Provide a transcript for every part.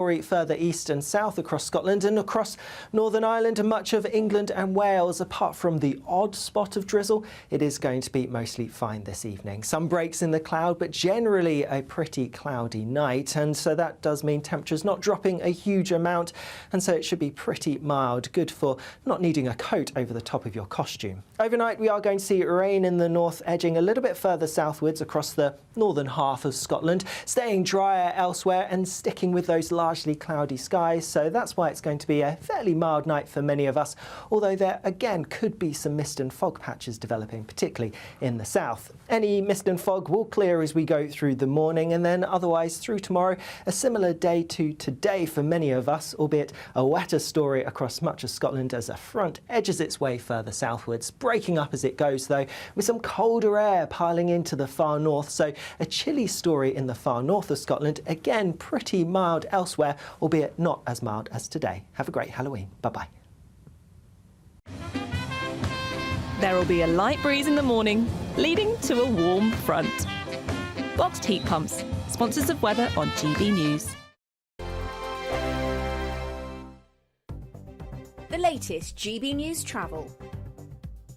Further east and south across Scotland and across Northern Ireland and much of England and Wales. Apart from the odd spot of drizzle, it is going to be mostly fine this evening. Some breaks in the cloud, but generally a pretty cloudy night, and so that does mean temperatures not dropping a huge amount, and so it should be pretty mild, good for not needing a coat over the top of your costume. Overnight we are going to see rain in the north, edging a little bit further southwards across the northern half of Scotland, staying drier elsewhere and sticking with those largely cloudy skies, so that's why it's going to be a fairly mild night for many of us, although there again could be some mist and fog patches developing, particularly in the south. Any mist and fog will clear as we go through the morning, and then otherwise through tomorrow a similar day to today for many of us, albeit a wetter story across much of Scotland as a front edges its way further southwards, breaking up as it goes though, with some colder air piling into the far north, so a chilly story in the far north of Scotland, again pretty mild elsewhere, albeit not as mild as today. Have a great Halloween. Bye-bye. There will be a light breeze in the morning, leading to a warm front. Boxed heat pumps, sponsors of weather on GB News. The latest GB News travel.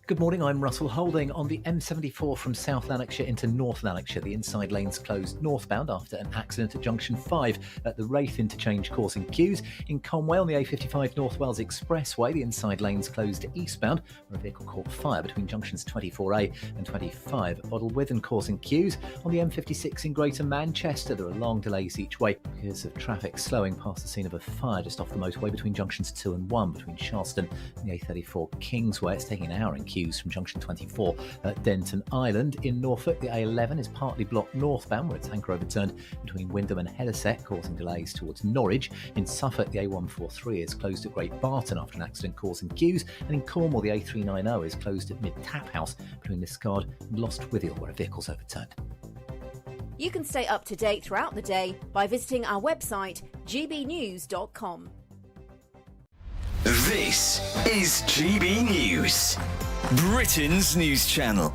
Good morning, I'm Russell Holding. On the M74 from South Lanarkshire into North Lanarkshire, the inside lanes closed northbound after an accident at junction 5 at the Wraith interchange causing queues. In Conway on the A55 North Wales Expressway, the inside lanes closed eastbound where a vehicle caught fire between junctions 24A and 25 Boddlewithen causing queues. On the M56 in Greater Manchester, there are long delays each way because of traffic slowing past the scene of a fire just off the motorway between junctions 2 and 1 between Charleston and the A34 Kingsway. It's taking an hour in queues from junction 24 at Denton Island. In Norfolk, the A11 is partly blocked northbound where a tanker overturned between Wymondham and Hethersett, causing delays towards Norwich. In Suffolk, the A143 is closed at Great Barton after an accident causing queues, and in Cornwall, the A390 is closed at Mid Taphouse between Liscard and Lost Withiel where a vehicle's overturned. You can stay up to date throughout the day by visiting our website gbnews.com. This is GB News, Britain's news channel.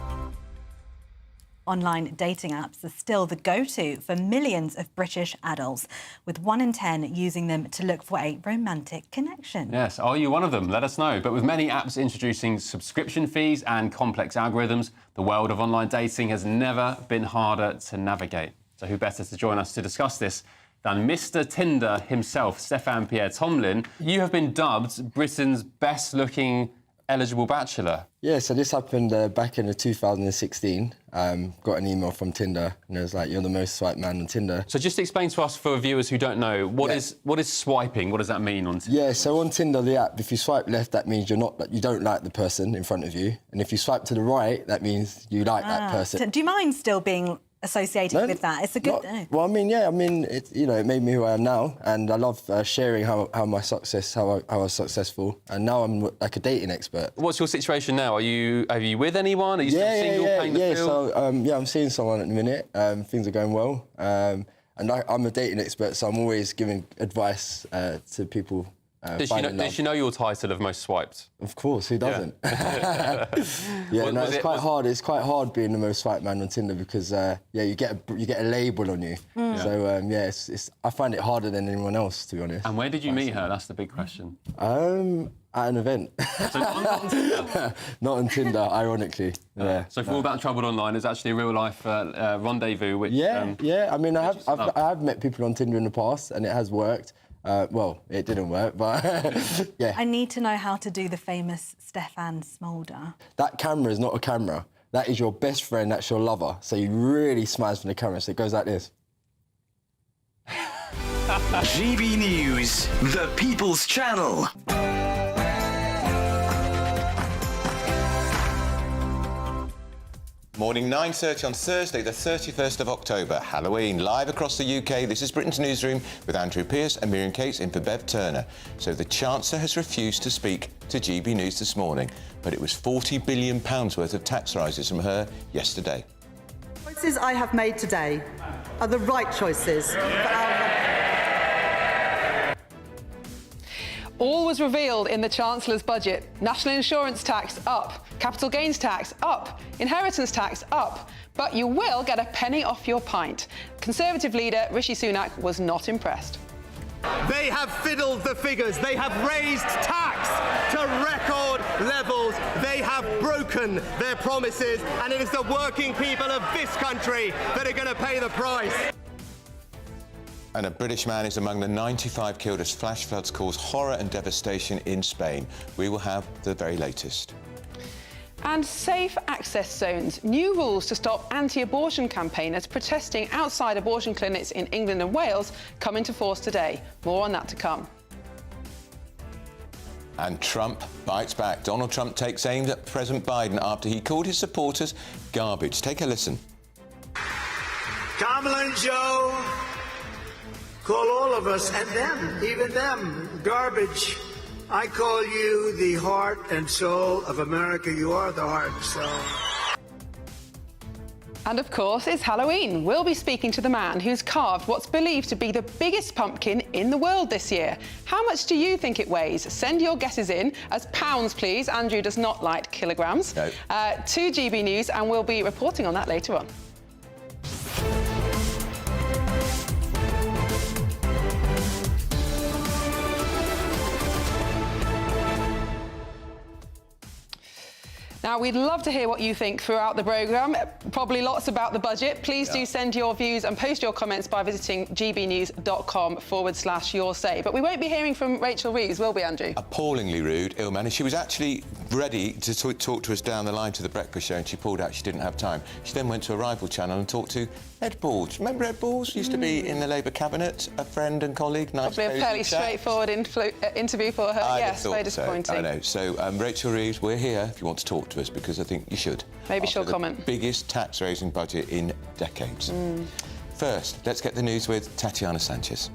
Online dating apps are still the go-to for millions of British adults, with 1 in 10 using them to look for a romantic connection. Yes, are you one of them? Let us know. But with many apps introducing subscription fees and complex algorithms, the world of online dating has never been harder to navigate. So who better to join us to discuss this than Mr. Tinder himself, Stefan Pierre Tomlin. You have been dubbed Britain's best-looking eligible bachelor. Yeah, so this happened back in 2016. Got an email from Tinder, and it was like, "You're the most swiped man on Tinder." So just explain to us, for viewers who don't know, what is swiping? What does that mean on Tinder? Yeah, so on Tinder, the app, if you swipe left, that means you don't like the person in front of you, and if you swipe to the right, that means you like that person. Do you mind still being associated with that? It's a good thing. Well, it made me who I am now, and I love sharing how I was successful, and now I'm like a dating expert. What's your situation now? Are you with anyone? Are you still single, paying the bill? So I'm seeing someone at the minute. Things are going well, and I'm a dating expert, so I'm always giving advice to people. Does she know your title of most swiped? Of course, who doesn't? It's quite hard. It's quite hard being the most swiped man on Tinder because you get a label on you. So I find it harder than anyone else, to be honest. And where did you meet her? That's the big question. At an event. So not on Tinder? Not on Tinder, ironically. So for all that trouble online, it's actually a real life rendezvous. Which I mean, I have met people on Tinder in the past, and it has worked. Well, it didn't work, but yeah. I need to know how to do the famous Stefan Smolder. That camera is not a camera. That is your best friend, that's your lover. So you really smiles from the camera, so it goes like this. GB News, the People's Channel. Morning, 9:30 on Thursday, the 31st of October, Halloween. Live across the UK, this is Britain's Newsroom with Andrew Pearce and Miriam Cates in for Bev Turner. So the Chancellor has refused to speak to GB News this morning, but it was £40 billion worth of tax rises from her yesterday. The choices I have made today are the right choices for our country. All was revealed in the Chancellor's budget. National insurance tax up, capital gains tax up, inheritance tax up, but you will get a penny off your pint. Conservative leader Rishi Sunak was not impressed. They have fiddled the figures. They have raised tax to record levels. They have broken their promises, and it is the working people of this country that are going to pay the price. And a British man is among the 95 killed as flash floods cause horror and devastation in Spain. We will have the very latest. And safe access zones. New rules to stop anti-abortion campaigners protesting outside abortion clinics in England and Wales come into force today. More on that to come. And Trump bites back. Donald Trump takes aim at President Biden after he called his supporters garbage. Take a listen. Kamala and Joe call all of us, and them, even them, garbage. I call you the heart and soul of America. You are the heart and soul. And of course, it's Halloween. We'll be speaking to the man who's carved what's believed to be the biggest pumpkin in the world this year. How much do you think it weighs? Send your guesses in as pounds, please. Andrew does not like kilograms. No. To GB News, and we'll be reporting on that later on. Now, we'd love to hear what you think throughout the programme, probably lots about the budget. Please do send your views and post your comments by visiting gbnews.com/your say. But we won't be hearing from Rachel Reeves, will we, Andrew? Appallingly rude, ill-mannered. She was actually ready to talk to us down the line to the breakfast show, and she pulled out. She didn't have time. She then went to a rival channel and talked to Ed Balls. Remember Ed Balls? Used to be in the Labour cabinet, a friend and colleague. Nice, probably a fairly straightforward interview for her. Yes, very disappointing. I know. So, Rachel Reeves, we're here if you want to talk to us, because I think you should. Maybe she'll comment. Biggest tax-raising budget in decades. First, let's get the news with Tatiana Sanchez.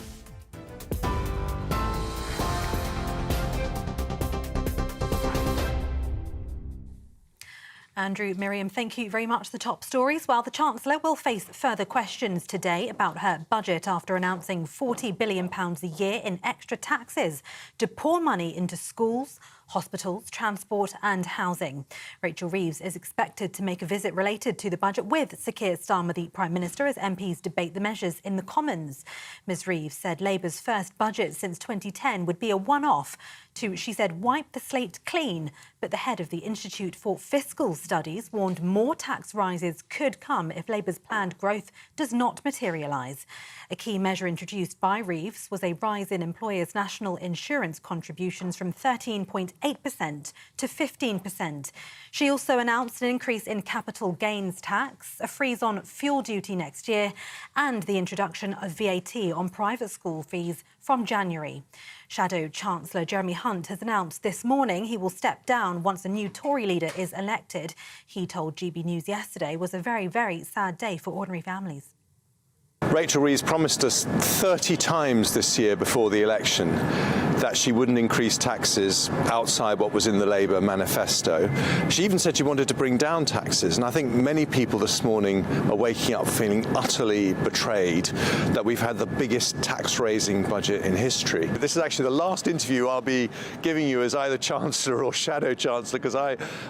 Andrew, Miriam, thank you very much. The top stories. Well, the Chancellor will face further questions today about her budget after announcing £40 billion a year in extra taxes to pour money into schools, hospitals, transport and housing. Rachel Reeves is expected to make a visit related to the budget with Sir Keir Starmer, the Prime Minister, as MPs debate the measures in the Commons. Ms Reeves said Labour's first budget since 2010 would be a one-off to, she said, wipe the slate clean. But the head of the Institute for Fiscal Studies warned more tax rises could come if Labour's planned growth does not materialise. A key measure introduced by Reeves was a rise in employers' national insurance contributions from 13.8% to 15%. She also announced an increase in capital gains tax, a freeze on fuel duty next year, and the introduction of VAT on private school fees from January. Shadow Chancellor Jeremy Hunt has announced this morning he will step down once a new Tory leader is elected. He told GB News yesterday it was a very, very sad day for ordinary families. Rachel Reeves promised us 30 times this year before the election that she wouldn't increase taxes outside what was in the Labour manifesto. She even said she wanted to bring down taxes, and I think many people this morning are waking up feeling utterly betrayed that we've had the biggest tax-raising budget in history. This is actually the last interview I'll be giving you as either Chancellor or Shadow Chancellor, because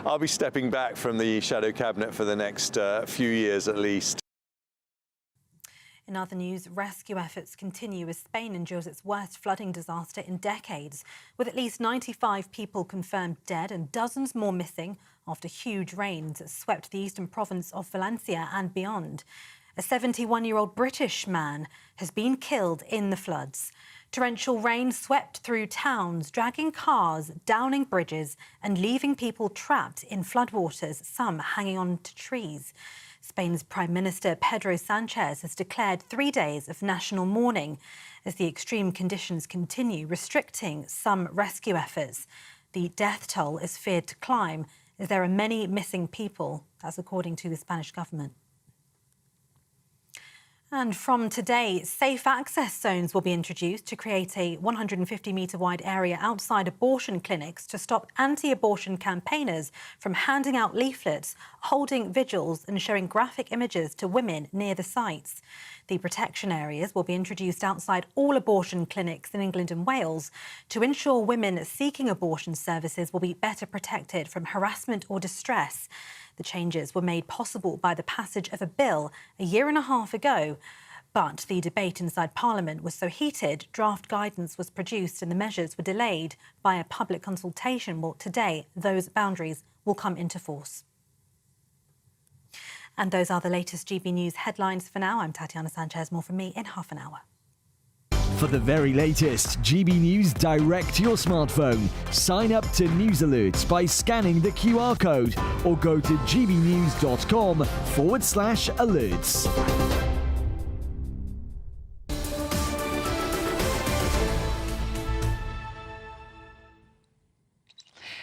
I'll be stepping back from the Shadow Cabinet for the next few years at least. In other news, rescue efforts continue as Spain endures its worst flooding disaster in decades, with at least 95 people confirmed dead and dozens more missing after huge rains swept the eastern province of Valencia and beyond. A 71-year-old British man has been killed in the floods. Torrential rain swept through towns, dragging cars, downing bridges and leaving people trapped in floodwaters, some hanging on to trees. Spain's Prime Minister Pedro Sanchez has declared 3 days of national mourning as the extreme conditions continue, restricting some rescue efforts. The death toll is feared to climb as there are many missing people, that's according to the Spanish government. And from today, safe access zones will be introduced to create a 150-metre wide area outside abortion clinics to stop anti-abortion campaigners from handing out leaflets, holding vigils and showing graphic images to women near the sites. The protection areas will be introduced outside all abortion clinics in England and Wales to ensure women seeking abortion services will be better protected from harassment or distress. The changes were made possible by the passage of a bill a year and a half ago. But the debate inside Parliament was so heated, draft guidance was produced and the measures were delayed by a public consultation. Well, today, those boundaries will come into force. And those are the latest GB News headlines for now. I'm Tatiana Sanchez. More from me in half an hour. For the very latest GB News direct to your smartphone, sign up to News Alerts by scanning the QR code or go to gbnews.com/alerts.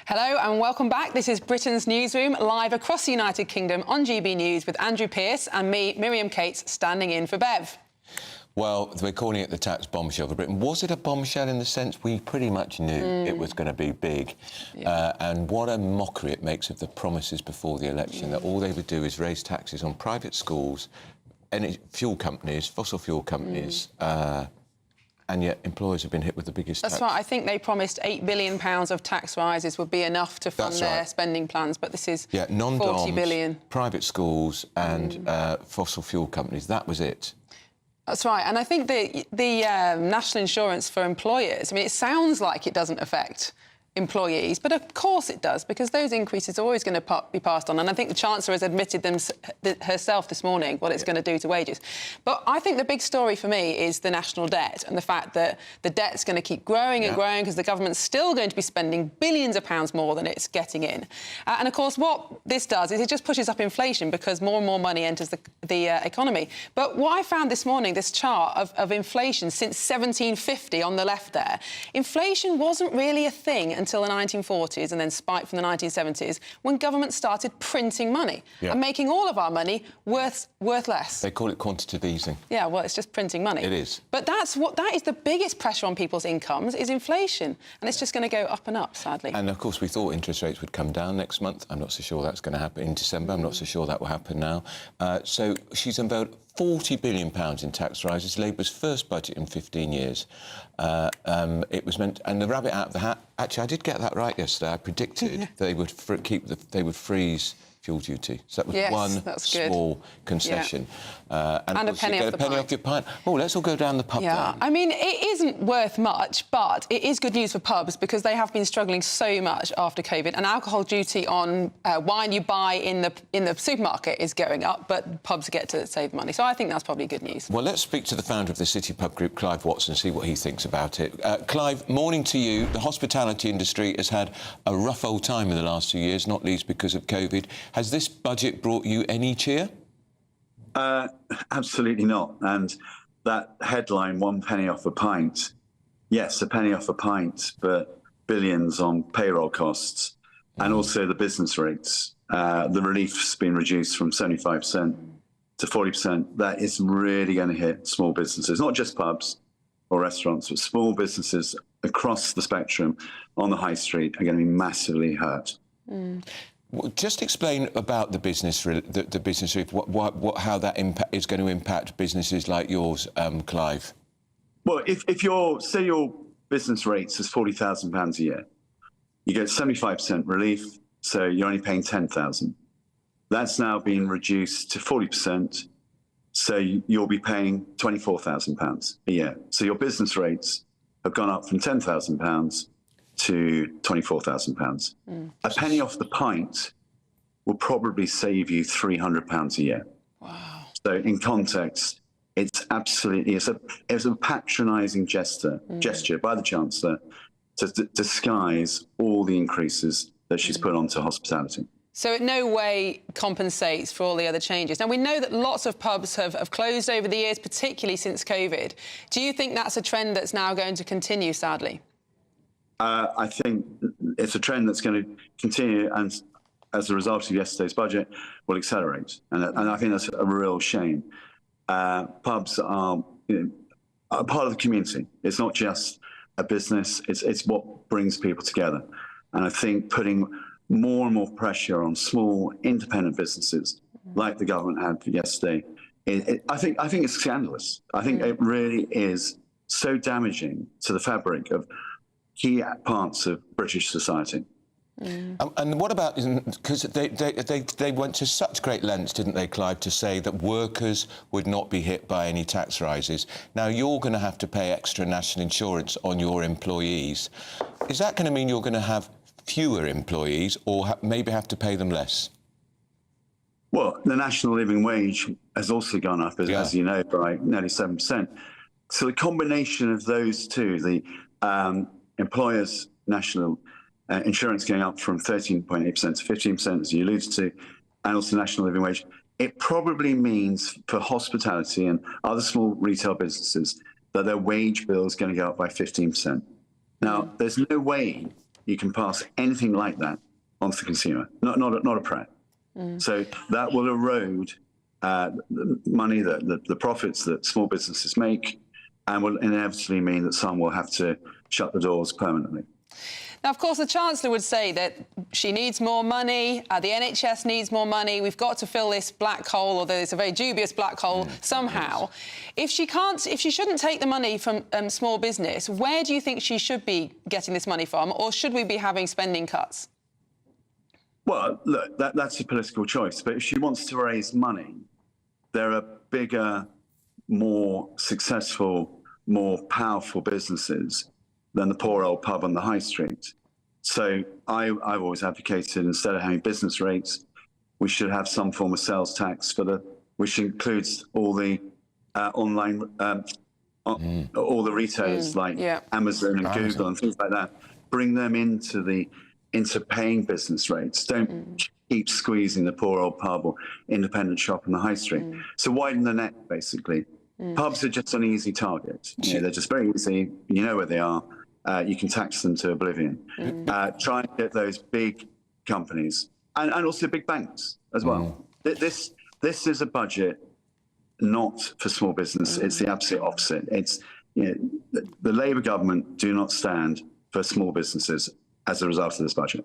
Hello and welcome back. This is Britain's Newsroom, live across the United Kingdom on GB News with Andrew Pearce and me, Miriam Cates, standing in for Bev. Well, we're calling it the tax bombshell for Britain. Was it a bombshell in the sense we pretty much knew it was going to be big? Yeah. And what a mockery it makes of the promises before the election, that all they would do is raise taxes on private schools, fuel companies, fossil fuel companies, and yet employers have been hit with the biggest tax. That's right. I think they promised £8 billion of tax rises would be enough to fund their spending plans, but this is $40 billion. Private schools and fossil fuel companies, that was it. That's right. And I think the national insurance for employers, I mean, it sounds like it doesn't affect employees, but of course it does, because those increases are always going to be passed on. And I think the Chancellor has admitted herself this morning what it's going to do to wages. But I think the big story for me is the national debt and the fact that the debt's going to keep growing and growing because the government's still going to be spending billions of pounds more than it's getting in. And of course, what this does is it just pushes up inflation because more and more money enters the economy. But what I found this morning, this chart of inflation since 1750 on the left there, inflation wasn't really a thing until the 1940s and then spiked from the 1970s when government started printing money and making all of our money worth less. They call it quantitative easing. Yeah, well, it's just printing money. It is. But that is the biggest pressure on people's incomes is inflation, and it's just going to go up and up, sadly. And of course, we thought interest rates would come down next month. I'm not so sure that's going to happen in December. I'm not so sure that will happen now. So she's unveiled £40 billion in tax rises, Labour's first budget in 15 years. It was meant, and the rabbit out of the hat. Actually, I did get that right yesterday. I predicted they would freeze fuel duty. So that was one small concession. And a penny off your pint. Oh, let's all go down the pub then. I mean, it isn't worth much, but it is good news for pubs because they have been struggling so much after COVID. And alcohol duty on wine you buy in the supermarket is going up, but pubs get to save money. So I think that's probably good news. Well, let's speak to the founder of the City Pub Group, Clive Watson, see what he thinks about it. Clive, morning to you. The hospitality industry has had a rough old time in the last 2 years, not least because of COVID. Has this budget brought you any cheer? Absolutely not. And that headline, 1 penny off a pint, yes, a penny off a pint, but billions on payroll costs and also the business rates. The relief's been reduced from 75% to 40%. That is really going to hit small businesses, not just pubs or restaurants, but small businesses across the spectrum on the high street are going to be massively hurt. Well, just explain about the business relief, how that is going to impact businesses like yours, Clive. Well, if say your business rates is £40,000 a year, you get 75% relief, so you're only paying £10,000. That's now been reduced to 40%, so you'll be paying £24,000 a year. So your business rates have gone up from £10,000 to £24,000. A penny off the pint will probably save you £300 a year. Wow. So in context, it's absolutely, it was a patronising gesture by the Chancellor to disguise all the increases that she's put onto hospitality. So it no way compensates for all the other changes. Now, we know that lots of pubs have closed over the years, particularly since COVID. Do you think that's a trend that's now going to continue, sadly? I think it's a trend that's going to continue and, as a result of yesterday's budget, will accelerate. And I think that's a real shame. Pubs are, are part of the community. It's not just a business. It's what brings people together. And I think putting more and more pressure on small, independent businesses, like the government had yesterday, I think it's scandalous. I think it really is so damaging to the fabric of key parts of British society. And what about, because they went to such great lengths, didn't they, Clive, to say that workers would not be hit by any tax rises. Now, you're going to have to pay extra national insurance on your employees. Is that going to mean you're going to have fewer employees or maybe have to pay them less? Well, the national living wage has also gone up, as you know, by nearly 7%. So the combination of those two, the employers' national insurance going up from 13.8% to 15%, as you alluded to, and also national living wage, it probably means for hospitality and other small retail businesses that their wage bill is going to go up by 15%. Now, there's no way you can pass anything like that onto the consumer, not a prayer. So that will erode the money, the profits that small businesses make, and will inevitably mean that some will have to shut the doors permanently. Now, of course, the Chancellor would say that she needs more money, the NHS needs more money, we've got to fill this black hole, although it's a very dubious black hole, somehow. If she shouldn't take the money from small business, where do you think she should be getting this money from, or should we be having spending cuts? Well, look, that's a political choice, but if she wants to raise money, there are bigger, more successful, more powerful businesses than the poor old pub on the high street. So I've always advocated, instead of having business rates, we should have some form of sales tax which includes all the online, all the retailers like Amazon and Google and things like that. Bring them into paying business rates. Don't keep squeezing the poor old pub or independent shop on the high street. So widen the net, basically. Pubs are just an easy target. You know, they're just very easy. You know where they are. You can tax them to oblivion. Try and get those big companies and also big banks as well. This is a budget not for small business. It's the absolute opposite. It's, you know, the Labour government do not stand for small businesses as a result of this budget.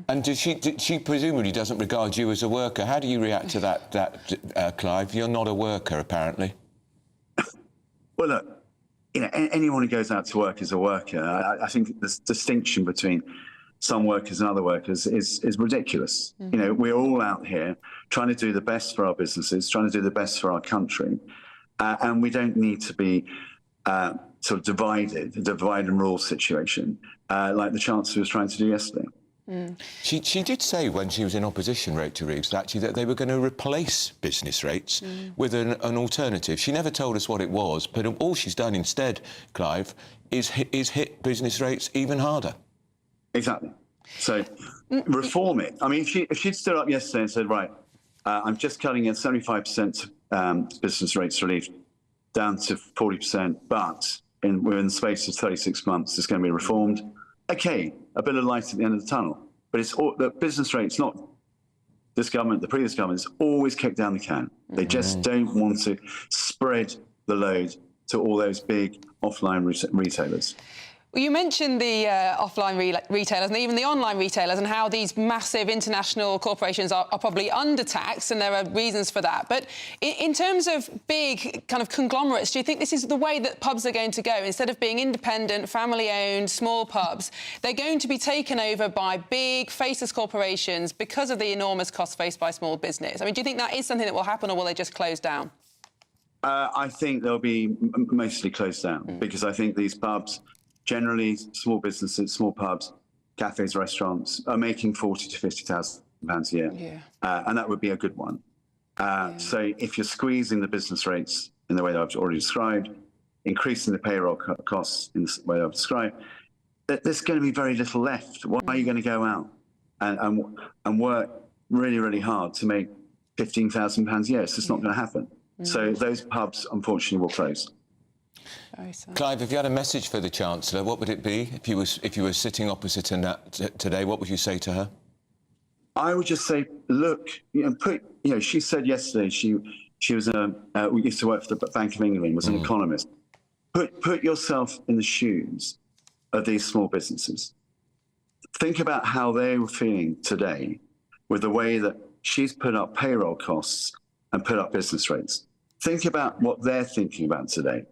And she presumably doesn't regard you as a worker. How do you react to that, Clive? You're not a worker, apparently. Well, look, you know, anyone who goes out to work is a worker. I think this distinction between some workers and other workers is ridiculous. You know, we're all out here trying to do the best for our businesses, trying to do the best for our country, and we don't need to be sort of divide and rule situation like the Chancellor was trying to do yesterday. She did say when she was in opposition, Rachel Reeves, actually, that they were going to replace business rates with an alternative. She never told us what it was, but all she's done instead, Clive, is hit business rates even harder. Exactly. So reform it. I mean, if she'd stood up yesterday and said, right, I'm just cutting in 75% business rates relief down to 40%, but within the space of 36 months, it's going to be reformed. OK, a bit of light at the end of the tunnel. But it's all, the business rates, not this government, the previous government, has always kicked down the can. They just don't want to spread the load to all those big offline retailers. Well, you mentioned the offline retailers and even the online retailers and how these massive international corporations are probably undertaxed, and there are reasons for that. But in terms of big kind of conglomerates, do you think this is the way that pubs are going to go? Instead of being independent, family-owned, small pubs, they're going to be taken over by big, faceless corporations because of the enormous costs faced by small business. I mean, do you think that is something that will happen, or will they just close down? I think they'll be mostly closed down because I think these pubs, generally small businesses, small pubs, cafes, restaurants, are making £40,000 to £50,000 a year. And that would be a good one. So if you're squeezing the business rates in the way that I've already described, increasing the payroll costs in the way I've described, there's going to be very little left. Why are you going to go out and work really, really hard to make £15,000 a year? It's just not going to happen. So those pubs, unfortunately, will close. Clive, if you had a message for the Chancellor, what would it be? If you were sitting opposite her today, what would you say to her? I would just say, look, she said yesterday she was we used to work for the Bank of England, was an economist. Put yourself in the shoes of these small businesses. Think about how they were feeling today with the way that she's put up payroll costs and put up business rates. Think about what they're thinking about today.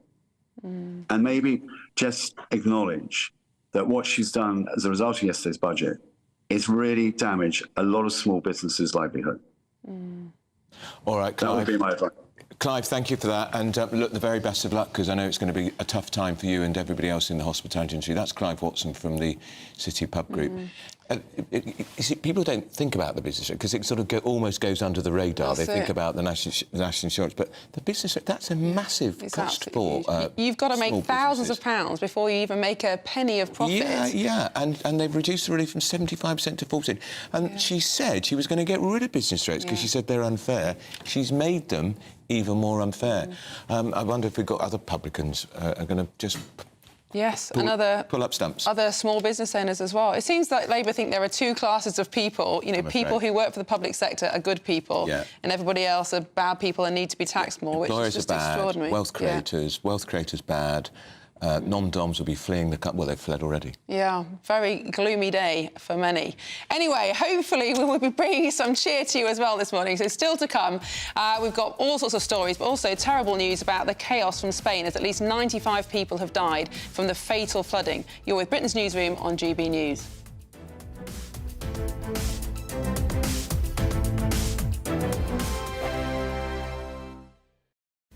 And maybe just acknowledge that what she's done as a result of yesterday's budget it's really damaged a lot of small businesses' livelihood. All right, Clive. That would be my advice. Clive, thank you for that. And look, the very best of luck, because I know it's going to be a tough time for you and everybody else in the hospitality industry. That's Clive Watson from the City Pub Group. You see, people don't think about the business because it sort of almost goes under the radar. They think about the national insurance, but the business, that's a massive cost for You've got to make thousands businesses. of pounds before you even make a penny of profit. Yeah, and they've reduced the relief from 75% to 40%. And she said she was going to get rid of business rates because she said they're unfair. She's made them even more unfair. I wonder if we've got other publicans are going to just... Yes, pull up stumps. Other small business owners as well. It seems like Labour think there are two classes of people. You know, people who work for the public sector are good people, and everybody else are bad people and need to be taxed more, which is just extraordinary. Wealth creators bad. Non-doms will be fleeing the country. Well, they've fled already. Yeah, very gloomy day for many. Anyway, hopefully we will be bringing some cheer to you as well this morning. So still to come, we've got all sorts of stories, but also terrible news about the chaos from Spain, as at least 95 people have died from the fatal flooding. You're with Britain's Newsroom on GB News.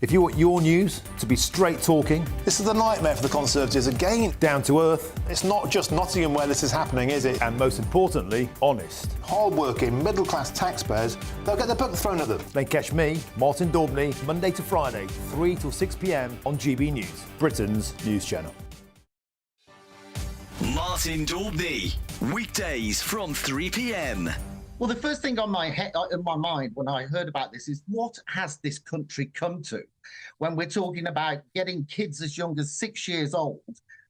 If you want your news to be straight talking... This is a nightmare for the Conservatives again. Down to earth. It's not just Nottingham where this is happening, is it? And most importantly, honest. Hard-working, middle-class taxpayers, they'll get their book thrown at them. Then catch me, Martin Daubney, Monday to Friday, 3 till 6 p.m. on GB News, Britain's news channel. Martin Daubney, weekdays from 3 p.m. Well, the first thing on in my mind when I heard about this is, what has this country come to when we're talking about getting kids as young as 6 years old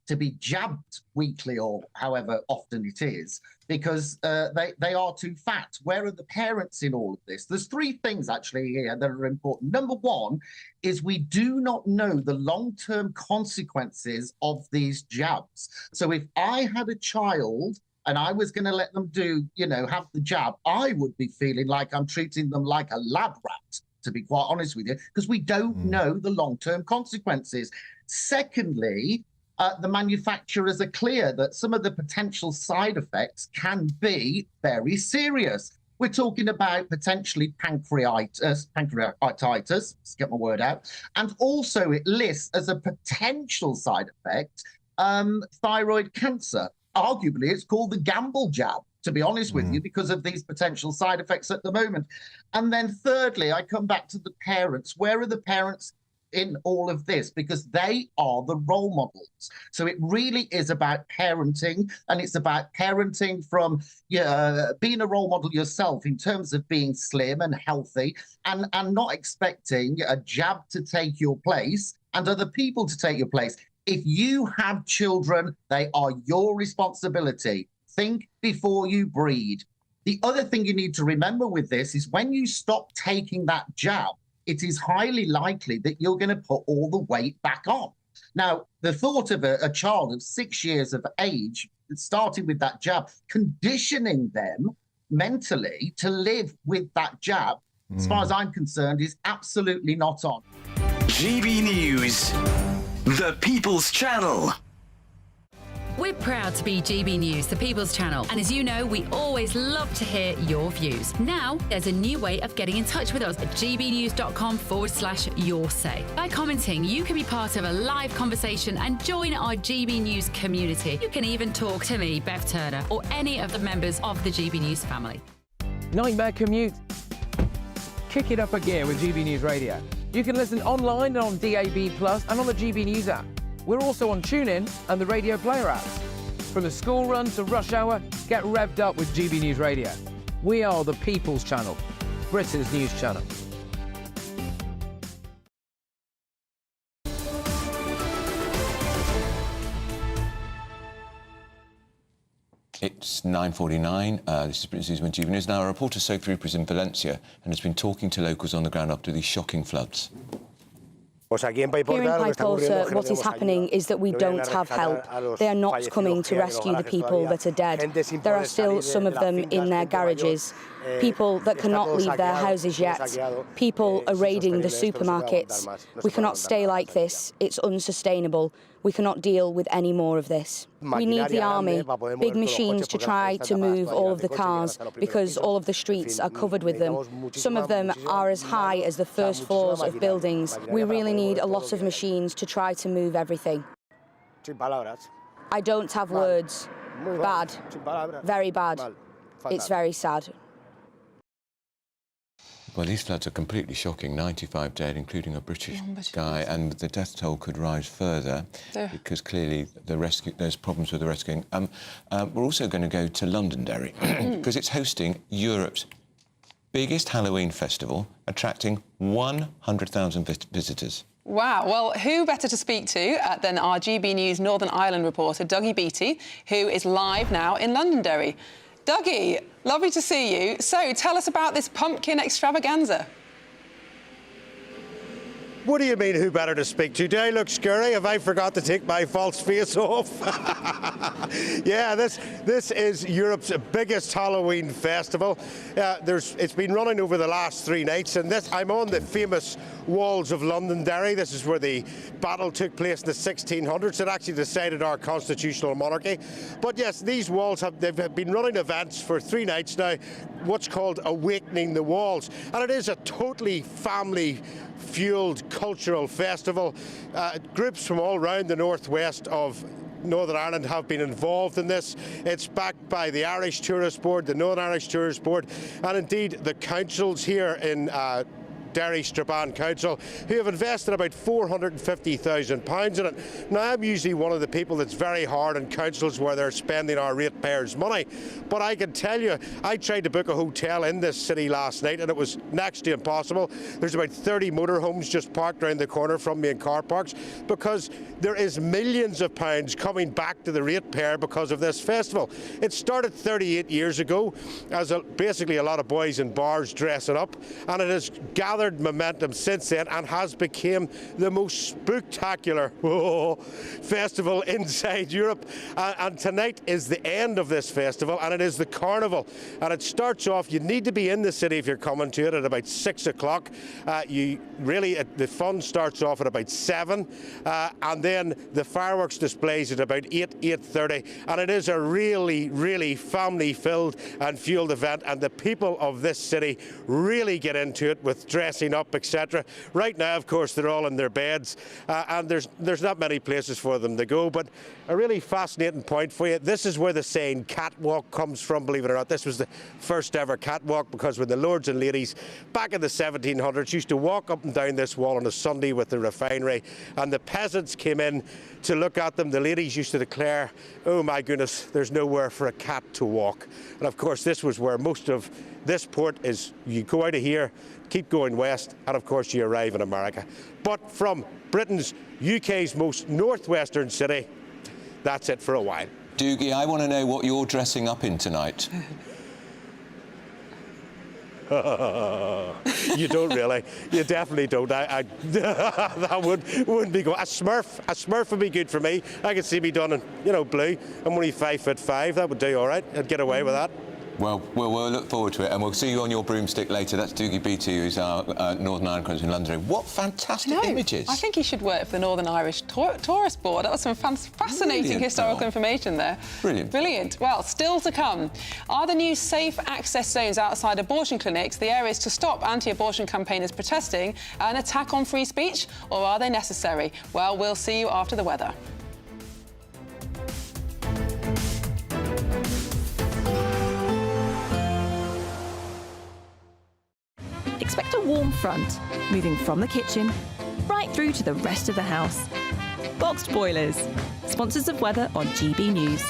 to be jabbed weekly or however often it is, because they are too fat? Where are the parents in all of this? There's three things actually here that are important. Number one is we do not know the long-term consequences of these jabs. So if I had a child and I was going to let them have the jab, I would be feeling like I'm treating them like a lab rat, to be quite honest with you, because we don't know the long-term consequences. Secondly, the manufacturers are clear that some of the potential side effects can be very serious. We're talking about potentially pancreatitis, let's get my word out, and also it lists as a potential side effect thyroid cancer. Arguably, it's called the gamble jab, to be honest with you, because of these potential side effects at the moment. And then thirdly, I come back to the parents. Where are the parents in all of this? Because they are the role models. So it really is about parenting, and it's about parenting from being a role model yourself in terms of being slim and healthy, and not expecting a jab to take your place and other people to take your place. If you have children, they are your responsibility. Think before you breed. The other thing you need to remember with this is when you stop taking that jab, it is highly likely that you're going to put all the weight back on. Now, the thought of a child of 6 years of age, starting with that jab, conditioning them mentally to live with that jab, as far as I'm concerned, is absolutely not on. GB News, the People's Channel. We're proud to be GB News, the People's Channel. And as you know, we always love to hear your views. Now, there's a new way of getting in touch with us at gbnews.com/yoursay. By commenting, you can be part of a live conversation and join our GB News community. You can even talk to me, Bev Turner, or any of the members of the GB News family. Nightmare commute? Kick it up a gear with GB News Radio. You can listen online and on DAB+ and on the GB News app. We're also on TuneIn and the Radio Player apps. From the school run to rush hour, get revved up with GB News Radio. We are the People's Channel, Britain's news channel. It's 9:49. This is Britain's News on GB News. Now, a reporter Sophie Rupert is in Valencia and has been talking to locals on the ground after these shocking floods. Here in Paiporta, what is happening is that we don't have help. They are not coming to rescue the people that are dead. There are still some of them in their garages. people that cannot leave their houses yet. People are raiding the supermarkets. We cannot stay like this. It's unsustainable. We cannot deal with any more of this. We need the army, big machines to try to move all of the cars because all of the streets are covered with them. Some of them are as high as the first floors of buildings. We really need a lot of machines to try to move everything. I don't have words. Bad. Very bad. It's very sad. Well, these floods are completely shocking. 95 dead, including a British guy, and the death toll could rise further because clearly there's problems with the rescuing. We're also going to go to Londonderry because it's hosting Europe's biggest Halloween festival, attracting 100,000 visitors. Wow, well, who better to speak to than our GB News Northern Ireland reporter, Dougie Beattie, who is live now in Londonderry. Dougie, lovely to see you. So, tell us about this pumpkin extravaganza. What do you mean, who better to speak to? Do I look scary? Have I forgot to take my false face off? Yeah, this is Europe's biggest Halloween festival. It's been running over the last 3 nights, and I'm on the famous walls of Londonderry. This is where the battle took place in the 1600s. It actually decided our constitutional monarchy. But yes, these walls they've been running events for 3 nights now, what's called Awakening the Walls. And it is a totally family-fueled cultural festival. Groups from all around the northwest of Northern Ireland have been involved in this. It's backed by the Irish Tourist Board, the Northern Irish Tourist Board, and indeed the councils here in Derry Strabane Council, who have invested about £450,000 in it. Now, I'm usually one of the people that's very hard on councils where they're spending our ratepayers' money, but I can tell you, I tried to book a hotel in this city last night and it was next to impossible. There's about 30 motorhomes just parked around the corner from me in car parks because there is millions of pounds coming back to the ratepayer because of this festival. It started 38 years ago as basically a lot of boys in bars dressing up, and it has gathered momentum since then and has become the most spectacular festival inside Europe. And tonight is the end of this festival, and it is the carnival. And it starts off, you need to be in the city if you're coming to it at about 6 o'clock. The fun starts off at about 7, and then the fireworks displays at about 8:30. And it is a really, really family-filled and fueled event, and the people of this city really get into it with dressing up, etc. Right now, of course, they're all in their beds, and there's not many places for them to go. But a really fascinating point for you, this is where the saying catwalk comes from, believe it or not. This was the first ever catwalk because when the lords and ladies back in the 1700s used to walk up and down this wall on a Sunday with the refinery, and the peasants came in to look at them, the ladies used to declare, oh my goodness, there's nowhere for a cat to walk. And of course, this was where most of this port is. You go out of here, keep going west, and of course you arrive in America. But from Britain's, UK's most northwestern city, that's it for a while. Dougie, I want to know what you're dressing up in tonight. You don't really. You definitely don't. That wouldn't be good. A Smurf would be good for me. I could see me done in, blue. I'm only 5'5". That would do all right. I'd get away with that. Well, we'll look forward to it, and we'll see you on your broomstick later. That's Dougie Beattie, who's our Northern Ireland correspondent in London. What fantastic images. I think he should work for the Northern Irish Tourist Board. That was some fascinating Brilliant, historical information there. Brilliant. Brilliant. Well, still to come. Are the new safe access zones outside abortion clinics the areas to stop anti-abortion campaigners protesting an attack on free speech, or are they necessary? Well, we'll see you after the weather. Expect a warm front, moving from the kitchen right through to the rest of the house. Boxed Boilers, sponsors of weather on GB News.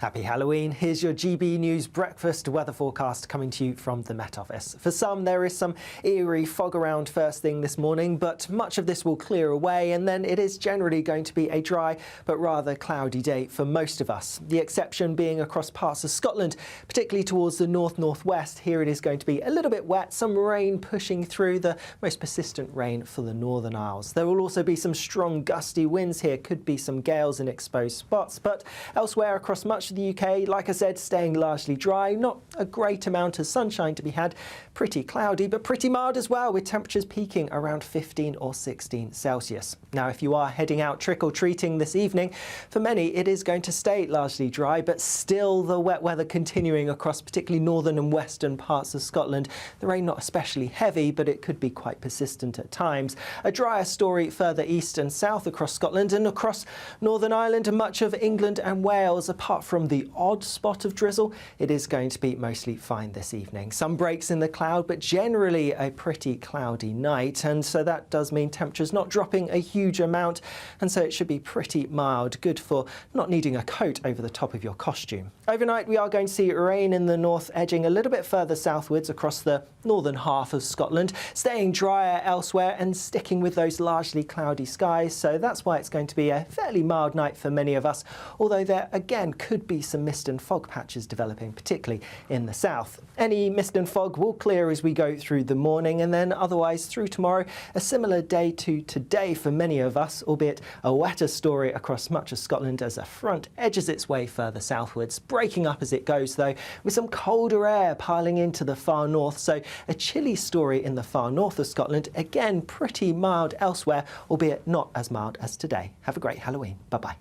Happy Halloween. Here's your GB News breakfast weather forecast coming to you from the Met Office. For some, there is some eerie fog around first thing this morning, but much of this will clear away, and then it is generally going to be a dry but rather cloudy day for most of us. The exception being across parts of Scotland, particularly towards the north-northwest. Here it is going to be a little bit wet, some rain pushing through, the most persistent rain for the Northern Isles. There will also be some strong gusty winds here, could be some gales in exposed spots, but elsewhere across much much of the UK. Like I said, staying largely dry, not a great amount of sunshine to be had. Pretty cloudy, but pretty mild as well, with temperatures peaking around 15 or 16 Celsius. Now, if you are heading out trick-or-treating this evening, for many it is going to stay largely dry, but still the wet weather continuing across particularly northern and western parts of Scotland. The rain not especially heavy, but it could be quite persistent at times. A drier story further east and south across Scotland and across Northern Ireland and much of England and Wales. Apart from the odd spot of drizzle, it is going to be mostly fine this evening. Some breaks in the cloud, but generally a pretty cloudy night, and so that does mean temperatures not dropping a huge amount, and so it should be pretty mild, good for not needing a coat over the top of your costume. Overnight we are going to see rain in the north, edging a little bit further southwards across the northern half of Scotland, staying drier elsewhere and sticking with those largely cloudy skies, so that's why it's going to be a fairly mild night for many of us, although there again could be some mist and fog patches developing, particularly in the south. Any mist and fog will clear as we go through the morning, and then otherwise through tomorrow, a similar day to today for many of us, albeit a wetter story across much of Scotland as a front edges its way further southwards, breaking up as it goes though, with some colder air piling into the far north, so a chilly story in the far north of Scotland, again pretty mild elsewhere, albeit not as mild as today. Have a great Halloween. Bye-bye.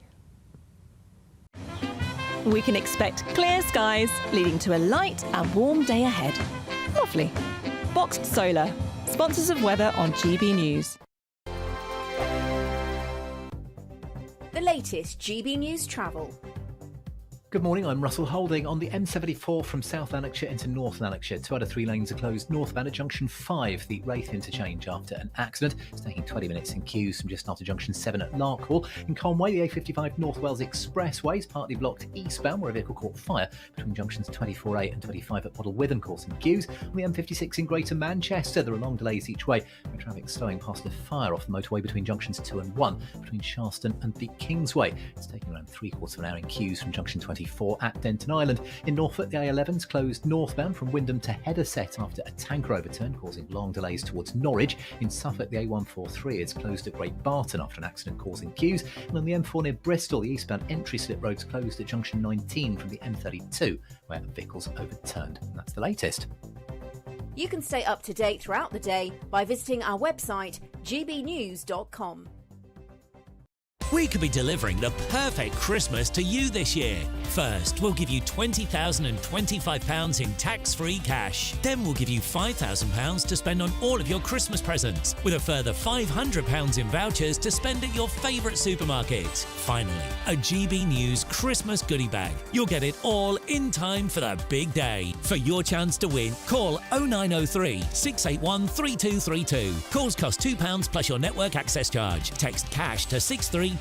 We can expect clear skies, leading to a light and warm day ahead. Lovely. Boxed Solar, sponsors of weather on GB News. The latest GB News travel. Good morning, I'm Russell Holding. On the M74 from South Lanarkshire into North Lanarkshire, 2 out of 3 lanes are closed northbound at junction 5, the Wraith interchange, after an accident. It's taking 20 minutes in queues from just after junction 7 at Larkhall. In Conway, the A55 North Wales Expressway is partly blocked eastbound, where a vehicle caught fire between junctions 24A and 25 at Bottle Witham, causing queues. On the M56 in Greater Manchester, there are long delays each way, with traffic slowing past a fire off the motorway between junctions 2 and 1, between Sharston and the Kingsway. It's taking around 3/4 of an hour in queues from junction 24 at Denton Island. In Norfolk, the A11's closed northbound from Wymondham to Heatherset after a tanker overturned, causing long delays towards Norwich. In Suffolk, the A143 is closed at Great Barton after an accident causing queues. And on the M4 near Bristol, the eastbound entry slip road's closed at junction 19 from the M32, where vehicles overturned. And that's the latest. You can stay up to date throughout the day by visiting our website, gbnews.com. We could be delivering the perfect Christmas to you this year. First, we'll give you £20,025 in tax-free cash. Then we'll give you £5,000 to spend on all of your Christmas presents, with a further £500 in vouchers to spend at your favourite supermarket. Finally, a GB News Christmas goodie bag. You'll get it all in time for the big day. For your chance to win, call 0903 681 3232. Calls cost £2 plus your network access charge. Text cash to 63232.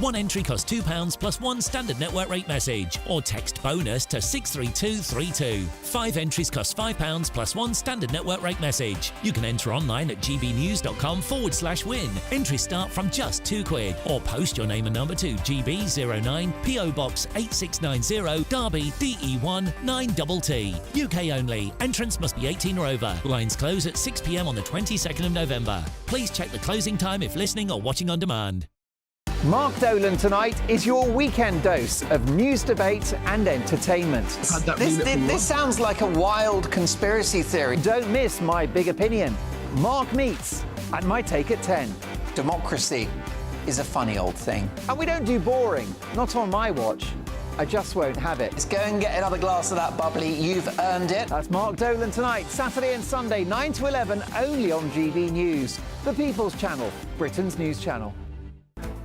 One entry costs £2 plus one standard network rate message, or text bonus to 63232. 5 entries cost £5 plus one standard network rate message. You can enter online at gbnews.com/win. Entries start from just £2, or post your name and number to GB09 PO Box 8690 Derby DE1 9TT. UK only. Entrance must be 18 or over. Lines close at 6 p.m. on the 22nd of November. Please check the closing time if listening or watching on demand. Mark Dolan tonight is your weekend dose of news, debate and entertainment. This sounds like a wild conspiracy theory. Don't miss My Big Opinion. Mark meets at My Take at 10. Democracy is a funny old thing. And we don't do boring. Not on my watch. I just won't have it. Let's go and get another glass of that bubbly. You've earned it. That's Mark Dolan tonight, Saturday and Sunday, 9 to 11, only on GB News. The People's Channel, Britain's news channel.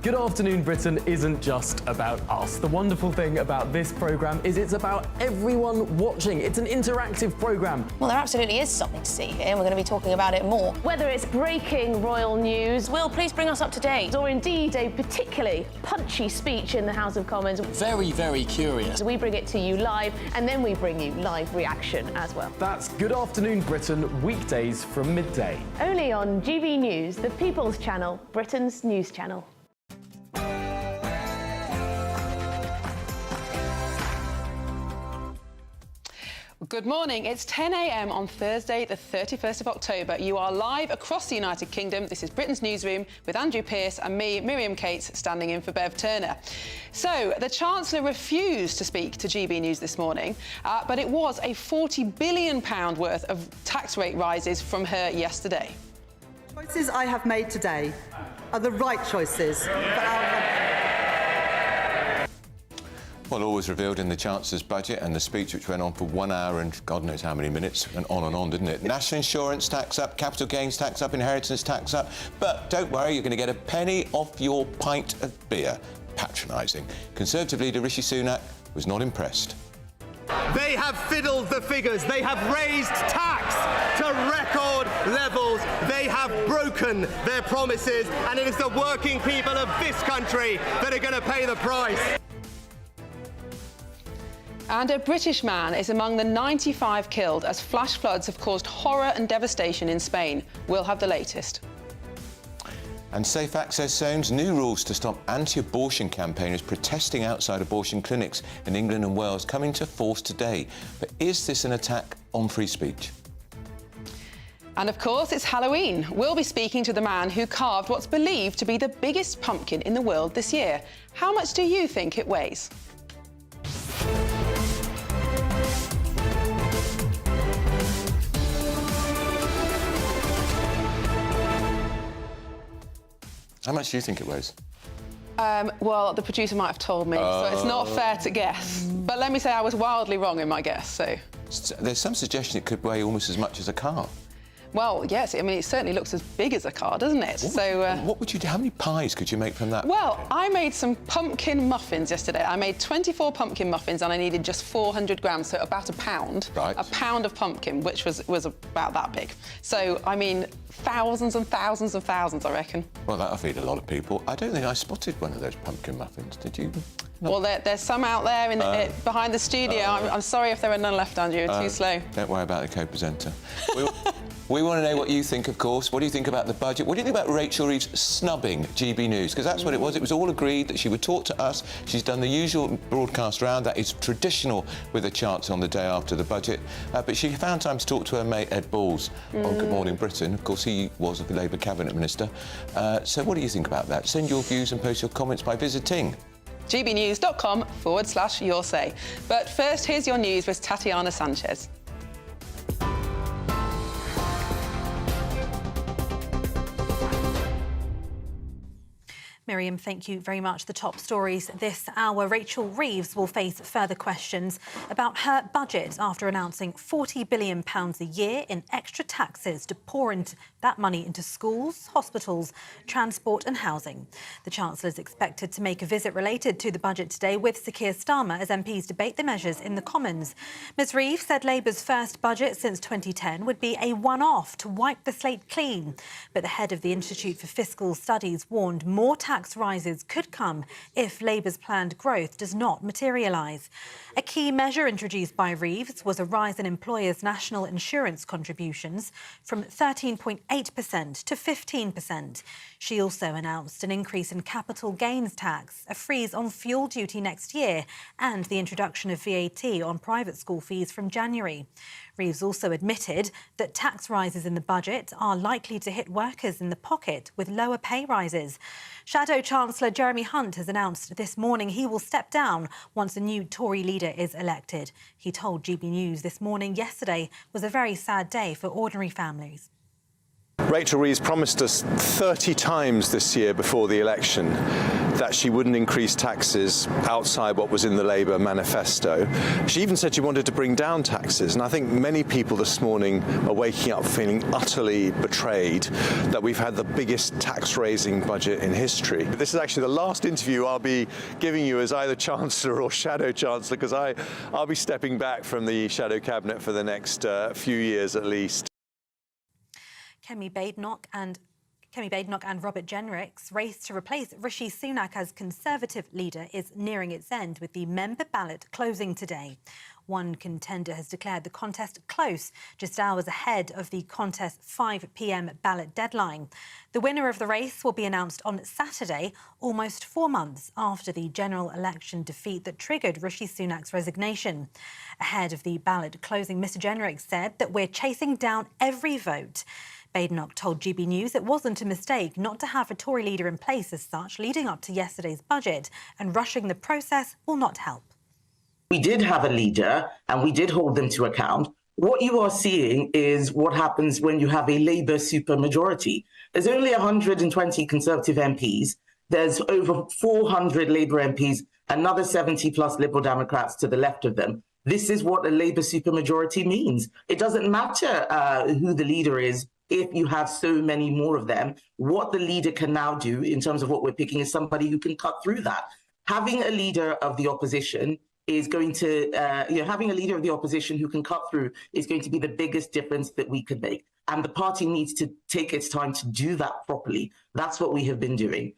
Good Afternoon Britain isn't just about us. The wonderful thing about this programme is it's about everyone watching. It's an interactive programme. Well, there absolutely is something to see here, and we're going to be talking about it more. Whether it's breaking royal news, Will, please bring us up to date, or indeed a particularly punchy speech in the House of Commons. Very, very curious. We bring it to you live, and then we bring you live reaction as well. That's Good Afternoon Britain, weekdays from midday. Only on GB News, the People's Channel, Britain's news channel. Good morning. It's 10 a.m. on Thursday, the 31st of October. You are live across the United Kingdom. This is Britain's Newsroom with Andrew Pearce and me, Miriam Cates, standing in for Bev Turner. So, the Chancellor refused to speak to GB News this morning, but it was a £40 billion worth of tax rate rises from her yesterday. The choices I have made today are the right choices for our country. Well, all was revealed in the Chancellor's budget and the speech, which went on for 1 hour and God knows how many minutes, and on, didn't it? National insurance tax up, capital gains tax up, inheritance tax up. But don't worry, you're going to get a penny off your pint of beer. Patronising. Conservative leader Rishi Sunak was not impressed. They have fiddled the figures. They have raised tax to record levels. They have broken their promises, and it is the working people of this country that are going to pay the price. And a British man is among the 95 killed as flash floods have caused horror and devastation in Spain. We'll have the latest. And Safe Access Zones, new rules to stop anti-abortion campaigners protesting outside abortion clinics in England and Wales come into force today. But is this an attack on free speech? And of course, it's Halloween. We'll be speaking to the man who carved what's believed to be the biggest pumpkin in the world this year. How much do you think it weighs? How much do you think it weighs? Well, the producer might have told me, so it's not fair to guess. But let me say I was wildly wrong in my guess, so... There's some suggestion it could weigh almost as much as a car. Well, yes, I mean, it certainly looks as big as a car, doesn't it? What would you do? How many pies could you make from that? Well, I made some pumpkin muffins yesterday. I made 24 pumpkin muffins and I needed just 400 grams, so about a pound. Right. A pound of pumpkin, which was about that big. So, I mean, thousands and thousands and thousands, I reckon. Well, that'll feed a lot of people. I don't think I spotted one of those pumpkin muffins, did you? No. Well, there's some out there behind the studio. I'm sorry if there are none left, Andrew. You're too slow. Don't worry about the co-presenter. We want to know what you think, of course. What do you think about the budget? What do you think about Rachel Reeves snubbing GB News? Because that's what it was. It was all agreed that she would talk to us. She's done the usual broadcast round. That is traditional with a Chancellor on the day after the budget. But she found time to talk to her mate Ed Balls on Good Morning Britain. Of course, he was the Labour Cabinet Minister. So what do you think about that? Send your views and post your comments by visiting gbnews.com/your say. But first, here's your news with Tatiana Sanchez. Miriam, thank you very much. The top stories this hour. Rachel Reeves will face further questions about her budget after announcing £40 billion a year in extra taxes to pour that money into schools, hospitals, transport and housing. The Chancellor is expected to make a visit related to the budget today with Sir Keir Starmer as MPs debate the measures in the Commons. Ms Reeves said Labour's first budget since 2010 would be a one-off to wipe the slate clean. But the head of the Institute for Fiscal Studies warned more tax rises could come if Labour's planned growth does not materialise. A key measure introduced by Reeves was a rise in employers' national insurance contributions from 13.8% to 15%. She also announced an increase in capital gains tax, a freeze on fuel duty next year, and the introduction of VAT on private school fees from January. Reeves also admitted that tax rises in the budget are likely to hit workers in the pocket with lower pay rises. Shadow Chancellor Jeremy Hunt has announced this morning he will step down once a new Tory leader is elected. He told GB News this morning yesterday was a very sad day for ordinary families. Rachel Reeves promised us 30 times this year before the election that she wouldn't increase taxes outside what was in the Labour manifesto. She even said she wanted to bring down taxes, and I think many people this morning are waking up feeling utterly betrayed that we've had the biggest tax-raising budget in history. This is actually the last interview I'll be giving you as either Chancellor or Shadow Chancellor, because I'll be stepping back from the Shadow Cabinet for the next few years at least. Kemi Badenoch and Robert Jenrick's race to replace Rishi Sunak as Conservative leader is nearing its end, with the member ballot closing today. One contender has declared the contest close, just hours ahead of the contest's 5 p.m. ballot deadline. The winner of the race will be announced on Saturday, almost 4 months after the general election defeat that triggered Rishi Sunak's resignation. Ahead of the ballot closing, Mr Jenrick said that we're chasing down every vote. Badenoch told GB News it wasn't a mistake not to have a Tory leader in place as such leading up to yesterday's budget, and rushing the process will not help. We did have a leader and we did hold them to account. What you are seeing is what happens when you have a Labour supermajority. There's only 120 Conservative MPs. There's over 400 Labour MPs, another 70 plus Liberal Democrats to the left of them. This is what a Labour supermajority means. It doesn't matter who the leader is if you have so many more of them. What the leader can now do in terms of what we're picking is somebody who can cut through that. Having a leader of the opposition is going to, having a leader of the opposition who can cut through is going to be the biggest difference that we could make. And the party needs to take its time to do that properly. That's what we have been doing.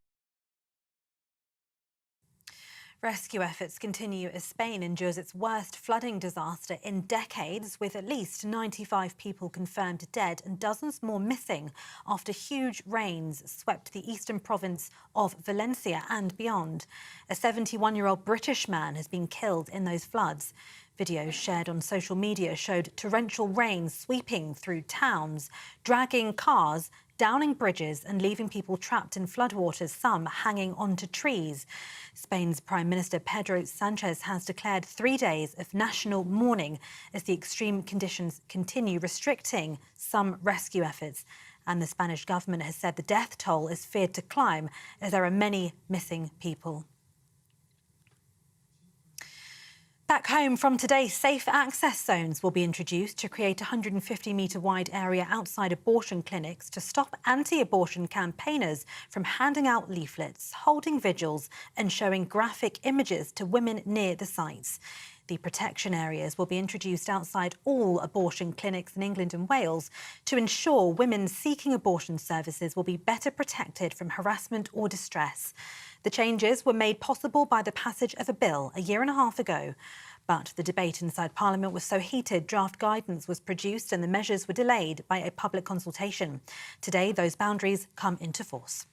Rescue efforts continue as Spain endures its worst flooding disaster in decades, with at least 95 people confirmed dead and dozens more missing after huge rains swept the eastern province of Valencia and beyond. A 71-year-old British man has been killed in those floods. Videos shared on social media showed torrential rain sweeping through towns, dragging cars, downing bridges and leaving people trapped in floodwaters, some hanging onto trees. Spain's Prime Minister Pedro Sanchez has declared 3 days of national mourning as the extreme conditions continue restricting some rescue efforts. And the Spanish government has said the death toll is feared to climb as there are many missing people. Back home from today, safe access zones will be introduced to create a 150-metre wide area outside abortion clinics to stop anti-abortion campaigners from handing out leaflets, holding vigils and showing graphic images to women near the sites. The protection areas will be introduced outside all abortion clinics in England and Wales to ensure women seeking abortion services will be better protected from harassment or distress. The changes were made possible by the passage of a bill a year and a half ago. But the debate inside Parliament was so heated, draft guidance was produced and the measures were delayed by a public consultation. Today, those boundaries come into force.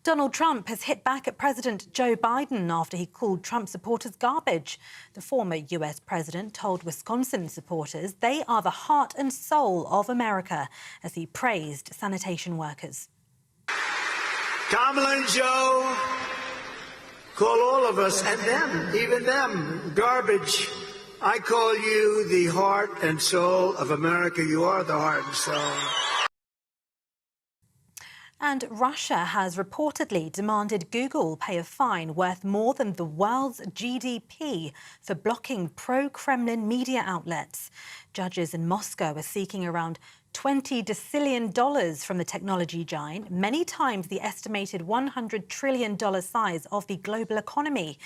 Donald Trump has hit back at President Joe Biden after he called Trump supporters garbage. The former US president told Wisconsin supporters they are the heart and soul of America as he praised sanitation workers. Kamala and Joe call all of us, and them, even them, garbage. I call you the heart and soul of America. You are the heart and soul. And Russia has reportedly demanded Google pay a fine worth more than the world's GDP for blocking pro-Kremlin media outlets. Judges in Moscow are seeking around $20 decillion from the technology giant, many times the estimated $100 trillion size of the global economy.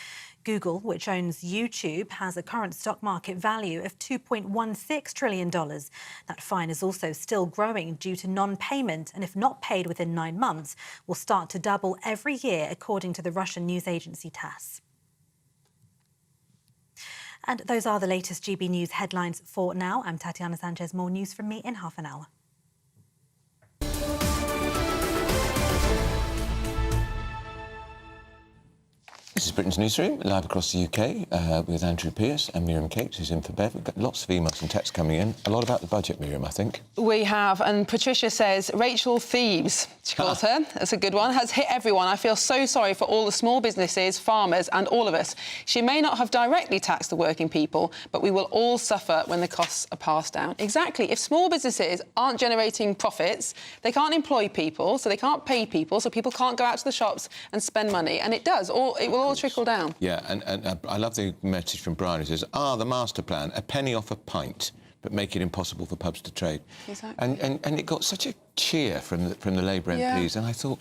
Google, which owns YouTube, has a current stock market value of $2.16 trillion. That fine is also still growing due to non-payment, and if not paid within 9 months, will start to double every year, according to the Russian news agency TASS. And those are the latest GB News headlines for now. I'm Tatiana Sanchez. More news from me in half an hour. This is Britain's Newsroom, live across the UK with Andrew Pearce and Miriam Cates, who's in for Bev. We've got lots of emails and texts coming in. A lot about the budget, Miriam, I think. We have, and Patricia says, Rachel Thieves, she calls her. That's a good one. Has hit everyone. I feel so sorry for all the small businesses, farmers and all of us. She may not have directly taxed the working people, but we will all suffer when the costs are passed down. Exactly. If small businesses aren't generating profits, they can't employ people, so they can't pay people, so people can't go out to the shops and spend money. And it does. It will all trickle down. Yeah, and I love the message from Brian who says, the master plan, a penny off a pint, but make it impossible for pubs to trade. Exactly. And it got such a cheer from the Labour MPs, and I thought,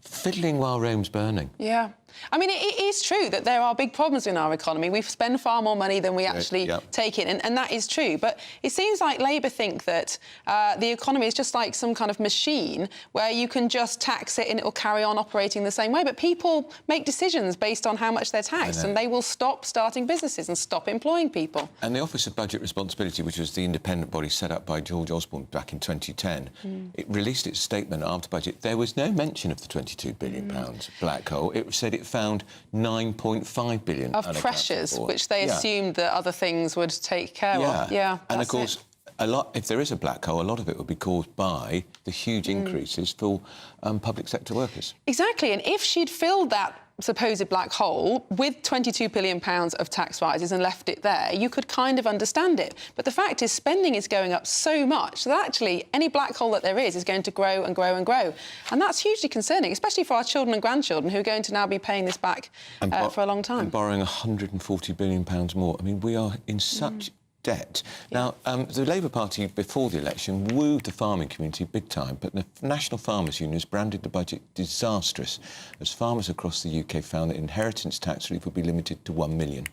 fiddling while Rome's burning. Yeah. I mean, it is true that there are big problems in our economy. We spend far more money than we actually take in, and that is true. But it seems like Labour think that the economy is just like some kind of machine where you can just tax it and it will carry on operating the same way. But people make decisions based on how much they're taxed, and they will stop starting businesses and stop employing people. And the Office of Budget Responsibility, which was the independent body set up by George Osborne back in 2010, it released its statement after budget. There was no mention of the £22 billion black hole. It said it found 9.5 billion of pressures, which they assumed that other things would take care of. Yeah, and of course, if there is a black hole, a lot of it would be caused by the huge increases for public sector workers. Exactly, and if she'd filled that supposed black hole with £22 billion of tax rises and left it there, you could kind of understand it. But the fact is, spending is going up so much that actually any black hole that there is going to grow and grow and grow. And that's hugely concerning, especially for our children and grandchildren who are going to now be paying this back for a long time. And borrowing £140 billion more. I mean, we are in such debt. Now, the Labour Party, before the election, wooed the farming community big time, but the National Farmers Union has branded the budget disastrous, as farmers across the UK found that inheritance tax relief would be limited to £1 million.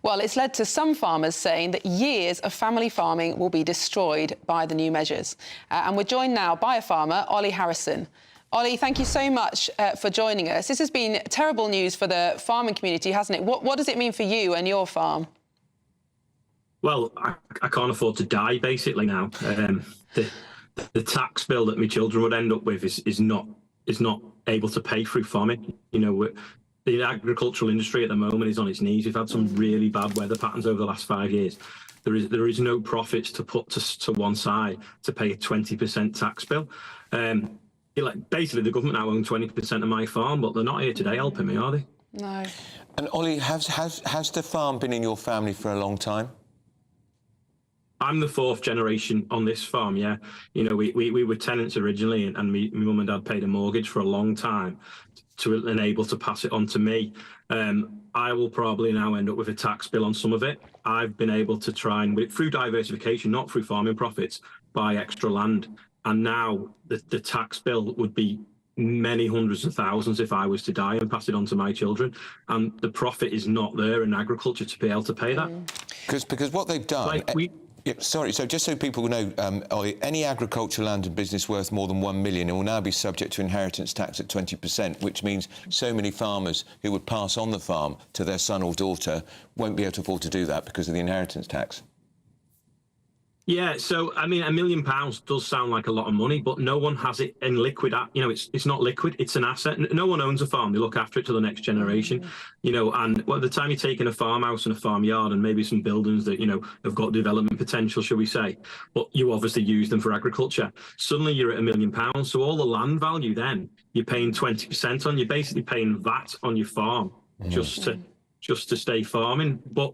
Well, it's led to some farmers saying that years of family farming will be destroyed by the new measures. And we're joined now by a farmer, Ollie Harrison. Ollie, thank you so much for joining us. This has been terrible news for the farming community, hasn't it? What does it mean for you and your farm? Well, I can't afford to die, basically, now. The tax bill that my children would end up with is not able to pay through farming. You know, the agricultural industry at the moment is on its knees. We've had some really bad weather patterns over the last 5 years. There is no profits to put to one side to pay a 20% tax bill. Basically, the government now owns 20% of my farm, but they're not here today helping me, are they? No. And Ollie, has the farm been in your family for a long time? I'm the fourth generation on this farm, yeah. You know, we were tenants originally, and my mum and dad paid a mortgage for a long time to enable to pass it on to me. I will probably now end up with a tax bill on some of it. I've been able to try and, through diversification, not through farming profits, buy extra land. And now the tax bill would be many hundreds of thousands if I was to die and pass it on to my children. And the profit is not there in agriculture to be able to pay that. Because what they've done... sorry, so just so people know, Ollie, any agricultural land and business worth more than £1 million will now be subject to inheritance tax at 20%, which means so many farmers who would pass on the farm to their son or daughter won't be able to afford to do that because of the inheritance tax. Yeah, so, I mean, £1 million does sound like a lot of money, but no one has it in liquid. You know, it's not liquid, it's an asset. No one owns a farm. They look after it to the next generation, you know, and by the time you're taking a farmhouse and a farmyard and maybe some buildings that, you know, have got development potential, shall we say, but you obviously use them for agriculture, suddenly you're at £1 million. So all the land value then, you're paying 20% on. You're basically paying VAT on your farm just to stay farming. But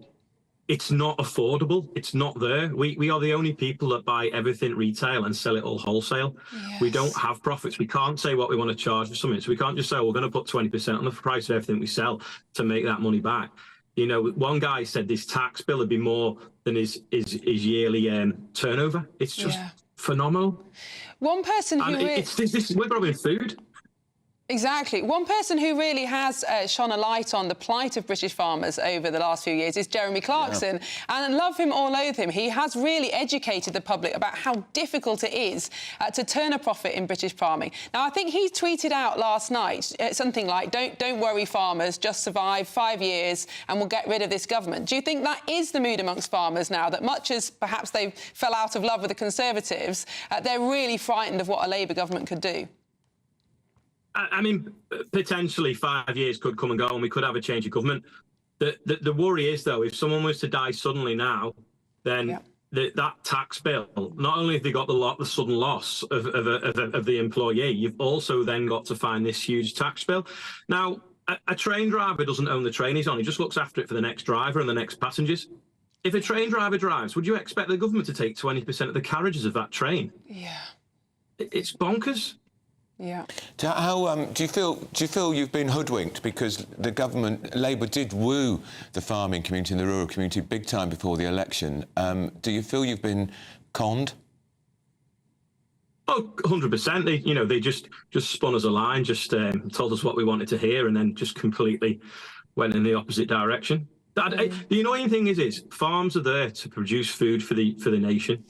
it's not affordable. It's not there. We are the only people that buy everything retail and sell it all wholesale. Yes. We don't have profits. We can't say what we want to charge for something. So we can't just say, we're going to put 20% on the price of everything we sell to make that money back. You know, one guy said this tax bill would be more than his yearly turnover. It's just phenomenal. One person who... we're growing food. Exactly. One person who really has shone a light on the plight of British farmers over the last few years is Jeremy Clarkson. Yeah. And love him or loathe him, he has really educated the public about how difficult it is to turn a profit in British farming. Now, I think he tweeted out last night something like, don't worry, farmers, just survive 5 years and we'll get rid of this government. Do you think that is the mood amongst farmers now, that much as perhaps they fell out of love with the Conservatives, they're really frightened of what a Labour government could do? I mean, potentially 5 years could come and go and we could have a change of government. The worry is, though, if someone was to die suddenly now, then that tax bill, not only have they got the sudden loss of the employee, you've also then got to find this huge tax bill. Now, a train driver doesn't own the train he's on. He just looks after it for the next driver and the next passengers. If a train driver drives, would you expect the government to take 20% of the carriages of that train? Yeah. It's bonkers. Yeah. How do you feel you've been hoodwinked, because the government, Labour, did woo the farming community and the rural community big time before the election? Do you feel you've been conned? Oh, 100%. They just spun us a line, just told us what we wanted to hear, and then just completely went in the opposite direction. The annoying thing is farms are there to produce food for the nation.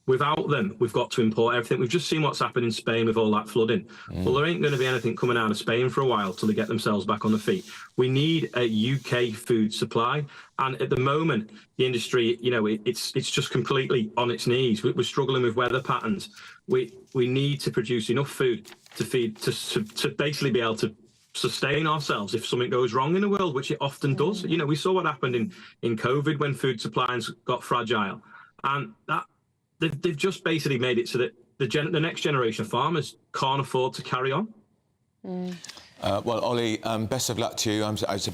Without them, we've got to import everything. We've just seen what's happened in Spain with all that flooding. Well, there ain't going to be anything coming out of Spain for a while till they get themselves back on the feet. We need a UK food supply. And at the moment, the industry, it's just completely on its knees. We're struggling with weather patterns. We need to produce enough food to feed, to basically be able to sustain ourselves if something goes wrong in the world, which it often does. We saw what happened in COVID when food supplies got fragile. And that they've just basically made it so that the next generation of farmers can't afford to carry on. Well, Ollie, best of luck to you.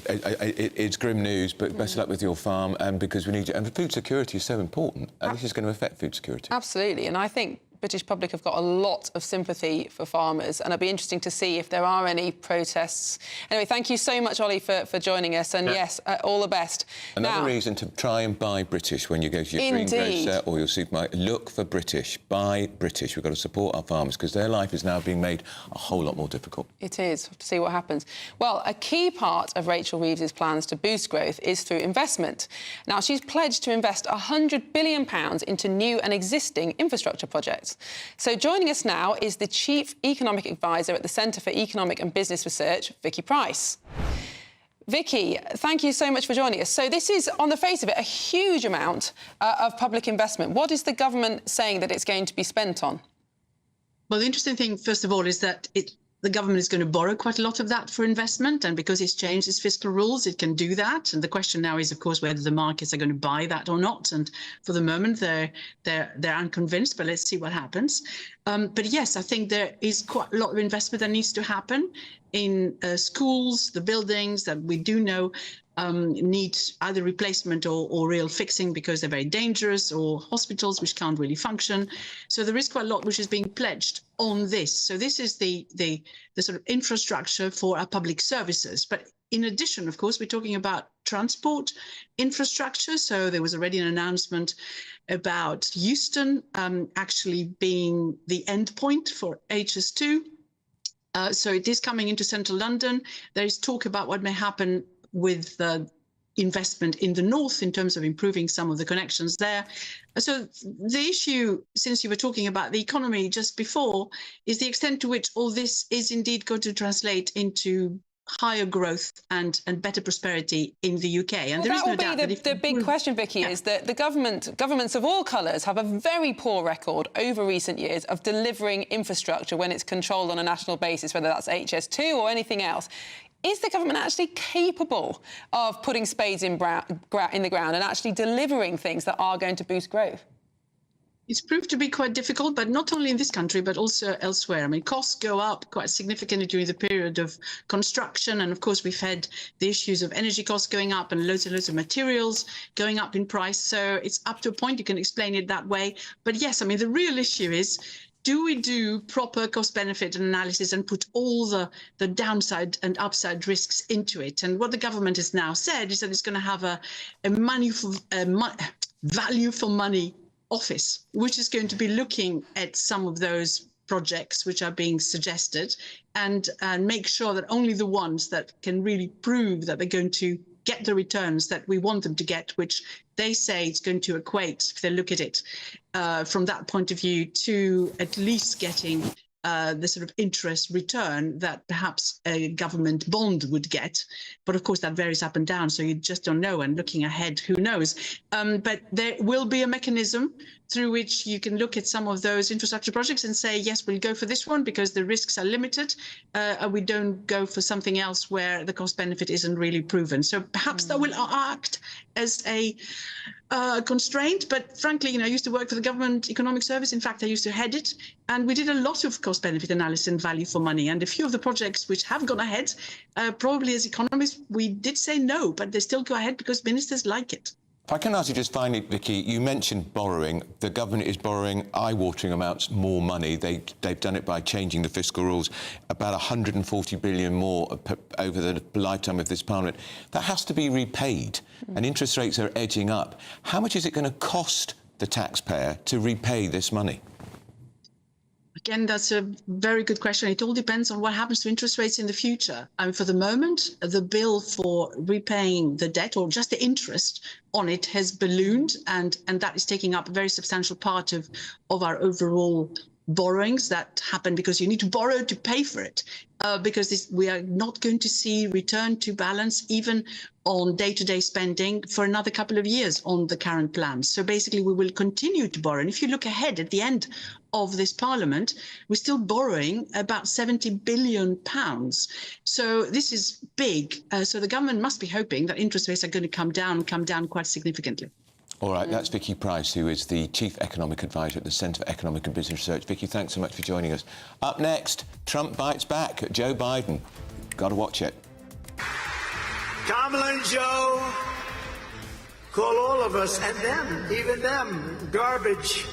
It's grim news, but best of luck with your farm, because we need you. And food security is so important, and this is going to affect food security. Absolutely, and I think British public have got a lot of sympathy for farmers, and it'll be interesting to see if there are any protests. Anyway, thank you so much, Ollie, for joining us, and yes, all the best. Another reason to try and buy British when you go to your greengrocer or your supermarket. Look for British. Buy British. We've got to support our farmers because their life is now being made a whole lot more difficult. It is. We'll have to see what happens. Well, a key part of Rachel Reeves's plans to boost growth is through investment. Now, she's pledged to invest £100 billion into new and existing infrastructure projects. So joining us now is the Chief Economic Advisor at the Centre for Economic and Business Research, Vicky Price. Vicky, thank you so much for joining us. So this is, on the face of it, a huge amount of public investment. What is the government saying that it's going to be spent on? Well, the interesting thing, first of all, is that the government is going to borrow quite a lot of that for investment, and because it's changed its fiscal rules, it can do that. And the question now is, of course, whether the markets are going to buy that or not. And for the moment, they're unconvinced, but let's see what happens. But yes, I think there is quite a lot of investment that needs to happen in schools, the buildings that we do know need either replacement or real fixing because they're very dangerous, or hospitals which can't really function. So there is quite a lot which is being pledged on this. So this is the sort of infrastructure for our public services. But in addition, of course, we're talking about transport infrastructure. So there was already an announcement about Euston actually being the end point for HS2. So it is coming into central London. There is talk about what may happen with the investment in the north in terms of improving some of the connections there. So the issue, since you were talking about the economy just before, is the extent to which all this is indeed going to translate into higher growth and better prosperity in the UK. And there is no doubt that the big question, Vicky, is that the governments of all colours have a very poor record over recent years of delivering infrastructure when it's controlled on a national basis, whether that's HS2 or anything else. Is the government actually capable of putting spades in the ground and actually delivering things that are going to boost growth? It's proved to be quite difficult, but not only in this country, but also elsewhere. I mean, costs go up quite significantly during the period of construction. And of course, we've had the issues of energy costs going up and loads of materials going up in price. So it's up to a point you can explain it that way. But yes, I mean, the real issue is, do we do proper cost-benefit analysis and put all the downside and upside risks into it? And what the government has now said is that it's going to have a value for money office, which is going to be looking at some of those projects which are being suggested and make sure that only the ones that can really prove that they're going to get the returns that we want them to get, which they say it's going to equate, if they look at it from that point of view, to at least getting the sort of interest return that perhaps a government bond would get. But of course, that varies up and down, so you just don't know. And looking ahead, who knows? But there will be a mechanism through which you can look at some of those infrastructure projects and say, yes, we'll go for this one because the risks are limited, and we don't go for something else where the cost benefit isn't really proven. So perhaps that will act as a constraint. But frankly, I used to work for the Government Economic Service. In fact, I used to head it. And we did a lot of cost benefit analysis and value for money. And a few of the projects which have gone ahead, probably as economists, we did say no, but they still go ahead because ministers like it. If I can ask you just finally, Vicky, you mentioned borrowing. The government is borrowing eye-watering amounts more money. They've done it by changing the fiscal rules, about 140 billion more over the lifetime of this parliament. That has to be repaid, and interest rates are edging up. How much is it going to cost the taxpayer to repay this money? I Again, that's a very good question. It all depends on what happens to interest rates in the future. For the moment, the bill for repaying the debt, or just the interest on it, has ballooned, and that is taking up a very substantial part of our overall borrowings. That happen because you need to borrow to pay for it, because we are not going to see return to balance even on day-to-day spending for another couple of years on the current plan. So basically we will continue to borrow. And if you look ahead at the end of this parliament, we're still borrowing about £70 billion. So this is big. So the government must be hoping that interest rates are going to come down quite significantly. All right, that's Vicky Price, who is the Chief Economic Advisor at the Centre for Economic and Business Research. Vicky, thanks so much for joining us. Up next, Trump bites back at Joe Biden. Got to watch it. Kamala and Joe call all of us, and them, even them, garbage.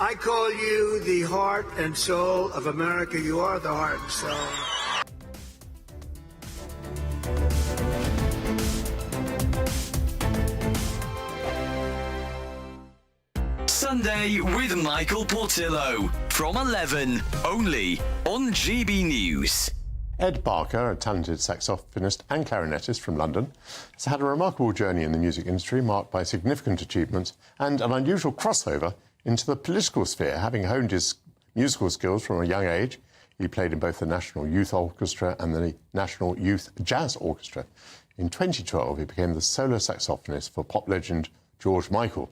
I call you the heart and soul of America. You are the heart and soul. Sunday with Michael Portillo from 11, only on GB News. Ed Barker, a talented saxophonist and clarinetist from London, has had a remarkable journey in the music industry marked by significant achievements and an unusual crossover into the political sphere. Having honed his musical skills from a young age, he played in both the National Youth Orchestra and the National Youth Jazz Orchestra. In 2012, he became the solo saxophonist for pop legend George Michael.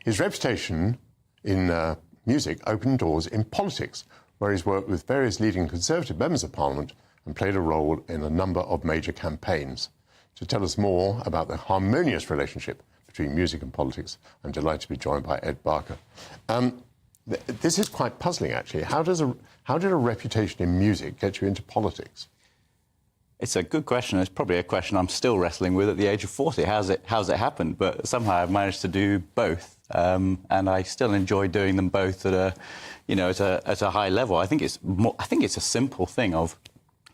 His reputation in music opened doors in politics, where he's worked with various leading Conservative members of Parliament and played a role in a number of major campaigns. To tell us more about the harmonious relationship between music and politics, I'm delighted to be joined by Ed Barker. This is quite puzzling, actually. How did a reputation in music get you into politics? It's a good question. It's probably a question I'm still wrestling with at the age of 40. How's it happened? But somehow I've managed to do both, and I still enjoy doing them both at a high level. I think it's a simple thing of,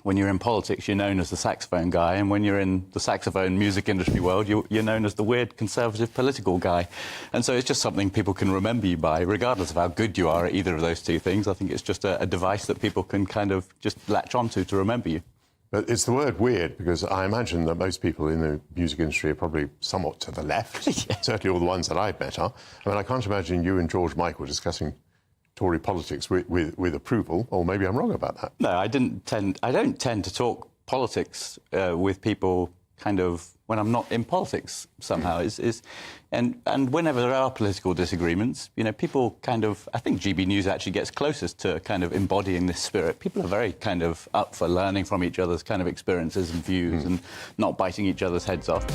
when you're in politics, you're known as the saxophone guy, and when you're in the saxophone music industry world, you're known as the weird conservative political guy. And so it's just something people can remember you by, regardless of how good you are at either of those two things. I think it's just a device that people can kind of just latch onto to remember you. But it's the word weird, because I imagine that most people in the music industry are probably somewhat to the left. Yeah. Certainly all the ones that I've met are. I mean, I can't imagine you and George Michael discussing Tory politics with approval, or maybe I'm wrong about that. No, I don't tend to talk politics with people kind of when I'm not in politics somehow. And whenever there are political disagreements, people kind of, I think GB News actually gets closest to kind of embodying this spirit. People are very kind of up for learning from each other's kind of experiences and views and not biting each other's heads off.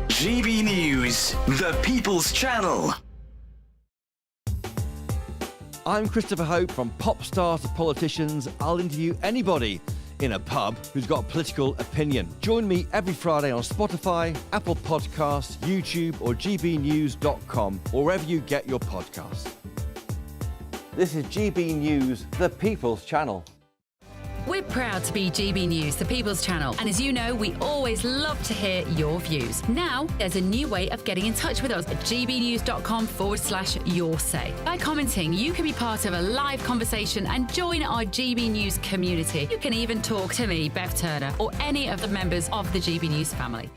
GB News, the People's Channel. I'm Christopher Hope. From pop stars to politicians, I'll interview anybody in a pub who's got a political opinion. Join me every Friday on Spotify, Apple Podcasts, YouTube or gbnews.com, or wherever you get your podcasts. This is GB News, the People's Channel. We're proud to be GB News, the People's Channel. And as you know, we always love to hear your views. Now, there's a new way of getting in touch with us at gbnews.com/your say. By commenting, you can be part of a live conversation and join our GB News community. You can even talk to me, Bev Turner, or any of the members of the GB News family.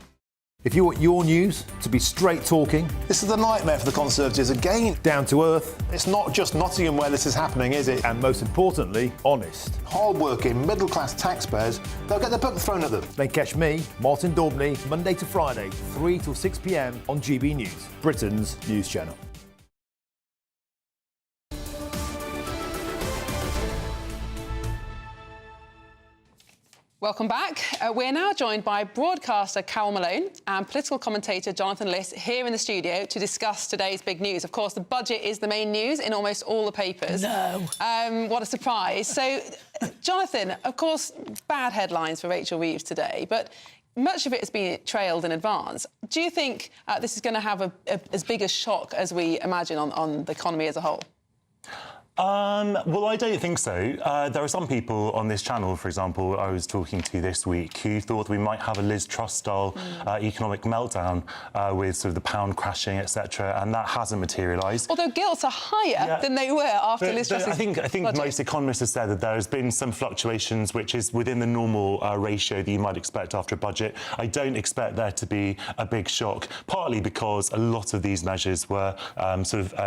If you want your news to be straight talking... This is a nightmare for the Conservatives again. Down to earth. It's not just Nottingham where this is happening, is it? And most importantly, honest. Hard-working, middle-class taxpayers, they'll get their book thrown at them. Then catch me, Martin Daubney, Monday to Friday, 3 till 6 p.m. on GB News, Britain's news channel. Welcome back. We're now joined by broadcaster Carol Malone and political commentator Jonathan Liss here in the studio to discuss today's big news. Of course, the budget is the main news in almost all the papers. No. What a surprise. So, Jonathan, of course, bad headlines for Rachel Reeves today, but much of it has been trailed in advance. Do you think this is going to have as big a shock as we imagine on the economy as a whole? Well, I don't think so. There are some people on this channel, for example, I was talking to this week, who thought we might have a Liz Truss-style economic meltdown with sort of the pound crashing, etc., and that hasn't materialised. Although gilts are higher than they were after Liz Truss's I think most economists have said that there has been some fluctuations, which is within the normal ratio that you might expect after a budget. I don't expect there to be a big shock, partly because a lot of these measures were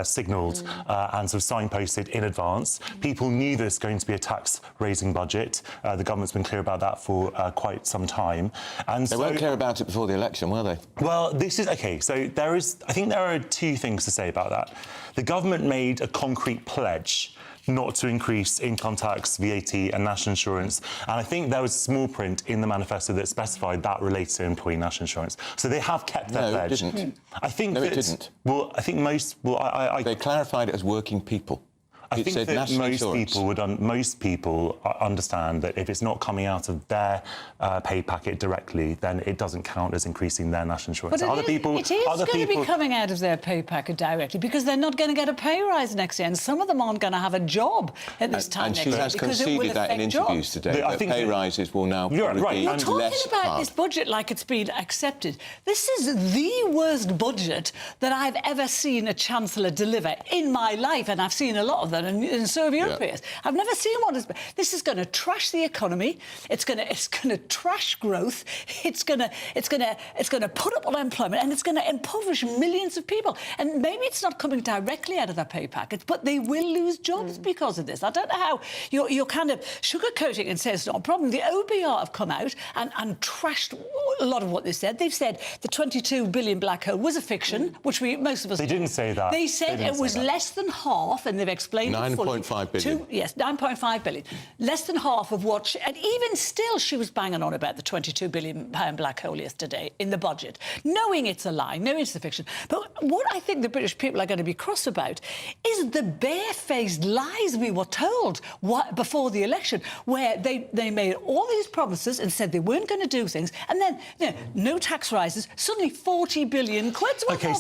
signalled and sort of signposted in advance. People knew there's going to be a tax-raising budget. The government's been clear about that for quite some time. And they weren't clear about it before the election, were they? Well, this is... OK, so I think there are two things to say about that. The government made a concrete pledge not to increase income tax, VAT and national insurance. And I think there was small print in the manifesto that specified that related to employee national insurance. So they have kept their pledge. No, it didn't. I think no, it didn't. Well, I think most... Well, They clarified it as working people. I think that most people understand that if it's not coming out of their pay packet directly, then it doesn't count as increasing their national insurance. But it is going to be coming out of their pay packet directly because they're not going to get a pay rise next year, and some of them aren't going to have a job at this time next year. And she has conceded that in interviews today, that pay rises will now probably be You're talking less about hard. this budget like it's been accepted. This is the worst budget that I've ever seen a Chancellor deliver in my life, and I've seen a lot of them. And so have Europeans. I've never seen one as... This is going to trash the economy. It's going to trash growth. It's going to put up unemployment, and it's going to impoverish millions of people. And maybe it's not coming directly out of their pay packets, but they will lose jobs because of this. I don't know how you're kind of sugarcoating and saying it's not a problem. The OBR have come out and trashed a lot of what they said. They've said the 22 billion black hole was a fiction, which most of us... They didn't say that. They said it was less than half, and they've explained it fully. 9.5 billion. Yes, 9.5 billion. Less than half of what... And even still, she was banging on about the £22 billion black hole yesterday in the budget, knowing it's a lie, knowing it's a fiction. But what I think the British people are going to be cross about is the barefaced lies we were told before the election, where they made all these promises and said they weren't going to do things, and then, no tax rises, suddenly 40 billion quid. OK,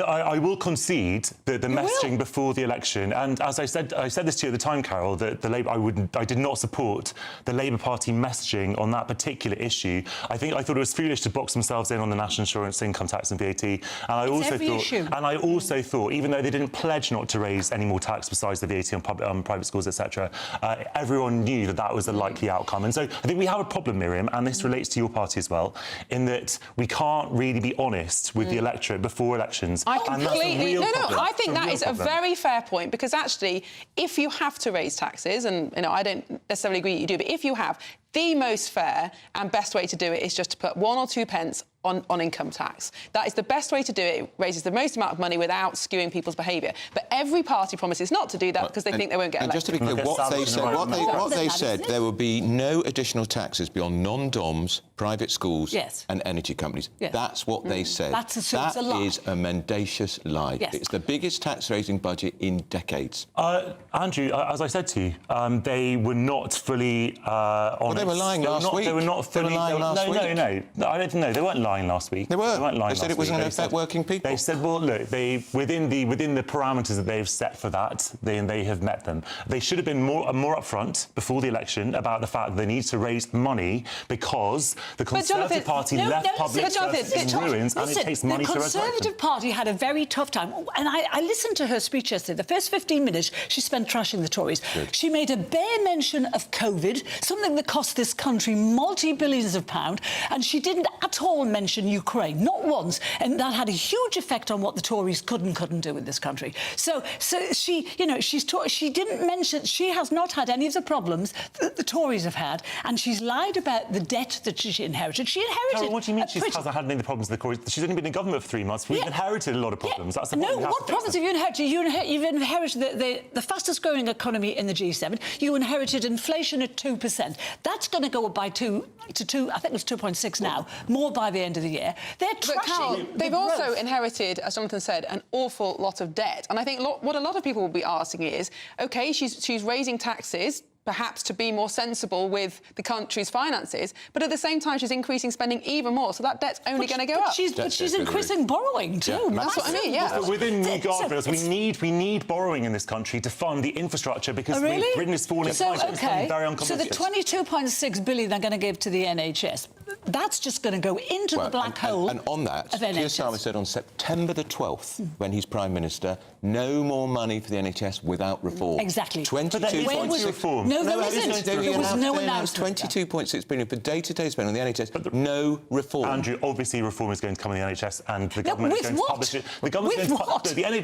I will concede the messaging before the election, and as I said this to you at the time, Carol, that I did not support the Labour Party messaging on that particular issue. I thought it was foolish to box themselves in on the national insurance, income tax and VAT. And I also thought, even though they didn't pledge not to raise any more tax besides the VAT on private schools, etc., everyone knew that was a likely outcome. And so I think we have a problem, Miriam, and this relates to your party as well, in that we can't really be honest with the electorate before elections. I completely... I think that is a very fair point, because actually, if you have to raise taxes, and I don't necessarily agree that you do, but if you have, the most fair and best way to do it is just to put 1 or 2 pence on income tax. That is the best way to do it. It raises the most amount of money without skewing people's behaviour. But every party promises not to do that because they think they won't get elected. And just to be clear, what they said, there will be no additional taxes beyond non-DOMs, private schools and energy companies. Yes. That's what they said. That is a mendacious lie. Yes. It's the biggest tax-raising budget in decades. Andrew, as I said to you, they were not fully honest. Well, they were lying last week. They were not fully... They were lying last week. No, I don't know. They weren't lying last week. They were. They weren't lying. They said it wasn't going to affect working people. They said, well, look, within the parameters that they've set for that, they have met them. They should have been more upfront before the election about the fact that they need to raise money because the Conservative Party left public services in ruins, and it takes money to resurrect them. The Conservative Party had a very tough time, and I listened to her speech yesterday. The first 15 minutes she spent trashing the Tories. Good. She made a bare mention of COVID, something that cost this country multi-billions of pounds, and she didn't at all mention Ukraine, not once, and that had a huge effect on what the Tories couldn't do in this country. So she, she didn't mention, she has not had any of the problems that the Tories have had, and she's lied about the debt that she inherited. She inherited... Carol, what do you mean she hasn't had any of the problems with the Tories? She's only been in government for 3 months. We've inherited a lot of problems. That's the problem. No, what problems have you inherited? You've inherited the fastest growing economy in the G7. You inherited inflation at 2%. That's going to go up by 2 to 2, I think it's 2.6 now, more by the end of the year. They're trashing. They've also inherited, as Jonathan said, an awful lot of debt. And I think what a lot of people will be asking is, OK, she's raising taxes, perhaps to be more sensible with the country's finances, but at the same time she's increasing spending even more, so that debt's only going to go up. But she's increasing borrowing too. Yeah, that's what I mean, yeah. But within new guardrails, we need borrowing in this country to fund the infrastructure because Britain is falling behind. It's becoming very uncomfortable. So the 22.6 billion they're going to give to the NHS, that's just going to go into the black hole. And on that, Keir Starmer said on September the 12th, when he's Prime Minister, no more money for the NHS without reform. Exactly. 22.6 reform. No, there isn't. There was no announcement. 22.6 billion for day-to-day spend on the NHS. But no reform. Andrew, obviously reform is going to come in the NHS, and the government is going to publish it. The government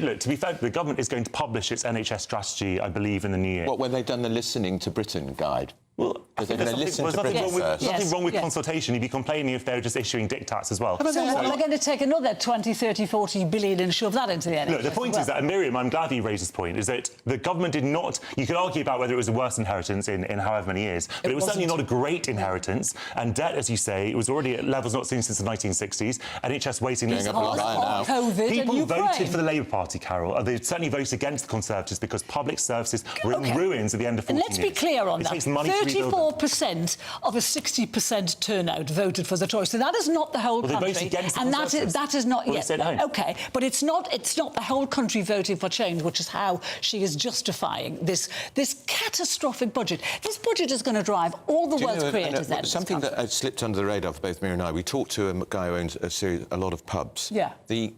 look, to be fair, the government is going to publish its NHS strategy, I believe, in the new year. What, when they've done the Listening to Britain guide? Well, they're going to listen to Britain first. There's nothing wrong with consultation. You'd be complaining if they were just issuing diktats as well. So they're going to take another 20, 30, 40 billion and shove that into the NHS. Look, the point is that, and Miriam, I'm glad you raised this point, is that the government did not... You could argue about whether it was a worse inheritance in however many years, but it was certainly not a great inheritance. And debt, as you say, it was already at levels not seen since the 1960s. NHS waiting lists People voted for the Labour Party, Carol. They certainly voted against the Conservatives because public services were in ruins at the end of 14 years. And let's be clear on that. It takes money to rebuild them. 34% of a 60% turnout voted for the Tories. So that is not the whole country. They voted against the and Conservatives. that is not yet. OK, but it's not the whole country voting for change, which is how she is justifying this catastrophic budget. This budget is going to drive all the wealth creators out. Something that slipped under the radar for both Miriam and I. We talked to a guy who owns a lot of pubs. Yeah. The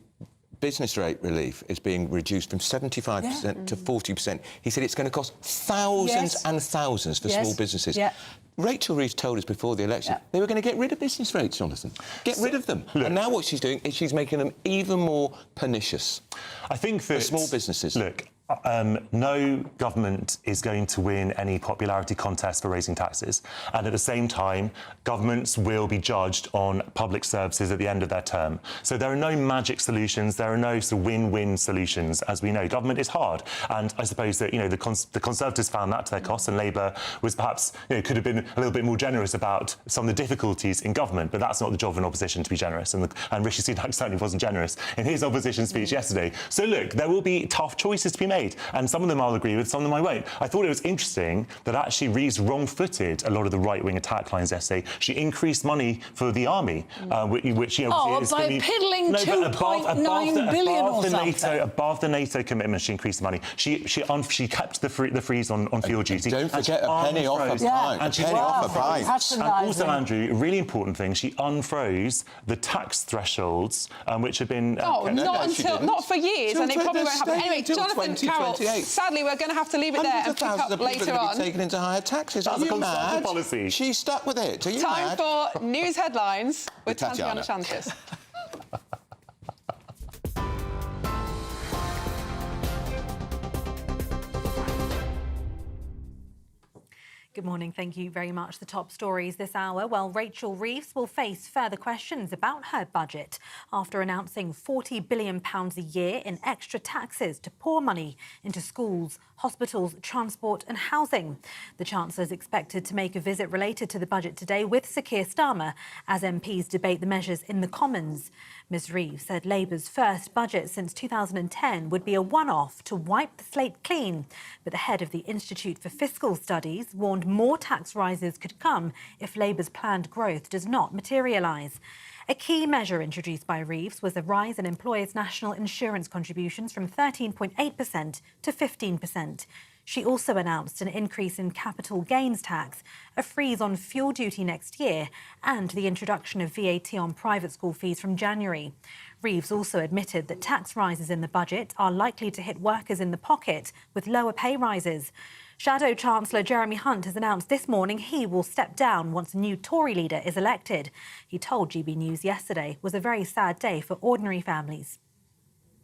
business rate relief is being reduced from 75% to 40%. He said it's going to cost thousands and thousands for small businesses. Yeah. Rachel Reeves told us before the election they were going to get rid of business rates, Jonathan. Get rid of them. And now what she's doing is she's making them even more pernicious. I think that... For small businesses. Look, no government is going to win any popularity contest for raising taxes. And at the same time, governments will be judged on public services at the end of their term. So there are no magic solutions. There are no sort of win-win solutions. As we know, government is hard. And I suppose that, the Conservatives found that to their cost, and Labour was perhaps, could have been a little bit more generous about some of the difficulties in government. But that's not the job of an opposition, to be generous. And Rishi Sunak certainly wasn't generous in his opposition speech yesterday. So look, there will be tough choices to be made. And some of them I'll agree with, some of them I won't. I thought it was interesting that actually Reeves wrong-footed a lot of the right-wing attack lines yesterday. She increased money for the army, which is by piddling 2.9 billion or something. Above the NATO commitment, she increased the money. She kept the freeze on field duty. Don't forget a penny off a pint. And a penny off a pint. And also, Andrew, a really important thing, she unfroze the tax thresholds, which have been... not for years, and it probably won't happen. Anyway, Jonathan, Carol, sadly, we're going to have to leave it there and pick up later on. Taken into higher taxes. That's a Conservative policy. She's stuck with it. Are you Time mad? for news headlines with Tatiana Chantis. Good morning. Thank you very much. The top stories this hour. Well, Rachel Reeves will face further questions about her budget after announcing £40 billion a year in extra taxes to pour money into schools, hospitals, transport and housing. The Chancellor is expected to make a visit related to the budget today with Sir Keir Starmer as MPs debate the measures in the Commons. Ms Reeves said Labour's first budget since 2010 would be a one-off to wipe the slate clean. But the head of the Institute for Fiscal Studies warned more tax rises could come if Labour's planned growth does not materialise. A key measure introduced by Reeves was a rise in employers' national insurance contributions from 13.8% to 15%. She also announced an increase in capital gains tax, a freeze on fuel duty next year, and the introduction of VAT on private school fees from January. Reeves also admitted that tax rises in the budget are likely to hit workers in the pocket with lower pay rises. Shadow Chancellor Jeremy Hunt has announced this morning he will step down once a new Tory leader is elected. He told GB News yesterday it was a very sad day for ordinary families.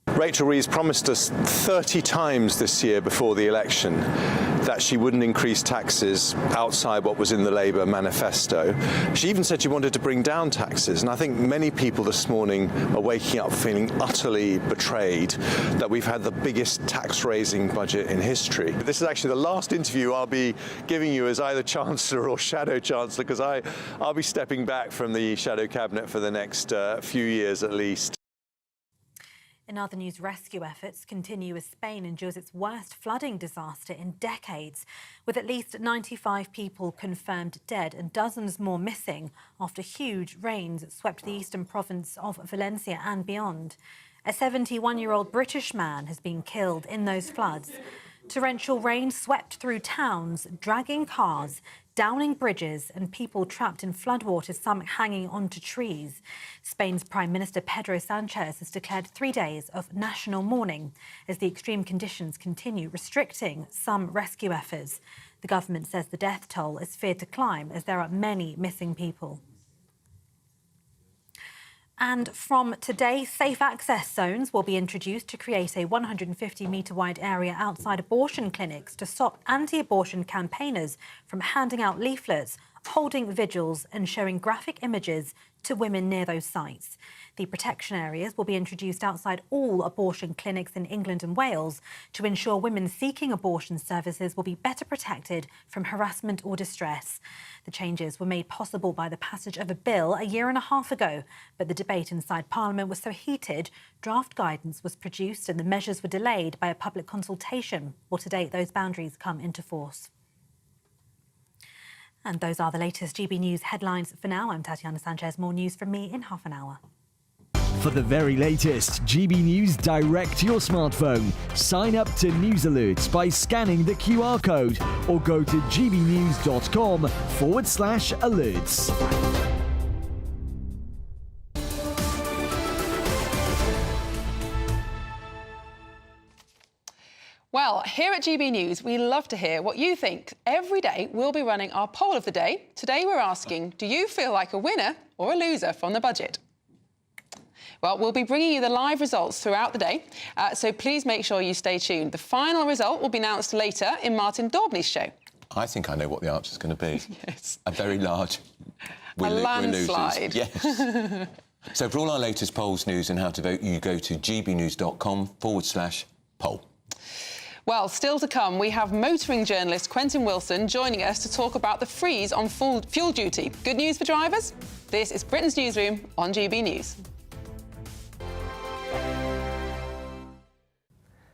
Rachel Reeves promised us 30 times this year before the election that she wouldn't increase taxes outside what was in the Labour manifesto. She even said she wanted to bring down taxes, and I think many people this morning are waking up feeling utterly betrayed that we've had the biggest tax-raising budget in history. This is actually the last interview I'll be giving you as either Chancellor or Shadow Chancellor, because I'll be stepping back from the Shadow Cabinet for the next few years at least. In other news, rescue efforts continue as Spain endures its worst flooding disaster in decades, with at least 95 people confirmed dead and dozens more missing after huge rains swept the eastern province of Valencia and beyond. A 71-year-old British man has been killed in those floods. Torrential rain swept through towns, dragging cars, downing bridges and people trapped in floodwaters, some hanging onto trees. Spain's Prime Minister Pedro Sanchez has declared 3 days of national mourning as the extreme conditions continue restricting some rescue efforts. The government says the death toll is feared to climb as there are many missing people. And from today, safe access zones will be introduced to create a 150-metre wide area outside abortion clinics to stop anti-abortion campaigners from handing out leaflets, holding vigils and showing graphic images to women near those sites. The protection areas will be introduced outside all abortion clinics in England and Wales to ensure women seeking abortion services will be better protected from harassment or distress. The changes were made possible by the passage of a bill a year and a half ago, but the debate inside Parliament was so heated, draft guidance was produced and the measures were delayed by a public consultation. Well, to date, those boundaries come into force. And those are the latest GB News headlines for now. I'm Tatiana Sanchez. More news from me in half an hour. For the very latest GB News direct to your smartphone, sign up to News Alerts by scanning the QR code or go to gbnews.com/alerts. Well, here at GB News, we love to hear what you think. Every day, we'll be running our poll of the day. Today, we're asking, do you feel like a winner or a loser from the budget? Well, we'll be bringing you the live results throughout the day, so please make sure you stay tuned. The final result will be announced later in Martin Daubney's show. I think I know what the answer's going to be. Yes. A very large... A landslide. Yes. So for all our latest polls, news and how to vote, you go to gbnews.com/poll. Well, still to come, we have motoring journalist Quentin Wilson joining us to talk about the freeze on fuel duty. Good news for drivers? This is Britain's Newsroom on GB News.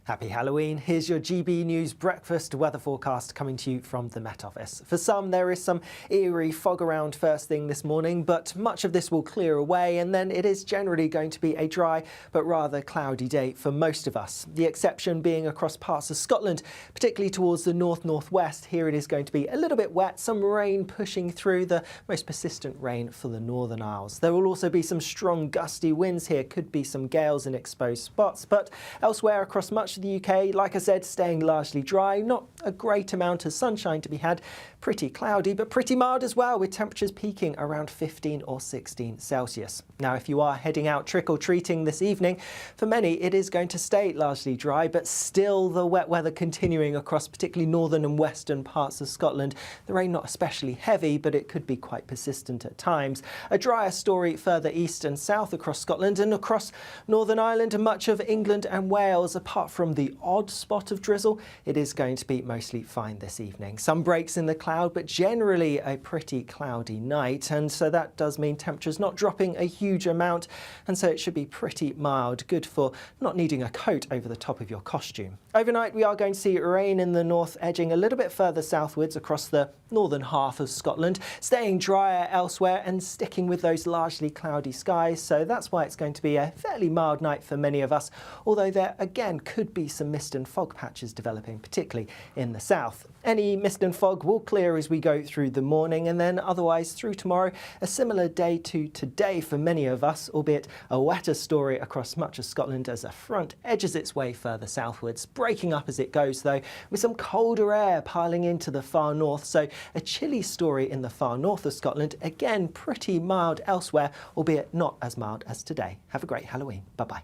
Happy Halloween. Here's your GB News breakfast weather forecast coming to you from the Met Office. For some, there is some eerie fog around first thing this morning, but much of this will clear away, and then it is generally going to be a dry but rather cloudy day for most of us. The exception being across parts of Scotland, particularly towards the north-northwest. Here it is going to be a little bit wet, some rain pushing through, the most persistent rain for the Northern Isles. There will also be some strong gusty winds here, could be some gales in exposed spots, but elsewhere across much of the UK, like I said, staying largely dry, not a great amount of sunshine to be had, pretty cloudy but pretty mild as well, with temperatures peaking around 15 or 16 Celsius. Now, if you are heading out trick-or-treating this evening, for many it is going to stay largely dry, but still the wet weather continuing across particularly northern and western parts of Scotland. The rain not especially heavy, but it could be quite persistent at times. A drier story further east and south across Scotland and across Northern Ireland and much of England and Wales. Apart from the odd spot of drizzle, it is going to be mostly fine this evening. Some breaks in the cloud, but generally a pretty cloudy night, and so that does mean temperatures not dropping a huge amount, and so it should be pretty mild, good for not needing a coat over the top of your costume. Overnight, we are going to see rain in the north, edging a little bit further southwards across the northern half of Scotland, staying drier elsewhere and sticking with those largely cloudy skies, so that's why it's going to be a fairly mild night for many of us, although there again could be some mist and fog patches developing, particularly in the south. Any mist and fog will clear as we go through the morning, and then otherwise through tomorrow, a similar day to today for many of us, albeit a wetter story across much of Scotland as a front edges its way further southwards, breaking up as it goes though, with some colder air piling into the far north, so a chilly story in the far north of Scotland, again pretty mild elsewhere, albeit not as mild as today. Have a great Halloween. Bye-bye.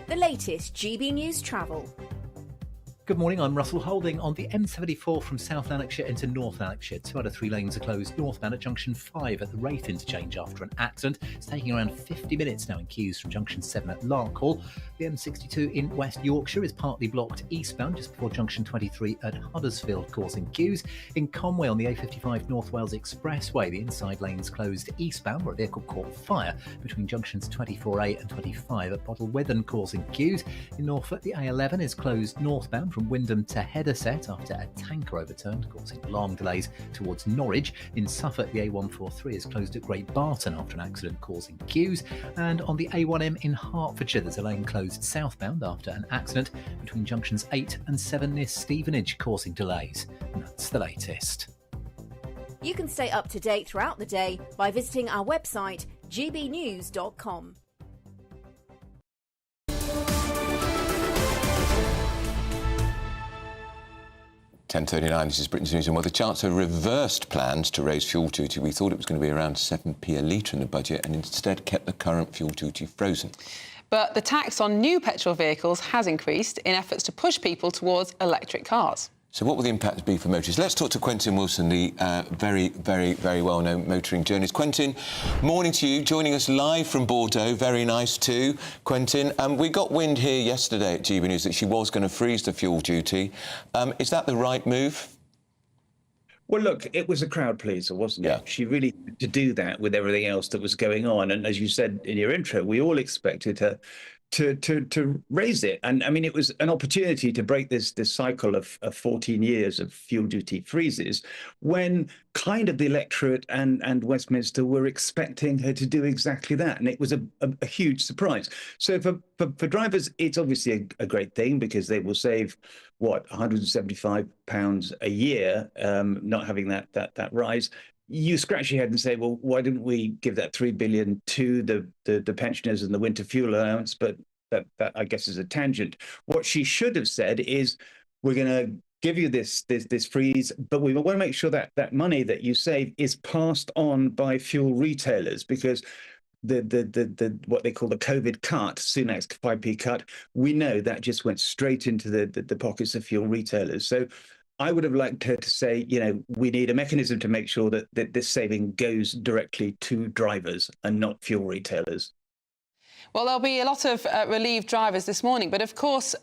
The latest GB News travel. Good morning, I'm Russell Holding on the M74 from South Lanarkshire into North Lanarkshire. 2 out of 3 lanes are closed northbound at junction 5 at the Wraith interchange after an accident. It's taking around 50 minutes now in queues from junction 7 at Larkhall. The M62 in West Yorkshire is partly blocked eastbound just before junction 23 at Huddersfield, causing queues. In Conway on the A55 North Wales Expressway, the inside lanes closed eastbound where a vehicle caught fire between junctions 24A and 25 at Bottlewithen, causing queues. In Norfolk, the A11 is closed northbound from Wyndham to Heathersett after a tanker overturned, causing long delays towards Norwich. In Suffolk, the A143 is closed at Great Barton after an accident causing queues. And on the A1M in Hertfordshire, there's a lane closed southbound after an accident between junctions 8 and 7 near Stevenage, causing delays. And that's the latest. You can stay up to date throughout the day by visiting our website, gbnews.com. 10:39, this is Britain's Newsroom. Well, the Chancellor reversed plans to raise fuel duty. We thought it was going to be around 7p a litre in the budget and instead kept the current fuel duty frozen. But the tax on new petrol vehicles has increased in efforts to push people towards electric cars. So what will the impacts be for motorists? Let's talk to Quentin Wilson, the very well-known motoring journalist. Quentin, morning to you, joining us live from Bordeaux. Very nice too, Quentin. We got wind here yesterday at GB News that she was going to freeze the fuel duty. Is that the right move? Well, look, it was a crowd pleaser, wasn't it? She really had to do that with everything else that was going on. And as you said in your intro, we all expected her to raise it. And I mean, it was an opportunity to break this cycle of 14 years of fuel duty freezes when kind of the electorate and Westminster were expecting her to do exactly that. And it was a huge surprise. So for drivers, it's obviously a great thing because they will save, what, £175 a year, not having that rise. You scratch your head and say, well, why didn't we give that $3 billion to the pensioners and the winter fuel allowance? But that I guess is a tangent. What she should have said is, we're going to give you this freeze, but we want to make sure that that money that you save is passed on by fuel retailers, because the what they call the COVID cut, Sunak's 5p cut, we know that just went straight into the pockets of fuel retailers. So I would have liked her to say, you know, we need a mechanism to make sure that this saving goes directly to drivers and not fuel retailers. Well, there'll be a lot of relieved drivers this morning, but of course,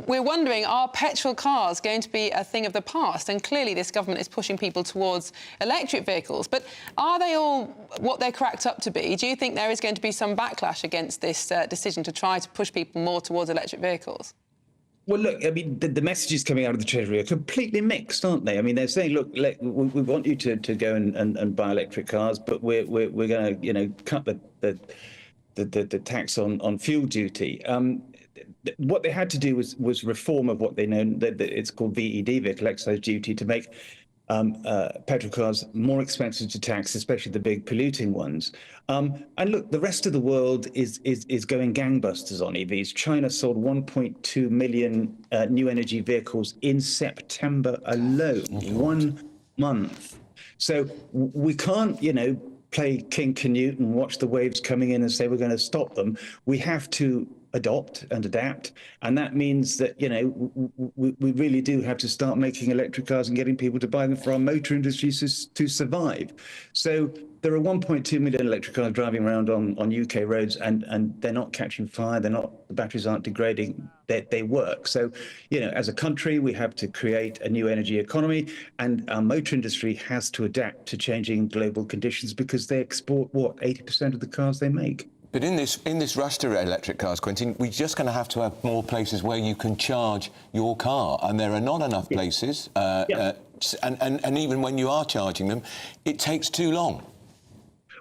we're wondering, are petrol cars going to be a thing of the past? And clearly this government is pushing people towards electric vehicles, but are they all what they're cracked up to be? Do you think there is going to be some backlash against this decision to try to push people more towards electric vehicles? Well, look, I mean, the messages coming out of the Treasury are completely mixed, aren't they? I mean, they're saying, look, we want you to go and buy electric cars, but we're going to, you know, cut the tax on fuel duty. What they had to do was reform of what they know, it's called VED, vehicle excise duty, to make petrol cars more expensive to tax, especially the big polluting ones. And look, the rest of the world is going gangbusters on EVs. China sold 1.2 million new energy vehicles in September alone, 1 month. So we can't, you know, play King Canute and watch the waves coming in and say we're going to stop them. We have to adopt and adapt, and that means that, you know, we really do have to start making electric cars and getting people to buy them for our motor industry to survive. So there are 1.2 million electric cars driving around on UK roads, and they're not catching fire. The batteries aren't degrading. They work. So, you know, as a country, we have to create a new energy economy, and our motor industry has to adapt to changing global conditions because they export, what, 80% of the cars they make. But in this rush to electric cars, Quentin, we're just going to have more places where you can charge your car, and there are not enough places. And even when you are charging them, it takes too long.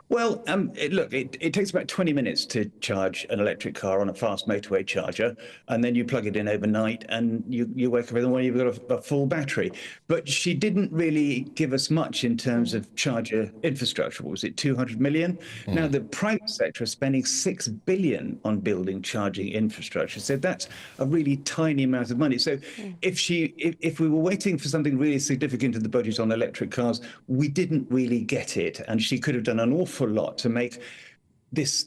Well, look, it takes about 20 minutes to charge an electric car on a fast motorway charger, and then you plug it in overnight and you wake up in the morning, you've got a full battery. But she didn't really give us much in terms of charger infrastructure. What was it, 200 million? Now, the private sector is spending 6 billion on building charging infrastructure. So that's a really tiny amount of money. So if we were waiting for something really significant in the budget on electric cars, we didn't really get it. And she could have done an awful lot to make this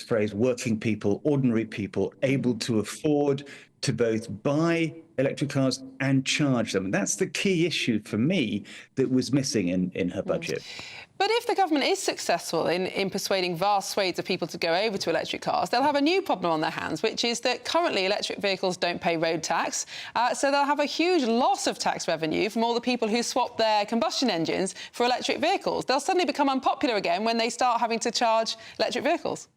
phrase, working people, ordinary people, able to afford to both buy electric cars and charge them. That's the key issue for me that was missing in her budget. But if the government is successful in persuading vast swathes of people to go over to electric cars, they'll have a new problem on their hands, which is that currently electric vehicles don't pay road tax. So they'll have a huge loss of tax revenue from all the people who swap their combustion engines for electric vehicles. They'll suddenly become unpopular again when they start having to charge electric vehicles.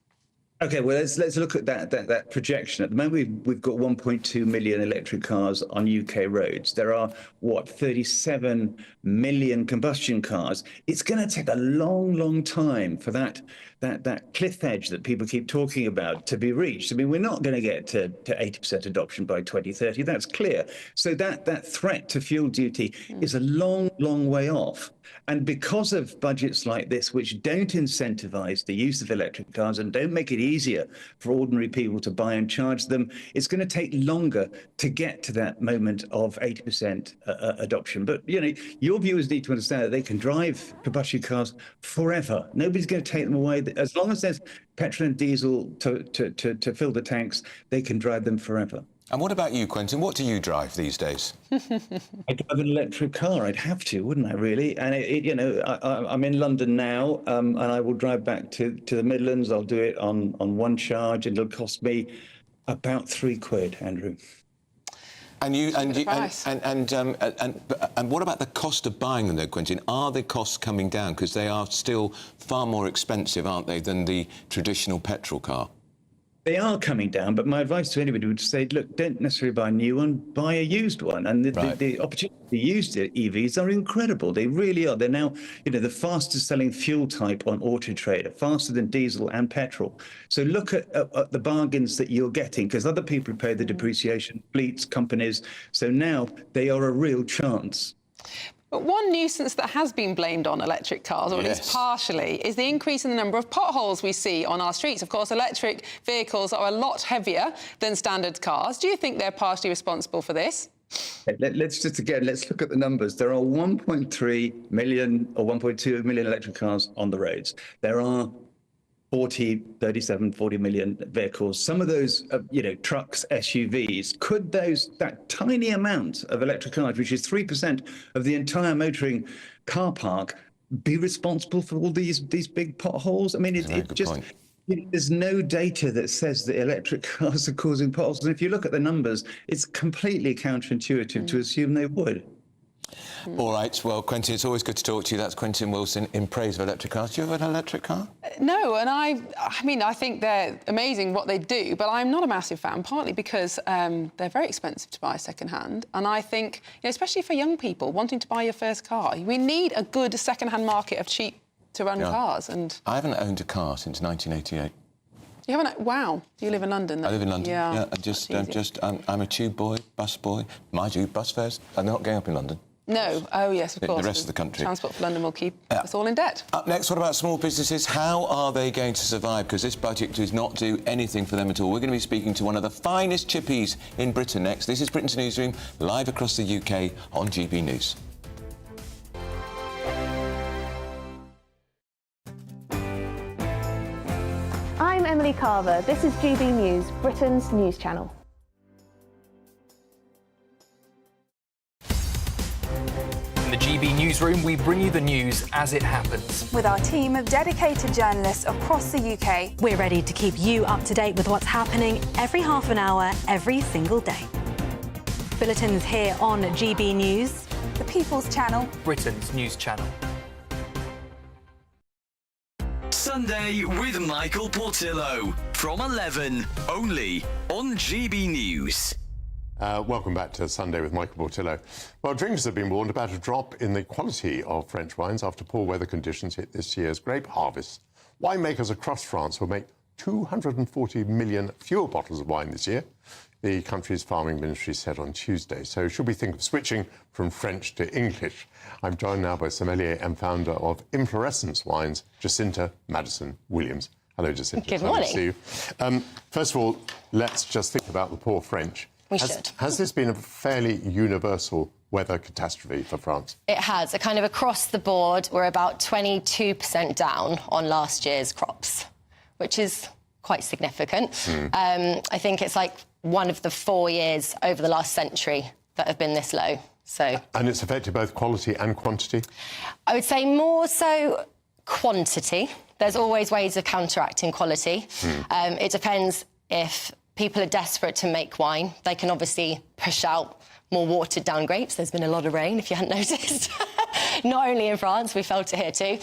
Okay, well, let's look at that projection. At the moment, we've got 1.2 million electric cars on UK roads. There are, 37 million combustion cars. It's going to take a long, long time for that cliff edge that people keep talking about to be reached. I mean, we're not going to get to 80% adoption by 2030. That's clear. So that threat to fuel duty is a long, long way off. And because of budgets like this, which don't incentivize the use of electric cars and don't make it easier for ordinary people to buy and charge them, it's going to take longer to get to that moment of 80% adoption. But, your viewers need to understand that they can drive combustion cars forever. Nobody's going to take them away. As long as there's petrol and diesel to fill the tanks, they can drive them forever. And what about you, Quentin? What do you drive these days? I drive an electric car. I'd have to, wouldn't I, really? And, I'm in London now, and I will drive back to the Midlands. I'll do it on one charge, and it'll cost me about £3, Andrew. And what about the cost of buying them, though, Quentin? Are the costs coming down? Because they are still far more expensive, aren't they, than the traditional petrol car? They are coming down, but my advice to anybody would say, look, don't necessarily buy a new one, buy a used one. And the opportunity to use the EVs are incredible. They really are. They're now, the fastest selling fuel type on Auto Trader, faster than diesel and petrol. So look at the bargains that you're getting, because other people pay the depreciation, fleets, companies. So now they are a real chance. But one nuisance that has been blamed on electric cars, or at least partially, is the increase in the number of potholes we see on our streets. Of course, electric vehicles are a lot heavier than standard cars. Do you think they're partially responsible for this? Let's look at the numbers. There are 1.3 million or 1.2 million electric cars on the roads. There are 40 million vehicles. Some of those, trucks, SUVs. Could that tiny amount of electric cars, which is 3% of the entire motoring car park, be responsible for all these big potholes? I mean, there's no data that says that electric cars are causing potholes. And if you look at the numbers, it's completely counterintuitive to assume they would. All right, well, Quentin, it's always good to talk to you. That's Quentin Wilson in praise of electric cars. Do you have an electric car? No, and I think they're amazing what they do, but I'm not a massive fan, partly because they're very expensive to buy second-hand. And I think, especially for young people wanting to buy your first car, we need a good second-hand market of cheap-to-run cars. And I haven't owned a car since 1988. You haven't? Wow. Do you live in London, then? I live in London, I'm a tube boy, bus boy. Mind you, bus fares, they're not going up in London. No. Oh, yes, of course. The rest of the country. Transport for London will keep us all in debt. Up next, what about small businesses? How are they going to survive? Because this budget does not do anything for them at all. We're going to be speaking to one of the finest chippies in Britain next. This is Britain's Newsroom, live across the UK on GB News. I'm Emily Carver. This is GB News, Britain's news channel. In the GB Newsroom, we bring you the news as it happens. With our team of dedicated journalists across the UK, we're ready to keep you up to date with what's happening every half an hour, every single day. Bulletins here on GB News, the People's Channel, Britain's news channel. Sunday with Michael Portillo from 11, only on GB News. Welcome back to Sunday with Michael Portillo. Well, drinkers have been warned about a drop in the quality of French wines after poor weather conditions hit this year's grape harvest. Winemakers across France will make 240 million fewer bottles of wine this year, the country's farming ministry said on Tuesday. So should we think of switching from French to English? I'm joined now by sommelier and founder of Inflorescence Wines, Jacinta Madison-Williams. Hello, Jacinta. Good morning. Nice to see you. First of all, let's just think about the poor French. Has this been a fairly universal weather catastrophe for France? It has. Kind of across the board, we're about 22% down on last year's crops, which is quite significant. I think it's like one of the 4 years over the last century that have been this low. So, and it's affected both quality and quantity? I would say more so quantity. There's always ways of counteracting quality. It depends if people are desperate to make wine. They can obviously push out more watered down grapes. There's been a lot of rain, if you hadn't noticed. Not only in France, we felt it here too.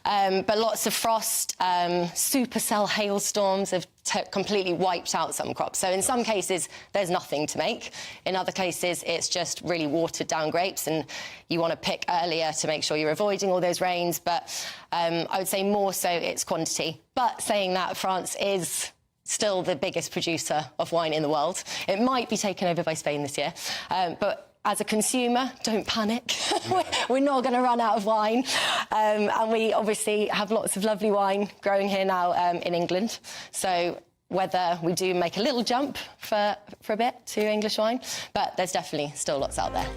But lots of frost, supercell hailstorms have completely wiped out some crops. So in some cases, there's nothing to make. In other cases, it's just really watered down grapes, and you want to pick earlier to make sure you're avoiding all those rains. But I would say more so it's quantity. But saying that, France is still the biggest producer of wine in the world. It might be taken over by Spain this year, but as a consumer, don't panic. We're not going to run out of wine. And we obviously have lots of lovely wine growing here now in England. So whether we do make a little jump for a bit to English wine, but there's definitely still lots out there.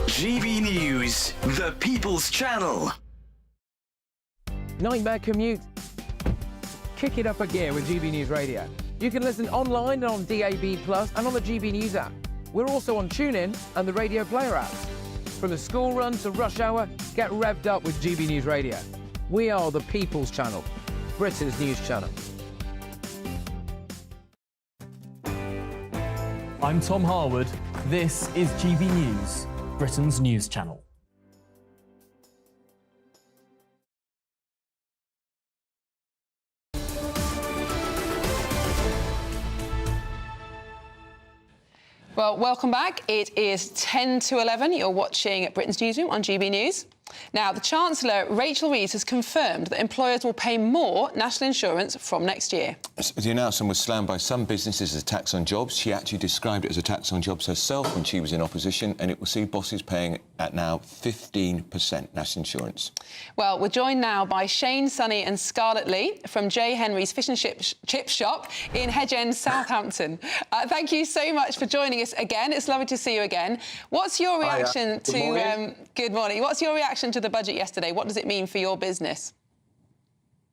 GB News, the People's Channel. Nightmare commute? Kick it up a gear with GB News Radio. You can listen online and on DAB+ and on the GB News app. We're also on TuneIn and the Radio Player app. From the school run to rush hour, get revved up with GB News Radio. We are the People's Channel, Britain's news channel. I'm Tom Harwood. This is GB News, Britain's news channel. Well, welcome back. It is 10 to 11. You're watching Britain's Newsroom on GB News. Now, the Chancellor, Rachel Reeves, has confirmed that employers will pay more national insurance from next year. The announcement was slammed by some businesses as a tax on jobs. She actually described it as a tax on jobs herself when she was in opposition, and it will see bosses paying at now 15% national insurance. Well, we're joined now by Shane, Sunny and Scarlett Lee from J. Henry's Fish and Chip Shop in Hedge End, Southampton. Thank you so much for joining us again. It's lovely to see you again. What's your reaction to... Good morning. Good morning. What's your reaction to the budget yesterday? What does it mean for your business?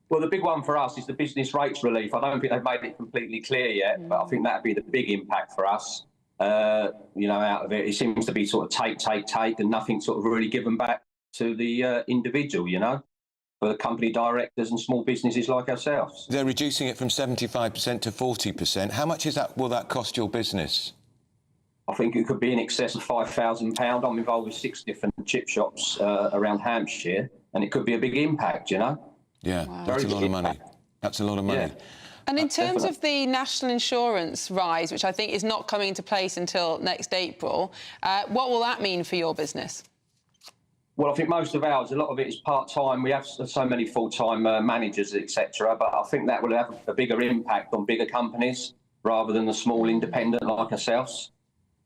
Well, the big one for us is the business rates relief. I don't think they've made it completely clear yet, but I think that'd be the big impact for us. You know, out of it, it seems to be sort of take, and nothing sort of really given back to the individual, you know, for the company directors and small businesses like ourselves. They're reducing it from 75% to 40%. How much will that cost your business? I think it could be in excess of £5,000. I'm involved with 6 different chip shops around Hampshire, and it could be a big impact, you know? Yeah, that's a lot of money. That's a lot of money. Yeah. And in terms of the national insurance rise, which I think is not coming into place until next April, what will that mean for your business? Well, I think most of ours, a lot of it is part-time. We have so many full-time managers, etc. But I think that will have a bigger impact on bigger companies rather than the small independent like ourselves.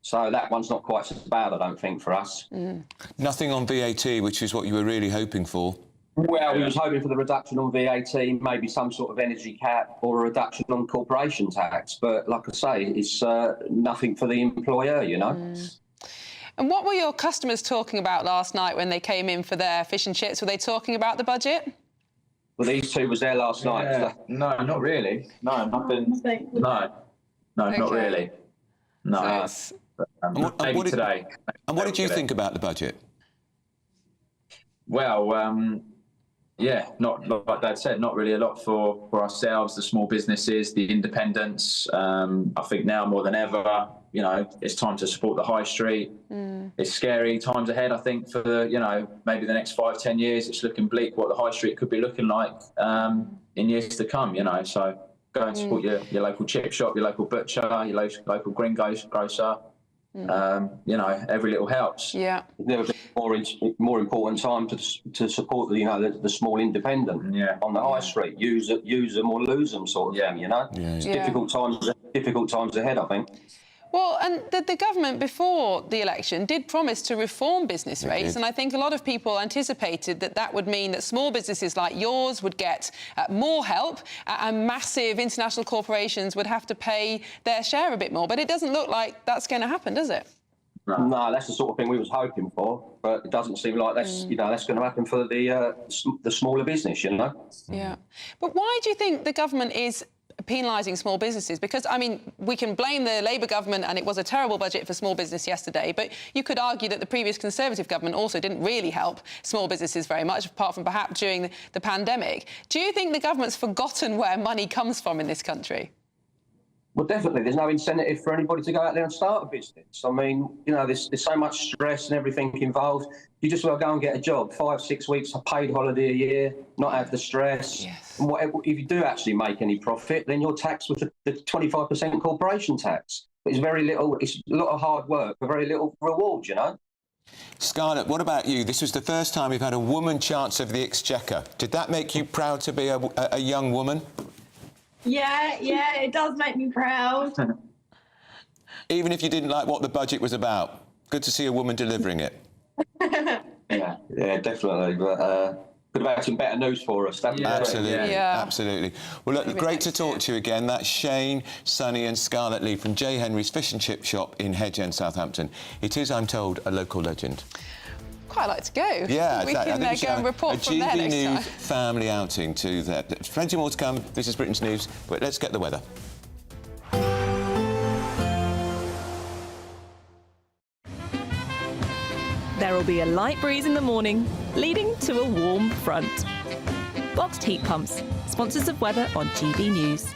So that one's not quite so bad, I don't think, for us. Nothing on VAT, which is what you were really hoping for. Well, we was hoping for the reduction on VAT, maybe some sort of energy cap or a reduction on corporation tax. But like I say, it's nothing for the employer, you know. And what were your customers talking about last night when they came in for their fish and chips? Were they talking about the budget? Well, these two was there last night. No, not really. No, nothing. No, not really. No. Maybe today. And what did you think about the budget? Well, yeah, not like Dad said, not really a lot for ourselves, the small businesses, the independents. I think now more than ever, you know, it's time to support the high street. It's scary times ahead, I think, for the, you know, maybe the next 5-10 years. It's looking bleak what the high street could be looking like in years to come, you know. So go and support your local chip shop, your local butcher, your local greengrocer. You know, every little helps. Yeah. There would be more important time to support the, you know, the small independent on the high street. Use them or lose them, sort of thing. You know, it's difficult times ahead, I think. Well, and the government before the election did promise to reform business rates, and I think a lot of people anticipated that that would mean that small businesses like yours would get more help and massive international corporations would have to pay their share a bit more. But it doesn't look like that's going to happen, does it? No, that's the sort of thing we was hoping for, but it doesn't seem like that's you know, that's going to happen for the smaller business, you know. Yeah, but why do you think the government is penalising small businesses? Because, I mean, we can blame the Labour government and it was a terrible budget for small business yesterday, but you could argue that the previous Conservative government also didn't really help small businesses very much, apart from perhaps during the pandemic. Do you think the government's forgotten where money comes from in this country? Well, definitely. There's no incentive for anybody to go out there and start a business. I mean, you know, there's so much stress and everything involved. You just well go and get a job, 5, 6 weeks, a paid holiday a year, not have the stress. Yes. And if you do actually make any profit, then you're taxed with the 25% corporation tax. It's very little. It's a lot of hard work, but very little reward, you know. Scarlett, what about you? This was the first time we've had a woman Chancellor of the Exchequer. Did that make you proud to be a young woman? Yeah, it does make me proud. Even if you didn't like what the budget was about. Good to see a woman delivering it. Yeah, definitely. But could have had some better news for us. Absolutely, absolutely. Well, look, great to talk to you again. That's Shane, Sonny and Scarlett Lee from J. Henry's Fish and Chip Shop in Hedge End, Southampton. It is, I'm told, a local legend. Quite like to go. Yeah, we can go and report from there next GBNews time. family outing to that. There's plenty more to come. This is Britain's News, but let's get the weather. There will be a light breeze in the morning, leading to a warm front. Boxed heat pumps, sponsors of weather on GB News.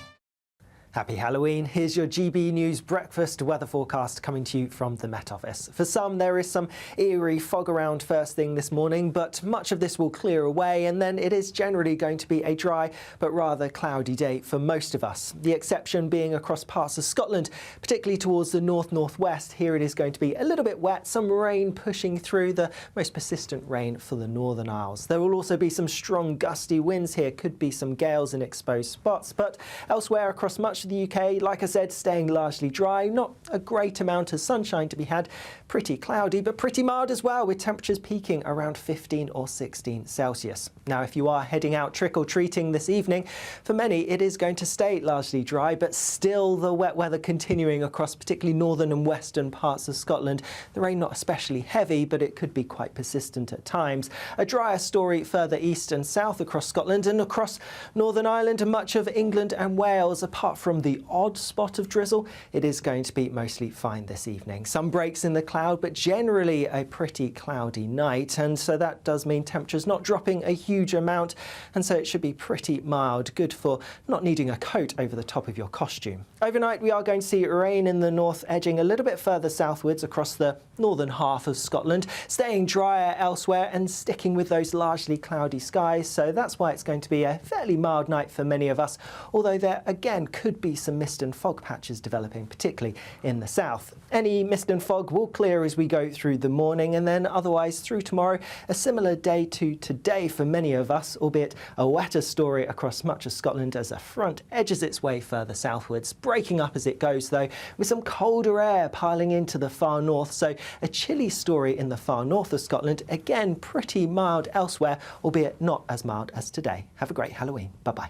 Happy Halloween. Here's your GB News breakfast weather forecast coming to you from the Met Office. For some, there is some eerie fog around first thing this morning, but much of this will clear away, and then it is generally going to be a dry but rather cloudy day for most of us. The exception being across parts of Scotland, particularly towards the north-northwest. Here it is going to be a little bit wet, some rain pushing through, the most persistent rain for the Northern Isles. There will also be some strong gusty winds here, could be some gales in exposed spots, but elsewhere across much of the UK, like I said, staying largely dry, not a great amount of sunshine to be had, pretty cloudy but pretty mild as well, with temperatures peaking around 15 or 16 Celsius. Now, if you are heading out trick-or-treating this evening, for many it is going to stay largely dry, but still the wet weather continuing across particularly northern and western parts of Scotland. The rain not especially heavy, but it could be quite persistent at times. A drier story further east and south across Scotland and across Northern Ireland and much of England and Wales. Apart from the odd spot of drizzle, it is going to be mostly fine this evening. Some breaks in the cloud, but generally a pretty cloudy night, and so that does mean temperatures not dropping a huge amount, and so it should be pretty mild, good for not needing a coat over the top of your costume. Overnight we are going to see rain in the north, edging a little bit further southwards across the northern half of Scotland, staying drier elsewhere and sticking with those largely cloudy skies, so that's why it's going to be a fairly mild night for many of us, although there again could be some mist and fog patches developing, particularly in the south. Any mist and fog will clear as we go through the morning, and then otherwise through tomorrow, a similar day to today for many of us, albeit a wetter story across much of Scotland as a front edges its way further southwards, breaking up as it goes though, with some colder air piling into the far north, so a chilly story in the far north of Scotland, again pretty mild elsewhere, albeit not as mild as today. Have a great Halloween. Bye-bye.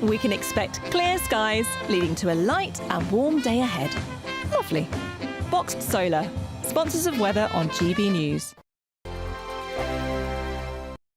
We can expect clear skies, leading to a light and warm day ahead. Lovely. Boxed Solar, sponsors of weather on GB News.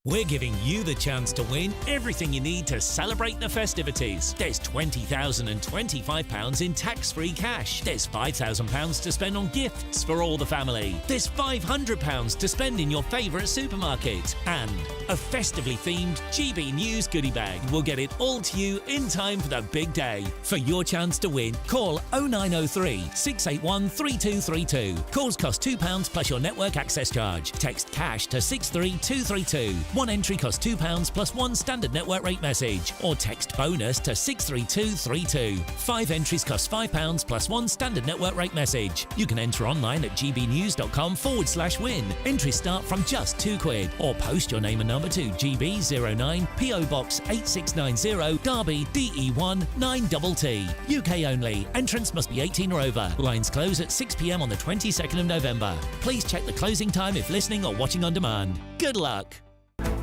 We're giving you the chance to win everything you need to celebrate the festivities. There's £20,025 in tax-free cash. There's £5,000 to spend on gifts for all the family. There's £500 to spend in your favourite supermarket. And a festively themed GB News goodie bag. We'll get it all to you in time for the big day. For your chance to win, call 0903 681 3232. Calls cost £2 plus your network access charge. Text cash to 63232. One entry costs £2 plus one standard network rate message, or text bonus to 63232. 5 entries cost £5 plus one standard network rate message. You can enter online at gbnews.com/win. Entries start from just £2, or post your name and number to GB09 PO Box 8690 Derby DE1 9TT. UK only. Entrance must be 18 or over. Lines close at 6 p.m. on the 22nd of November. Please check the closing time if listening or watching on demand. Good luck.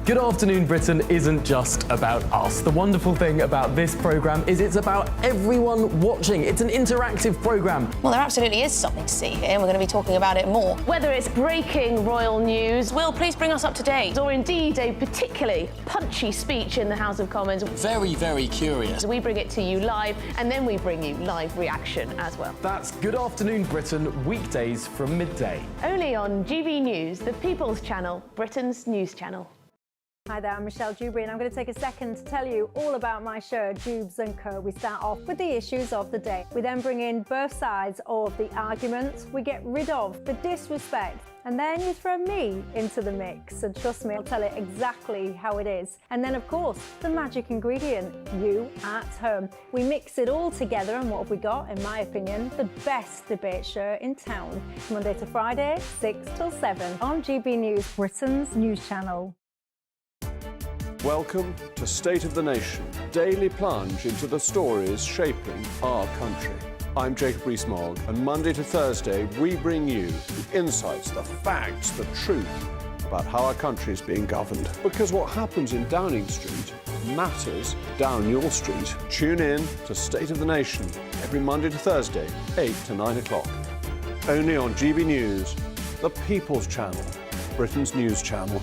Good Afternoon Britain isn't just about us. The wonderful thing about this programme is it's about everyone watching. It's an interactive programme. Well, there absolutely is something to see here, and we're going to be talking about it more. Whether it's breaking royal news, Will, please bring us up to date. or indeed a particularly punchy speech in the House of Commons, Very, very curious. we bring it to you live, and then we bring you live reaction as well. That's Good Afternoon Britain, weekdays from midday. Only on GB News, the People's Channel, Britain's news channel. Hi there, I'm Michelle Dewberry and I'm going to take a second to tell you all about my show, Dubes & Co. We start off with the issues of the day. We then bring in both sides of the argument. We get rid of the disrespect. And then you throw me into the mix. And trust me, I'll tell it exactly how it is. And then, of course, the magic ingredient, you at home. We mix it all together and what have we got, in my opinion, the best debate show in town. Monday to Friday, 6 till 7 on GB News, Britain's news channel. Welcome to State of the Nation, daily plunge into the stories shaping our country. I'm Jacob Rees-Mogg, and Monday to Thursday we bring you the insights, the facts, the truth about how our country is being governed. Because what happens in Downing Street matters down your street. Tune in to State of the Nation every Monday to Thursday, 8 to 9 o'clock. Only on GB News, the People's Channel, Britain's news channel.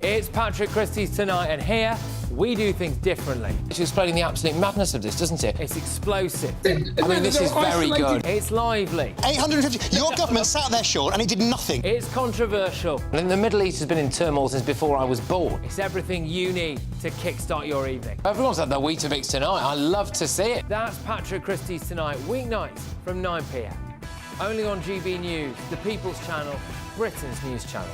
It's Patrick Christie's Tonight, and here we do things differently. It's explaining the absolute madness of this, doesn't it? It's explosive. I mean, this is very good. It's lively. 850. Your government sat there, Sean, and it did nothing. It's controversial. And the Middle East has been in turmoil since before I was born. It's everything you need to kickstart your evening. Everyone's had their Weetabix tonight. I love to see it. That's Patrick Christie's Tonight, weeknights from 9 p.m. Only on GB News, the People's Channel, Britain's news channel.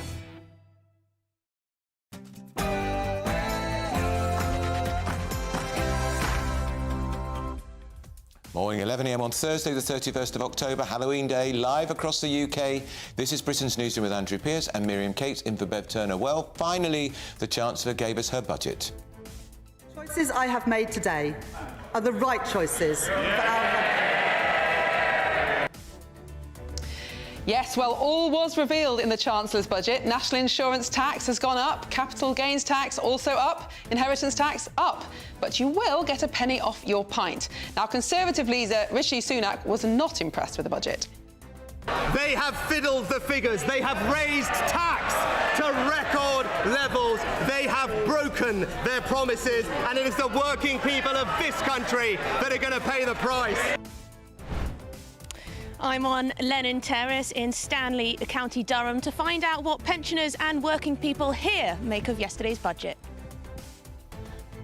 Morning, 11 a.m. on Thursday, the 31st of October, Halloween Day, live across the UK. This is Britain's Newsroom with Andrew Pearce and Miriam Cates in for Bev Turner. Well, finally, the Chancellor gave us her budget. Choices I have made today are the right choices for our country. Yes, well, all was revealed in the Chancellor's budget. National insurance tax has gone up, capital gains tax also up, inheritance tax up. But you will get a penny off your pint. Now, Conservative leader Rishi Sunak was not impressed with the budget. They have fiddled the figures. They have raised tax to record levels. They have broken their promises. And it is the working people of this country that are going to pay the price. I'm on Lennon Terrace in Stanley, County Durham, to find out what pensioners and working people here make of yesterday's budget.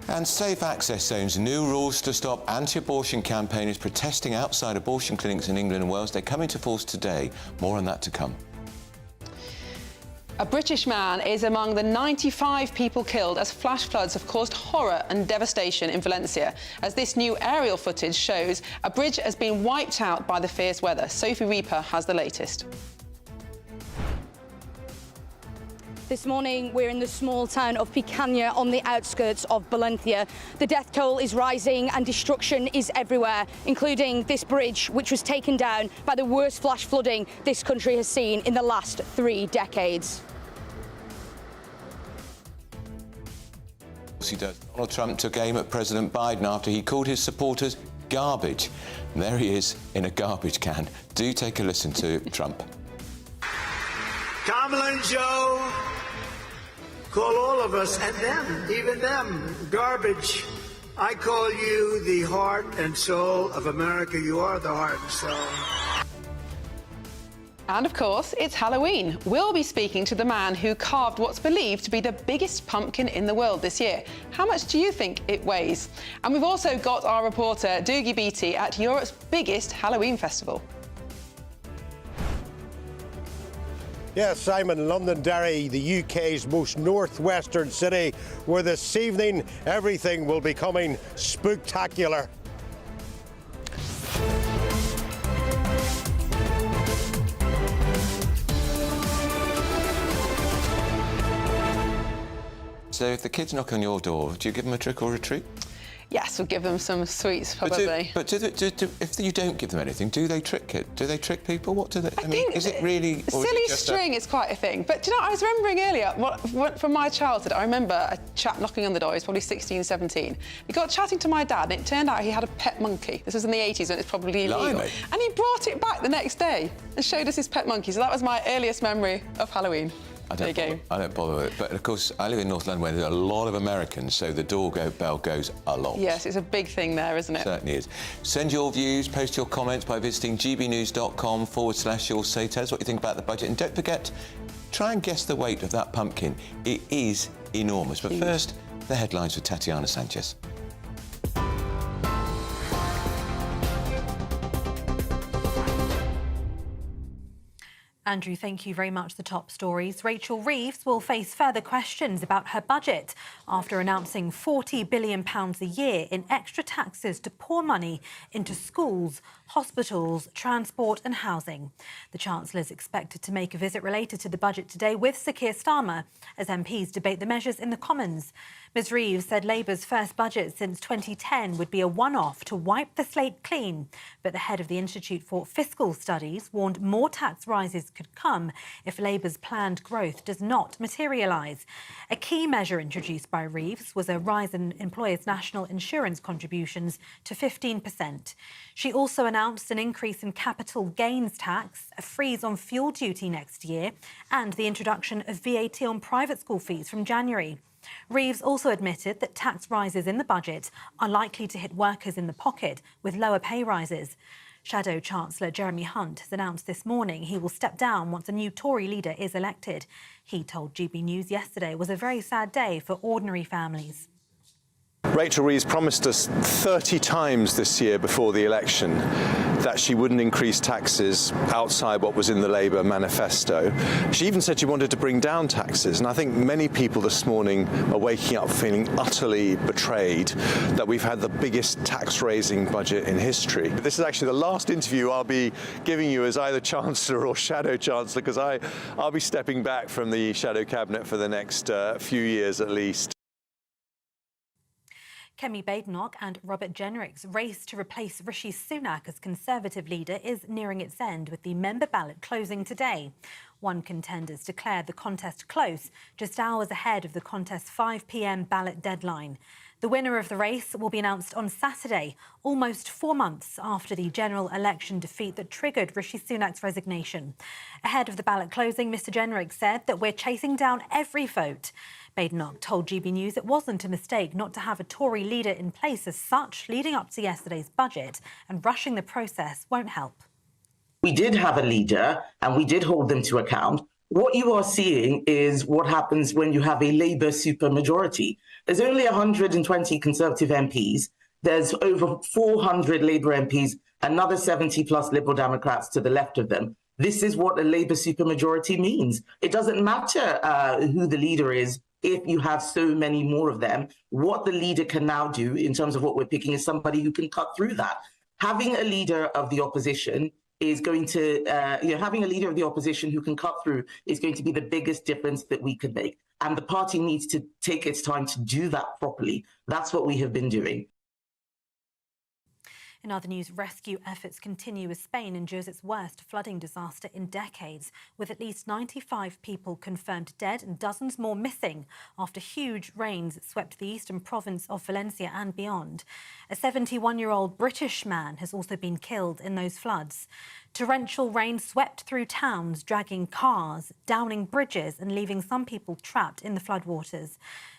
And Safe Access Zones, new rules to stop anti-abortion campaigners protesting outside abortion clinics in England and Wales. They come into force today. More on that to come. A British man is among the 95 people killed as flash floods have caused horror and devastation in Valencia. As this new aerial footage shows, a bridge has been wiped out by the fierce weather. Sophie Reaper has the latest. This morning, we're in the small town of Picaña on the outskirts of Valencia. The death toll is rising and destruction is everywhere, including this bridge, which was taken down by the worst flash flooding this country has seen in the last 3 decades. He does. Donald Trump took aim at President Biden after he called his supporters garbage. And there he is in a garbage can. Do take a listen to Trump. Kamala and Joe call all of us, and them, even them, garbage. I call you the heart and soul of America. You are the heart and soul. And of course, it's Halloween. We'll be speaking to the man who carved what's believed to be the biggest pumpkin in the world this year. How much do you think it weighs? And we've also got our reporter, Doogie Beattie, at Europe's biggest Halloween festival. Yes, Simon, Londonderry, the UK's most northwestern city, where this evening everything will be coming spooktacular. So if the kids knock on your door, do you give them a trick or a treat? Yes, we'll give them some sweets, probably. If you don't give them anything, do they trick it? Do they trick people? What do they? I mean, is it really? Or Silly is it string is quite a thing. But do you know, I was remembering earlier, from my childhood, I remember a chap knocking on the door. He was probably 16, 17. He got chatting to my dad, and it turned out he had a pet monkey. This was in the 80s, when it's probably illegal. Blimey. And he brought it back the next day and showed us his pet monkey. So that was my earliest memory of Halloween. I don't bother with it. But of course, I live in North London where there are a lot of Americans, so the doorbell goes a lot. Yes, it's a big thing there, isn't it? It certainly is. Send your views, post your comments by visiting gbnews.com/you'll say. Tell us what you think about the budget. And don't forget, try and guess the weight of that pumpkin. It is enormous. But first, the headlines with Tatiana Sanchez. Andrew, thank you very much. The top stories. Rachel Reeves will face further questions about her budget after announcing £40 billion a year in extra taxes to pour money into schools, hospitals, transport and housing. The Chancellor is expected to make a visit related to the budget today with Sir Keir Starmer as MPs debate the measures in the Commons. Ms Reeves said Labour's first budget since 2010 would be a one-off to wipe the slate clean. But the head of the Institute for Fiscal Studies warned more tax rises could come if Labour's planned growth does not materialise. A key measure introduced by Reeves was a rise in employers' national insurance contributions to 15%. She also announced an increase in capital gains tax, a freeze on fuel duty next year, and the introduction of VAT on private school fees from January. Reeves also admitted that tax rises in the budget are likely to hit workers in the pocket with lower pay rises. Shadow Chancellor Jeremy Hunt has announced this morning he will step down once a new Tory leader is elected. He told GB News yesterday it was a very sad day for ordinary families. Rachel Reeves promised us 30 times this year before the election that she wouldn't increase taxes outside what was in the Labour manifesto. She even said she wanted to bring down taxes, and I think many people this morning are waking up feeling utterly betrayed that we've had the biggest tax-raising budget in history. This is actually the last interview I'll be giving you as either Chancellor or Shadow Chancellor, because I'll be stepping back from the Shadow Cabinet for the next few years at least. Kemi Badenoch and Robert Jenrick's race to replace Rishi Sunak as Conservative leader is nearing its end, with the member ballot closing today. One contender's declared the contest close, just hours ahead of the contest's 5 p.m. ballot deadline. The winner of the race will be announced on Saturday, almost 4 months after the general election defeat that triggered Rishi Sunak's resignation. Ahead of the ballot closing, Mr Jenrick said that we're chasing down every vote. Badenoch told GB News it wasn't a mistake not to have a Tory leader in place as such leading up to yesterday's budget, and rushing the process won't help. We did have a leader and we did hold them to account. What you are seeing is what happens when you have a Labour supermajority. There's only 120 Conservative MPs. There's over 400 Labour MPs, another 70 plus Liberal Democrats to the left of them. This is what a Labour supermajority means. It doesn't matter who the leader is if you have so many more of them. What the leader can now do in terms of what we're picking is somebody who can cut through that. Having a leader of the opposition is going to, having a leader of the opposition who can cut through is going to be the biggest difference that we could make. And the party needs to take its time to do that properly. That's what we have been doing. In other news, rescue efforts continue as Spain endures its worst flooding disaster in decades, with at least 95 people confirmed dead and dozens more missing after huge rains swept the eastern province of Valencia and beyond. A 71-year-old British man has also been killed in those floods. Torrential rain swept through towns, dragging cars, downing bridges and leaving some people trapped in the floodwaters.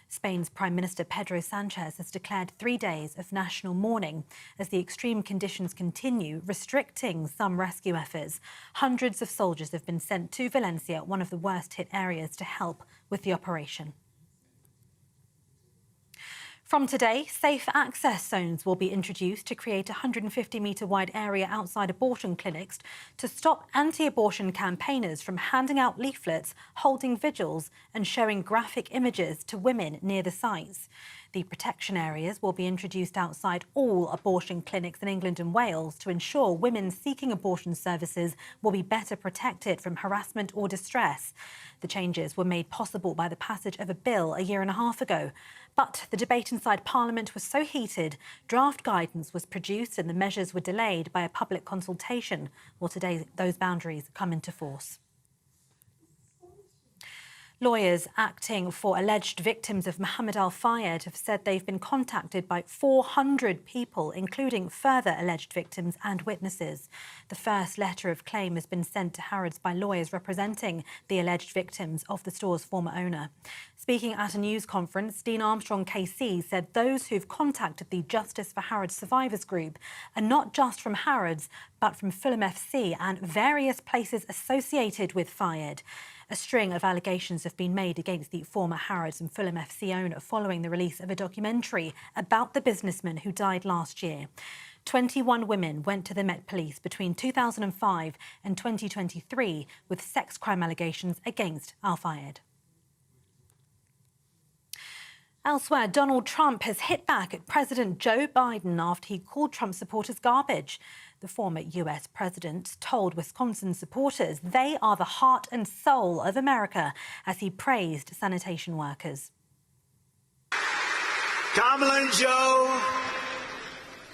Spain's Prime Minister Pedro Sanchez has declared 3 days of national mourning as the extreme conditions continue, restricting some rescue efforts. Hundreds of soldiers have been sent to Valencia, one of the worst-hit areas, to help with the operation. From today, safe access zones will be introduced to create a 150-metre-wide area outside abortion clinics to stop anti-abortion campaigners from handing out leaflets, holding vigils and showing graphic images to women near the sites. The protection areas will be introduced outside all abortion clinics in England and Wales to ensure women seeking abortion services will be better protected from harassment or distress. The changes were made possible by the passage of a bill a year and a half ago. But the debate inside Parliament was so heated, draft guidance was produced and the measures were delayed by a public consultation. Well, today those boundaries come into force. Lawyers acting for alleged victims of Mohammed Al-Fayed have said they've been contacted by 400 people, including further alleged victims and witnesses. The first letter of claim has been sent to Harrods by lawyers representing the alleged victims of the store's former owner. Speaking at a news conference, Dean Armstrong KC said those who've contacted the Justice for Harrods Survivors Group are not just from Harrods, but from Fulham FC and various places associated with Fayed. A string of allegations have been made against the former Harrods and Fulham FC owner following the release of a documentary about the businessman who died last year. 21 women went to the Met Police between 2005 and 2023 with sex crime allegations against Al-Fayed. Elsewhere, Donald Trump has hit back at President Joe Biden after he called Trump supporters garbage. The former US president told Wisconsin supporters they are the heart and soul of America as he praised sanitation workers. Kamala and Joe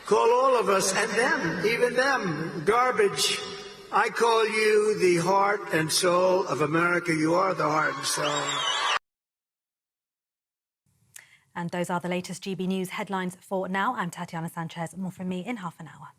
call all of us, and them, even them, garbage. I call you the heart and soul of America. You are the heart and soul. And those are the latest GB News headlines for now. I'm Tatiana Sanchez. More from me in half an hour.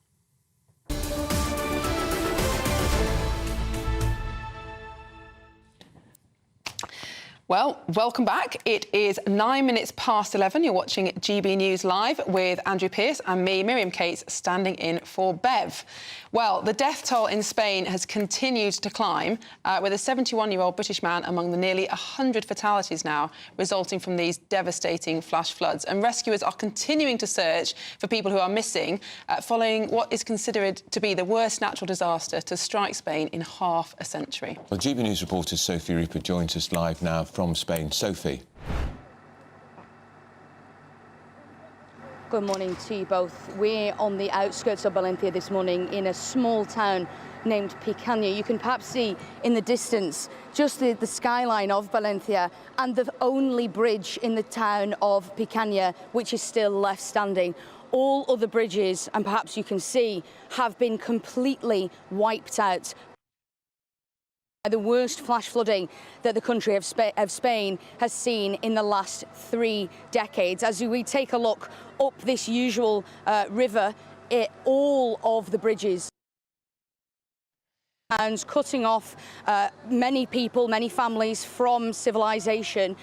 Well, welcome back. It is 9 minutes past 11. You're watching GB News Live with Andrew Pearce and me, Miriam Cates, standing in for Bev. Well, the death toll in Spain has continued to climb, with a 71-year-old British man among the nearly 100 fatalities now resulting from these devastating flash floods. And rescuers are continuing to search for people who are missing, following what is considered to be the worst natural disaster to strike Spain in half a century. Well, GB News reporter Sophie Rupert joins us live now from Spain. Sophie. Good morning to you both. We're on the outskirts of Valencia this morning in a small town named Picaña. You can perhaps see in the distance just the skyline of Valencia and the only bridge in the town of Picaña which is still left standing. All other bridges, and perhaps you can see, have been completely wiped out. The worst flash flooding that the country of Spain has seen in the last 3 decades. As we take a look up this usual river, all of the bridges cutting off many people, many families from civilization.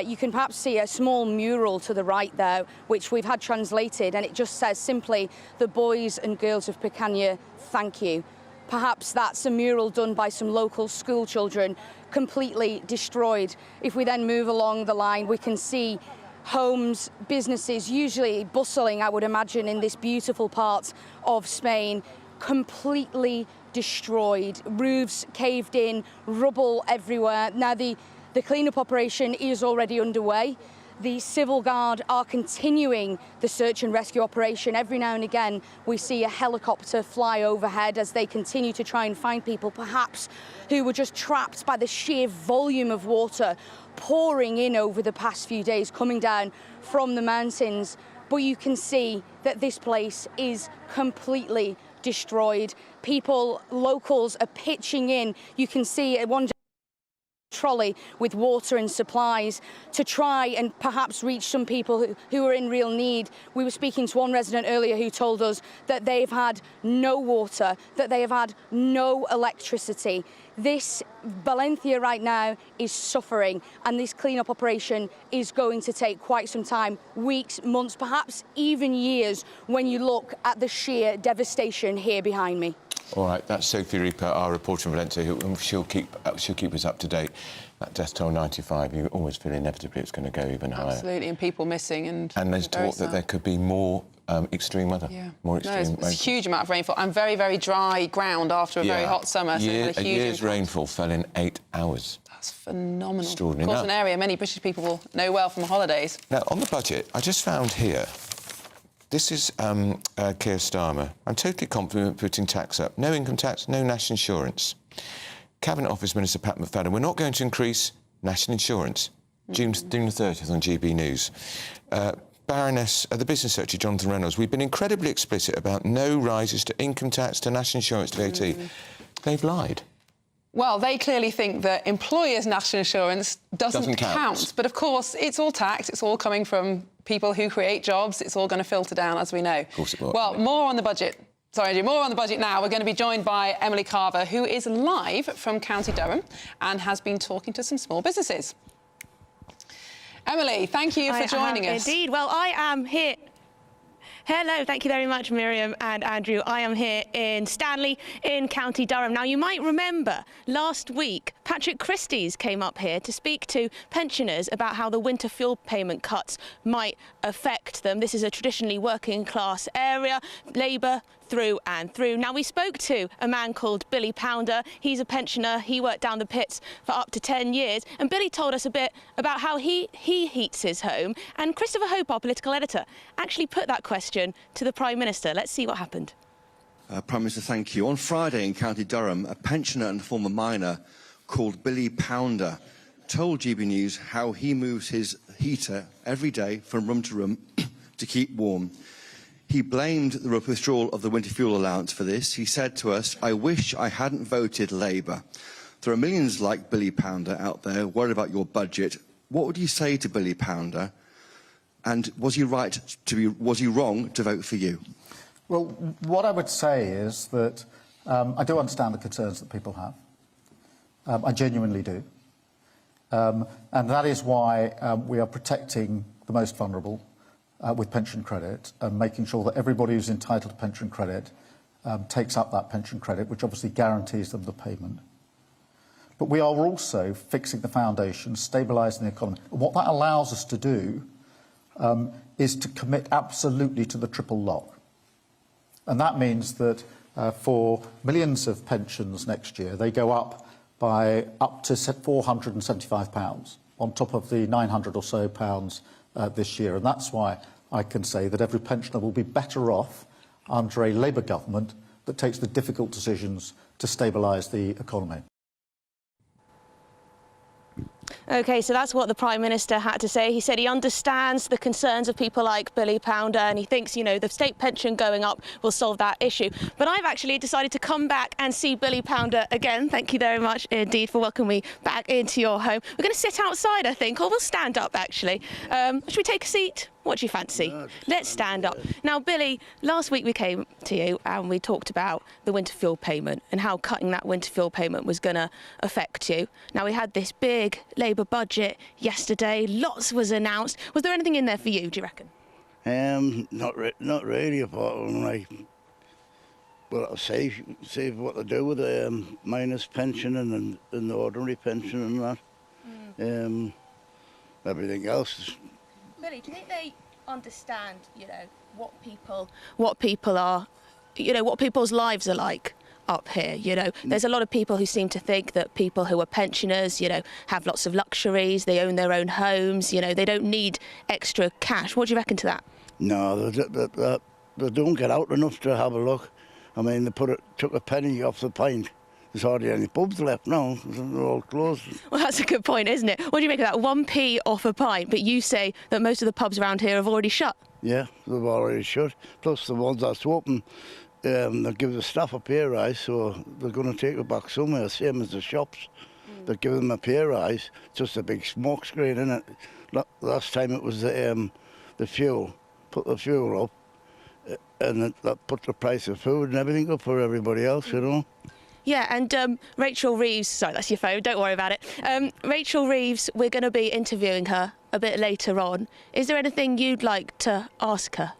You can perhaps see a small mural to the right there, which we've had translated, and it just says simply, "The boys and girls of Picaña, thank you." Perhaps that's a mural done by some local school children, completely destroyed. If we then move along the line, we can see homes, businesses, usually bustling, I would imagine, in this beautiful part of Spain, completely destroyed. Roofs caved in, rubble everywhere. Now, the cleanup operation is already underway. The Civil Guard are continuing the search and rescue operation. Every now and again, we see a helicopter fly overhead as they continue to try and find people, perhaps, who were just trapped by the sheer volume of water pouring in over the past few days, coming down from the mountains. But you can see that this place is completely destroyed. People, locals, are pitching in. You can see one trolley with water and supplies to try and perhaps reach some people who are in real need. We were speaking to one resident earlier who told us that they've had no water, that they have had no electricity. This Valencia right now is suffering, and this cleanup operation is going to take quite some time, weeks, months, perhaps even years, when you look at the sheer devastation here behind me. All right, that's Sophie Rupert, our reporter in Valencia, who she'll keep us up to date. That death toll 95, you always feel inevitably it's going to go even higher. Absolutely, and people missing. And there's talk that there could be more extreme weather. Yeah. More No, extreme it's a huge amount of rainfall and very, very dry ground after a very hot summer. So it had a year's huge rainfall fell in 8 hours. That's phenomenal. Extraordinary. Of course, an area many British people will know well from holidays. Now, on the budget, I just found here, this is Keir Starmer. I'm totally confident putting tax up. No income tax, no national insurance. Cabinet Office Minister Pat McFadden, we're not going to increase national insurance. June the 30th on GB News. Baroness, the Business Secretary, Jonathan Reynolds, we've been incredibly explicit about no rises to income tax, to national insurance, to VAT. They've lied. Well, they clearly think that employers' national insurance doesn't count. But, of course, it's all tax. It's all coming from people who create jobs. It's all going to filter down, as we know. Of course it will. Well, more on the budget. Sorry, Andrew, more on the budget now. We're going to be joined by Emily Carver, who is live from County Durham and has been talking to some small businesses. Emily, thank you for joining us. Indeed. Well, I am here. Hello, thank you very much, Miriam and Andrew. I am here in Stanley in County Durham. Now, you might remember last week, Patrick Christys came up here to speak to pensioners about how the winter fuel payment cuts might affect them. This is a traditionally working class area, Labour through and through. Now, we spoke to a man called Billy Pounder. He's a pensioner. He worked down the pits for up to 10 years. And Billy told us a bit about how he heats his home. And Christopher Hope, our political editor, actually put that question to the Prime Minister. Let's see what happened. Prime Minister, thank you. On Friday in County Durham, a pensioner and former miner called Billy Pounder told GB News how he moves his heater every day from room to room to keep warm. He blamed the withdrawal of the winter fuel allowance for this. He said to us, "I wish I hadn't voted Labour." There are millions like Billy Pounder out there worried about your budget. What would you say to Billy Pounder? And was he wrong to vote for you? Well, what I would say is that I do understand the concerns that people have. I genuinely do. And that is why we are protecting the most vulnerable with pension credit and making sure that everybody who's entitled to pension credit takes up that pension credit, which obviously guarantees them the payment. But we are also fixing the foundation, stabilising the economy. And what that allows us to do is to commit absolutely to the triple lock. And that means that for millions of pensions next year, they go up by up to £475 on top of the £900 or so this year. And that's why I can say that every pensioner will be better off under a Labour government that takes the difficult decisions to stabilise the economy. OK, so that's what the Prime Minister had to say. He said he understands the concerns of people like Billy Pounder and he thinks, you know, the state pension going up will solve that issue. But I've actually decided to come back and see Billy Pounder again. Thank you very much indeed for welcoming me back into your home. We're going to sit outside, I think, or we'll stand up, actually. Should we take a seat? What do you fancy? Let's stand up. Now, Billy, last week we came to you and we talked about the winter fuel payment and how cutting that winter fuel payment was going to affect you. Now, we had this big Labour budget yesterday. Lots was announced. Was there anything in there for you, do you reckon? Not really, apart from, like, well, I'll say what to do with the miners' pension and the ordinary pension and that. Everything else is... Billy, do you think they understand, you know, what people are, you know, what people's lives are like up here? You know, there's a lot of people who seem to think that people who are pensioners, you know, have lots of luxuries, they own their own homes, you know, they don't need extra cash. What do you reckon to that? No, they don't get out enough to have a look. I mean, they took a penny off the pint. There's hardly any pubs left now. They're all closed. Well, that's a good point, isn't it? What do you make of that? 1p off a pint, but you say that most of the pubs around here have already shut. Yeah, they've already shut. Plus the ones that's open, they give the staff a pay rise, so they're going to take it back somewhere, same as the shops. They give them a pay rise, just a big smoke screen in it. Last time it was the fuel, put the fuel up, and that put the price of food and everything up for everybody else, you know. Yeah, and Rachel Reeves, sorry, that's your phone, don't worry about it. Rachel Reeves, we're going to be interviewing her a bit later on. Is there anything you'd like to ask her?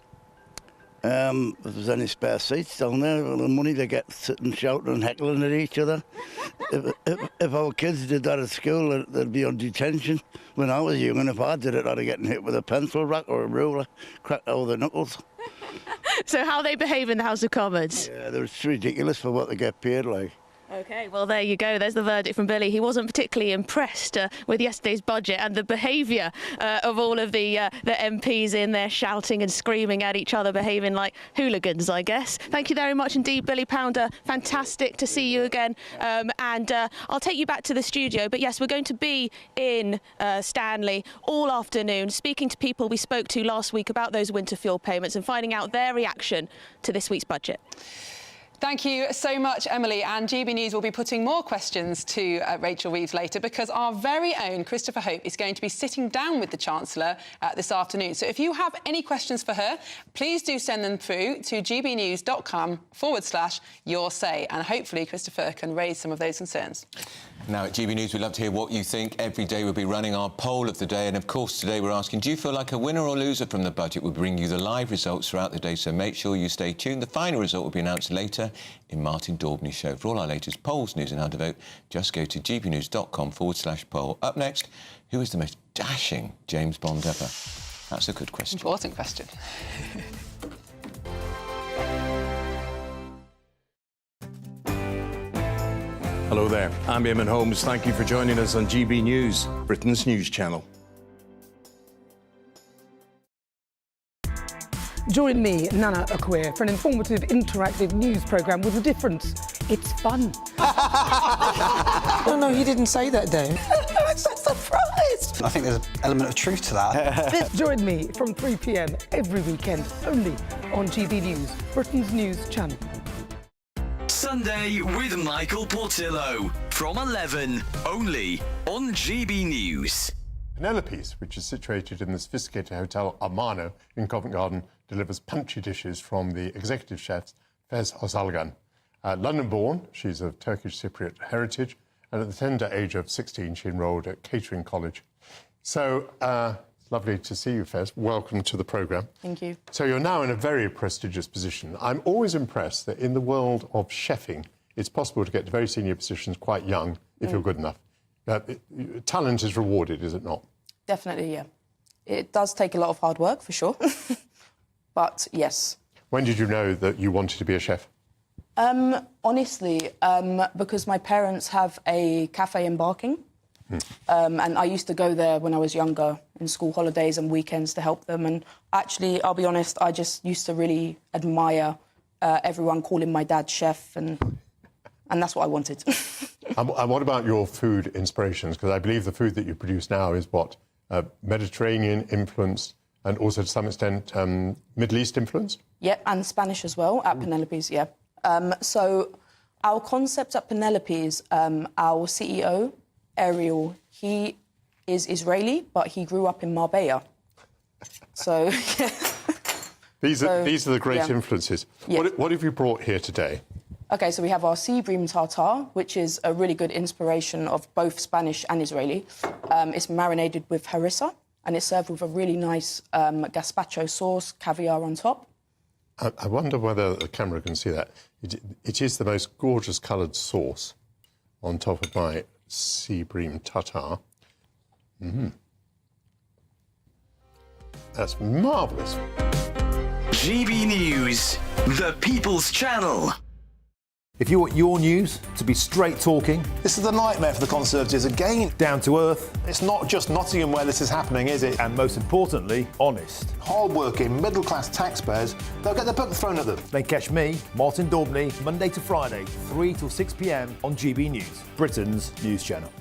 If there's any spare seats down there, the money they get sitting shouting and heckling at each other. If our kids did that at school, they'd be on detention. When I was young, and if I did it, I'd have gotten hit with a pencil rack or a ruler, cracked over the knuckles. So how they behave in the House of Commons? Yeah, it's ridiculous for what they get paid like. OK, well, there you go. There's the verdict from Billy. He wasn't particularly impressed with yesterday's budget and the behaviour of all of the MPs in there shouting and screaming at each other, behaving like hooligans, I guess. Thank you very much indeed, Billy Pounder. Fantastic to see you again. And I'll take you back to the studio. But yes, we're going to be in Stanley all afternoon, speaking to people we spoke to last week about those winter fuel payments and finding out their reaction to this week's budget. Thank you so much, Emily. And GB News will be putting more questions to Rachel Reeves later, because our very own Christopher Hope is going to be sitting down with the Chancellor this afternoon. So if you have any questions for her, please do send them through to gbnews.com/yoursay. And hopefully Christopher can raise some of those concerns. Now, at GB News, we'd love to hear what you think. Every day we'll be running our poll of the day. And, of course, today we're asking, do you feel like a winner or loser from the budget? We'll bring you the live results throughout the day, so make sure you stay tuned. The final result will be announced later in Martin Daubney's show. For all our latest polls, news and how to vote, just go to gbnews.com/poll. Up next, who is the most dashing James Bond ever? That's a good question. Important question. Hello there, I'm Eamon Holmes. Thank you for joining us on GB News, Britain's news channel. Join me, Nana Akwe, for an informative, interactive news programme with a difference. It's fun. No, he didn't say that, Dave. I'm so surprised. I think there's an element of truth to that. Join me from 3 p.m. every weekend, only on GB News, Britain's news channel. Sunday with Michael Portillo from 11, only on GB News. Penelope's, which is situated in the sophisticated Hotel Armano in Covent Garden, delivers punchy dishes from the executive chef Fez Ozalgan. London-born, she's of Turkish Cypriot heritage, and at the tender age of 16, she enrolled at catering college. So, lovely to see you, Fez. Welcome to the programme. Thank you. So you're now in a very prestigious position. I'm always impressed that in the world of chefing, it's possible to get to very senior positions quite young if you're good enough. Talent is rewarded, is it not? Definitely, yeah. It does take a lot of hard work, for sure. But, yes. When did you know that you wanted to be a chef? Honestly, because my parents have a cafe in Barking. And I used to go there when I was younger, in school holidays and weekends to help them. And actually, I'll be honest, I just used to really admire everyone calling my dad chef, and that's what I wanted. And what about your food inspirations? Because I believe the food that you produce now is what? Mediterranean influenced and also to some extent Middle East influenced? Yeah, and Spanish as well at Penelope's, yeah. So our concept at Penelope's, our CEO, Ariel, he is Israeli, but he grew up in Marbella. So, yeah. These are the great influences. Yeah. What have you brought here today? OK, so we have our sea bream tartare, which is a really good inspiration of both Spanish and Israeli. It's marinated with harissa, and it's served with a really nice gazpacho sauce, caviar on top. I wonder whether the camera can see that. It is the most gorgeous coloured sauce on top of my sea bream tartare. That's marvellous. GB News, the People's Channel. If you want your news to be straight talking... This is a nightmare for the Conservatives again. Down to earth. It's not just Nottingham where this is happening, is it? And most importantly, honest. Hard-working, middle-class taxpayers, they'll get their book thrown at them. Then catch me, Martin Daubney, Monday to Friday, 3 till 6 p.m. on GB News, Britain's news channel.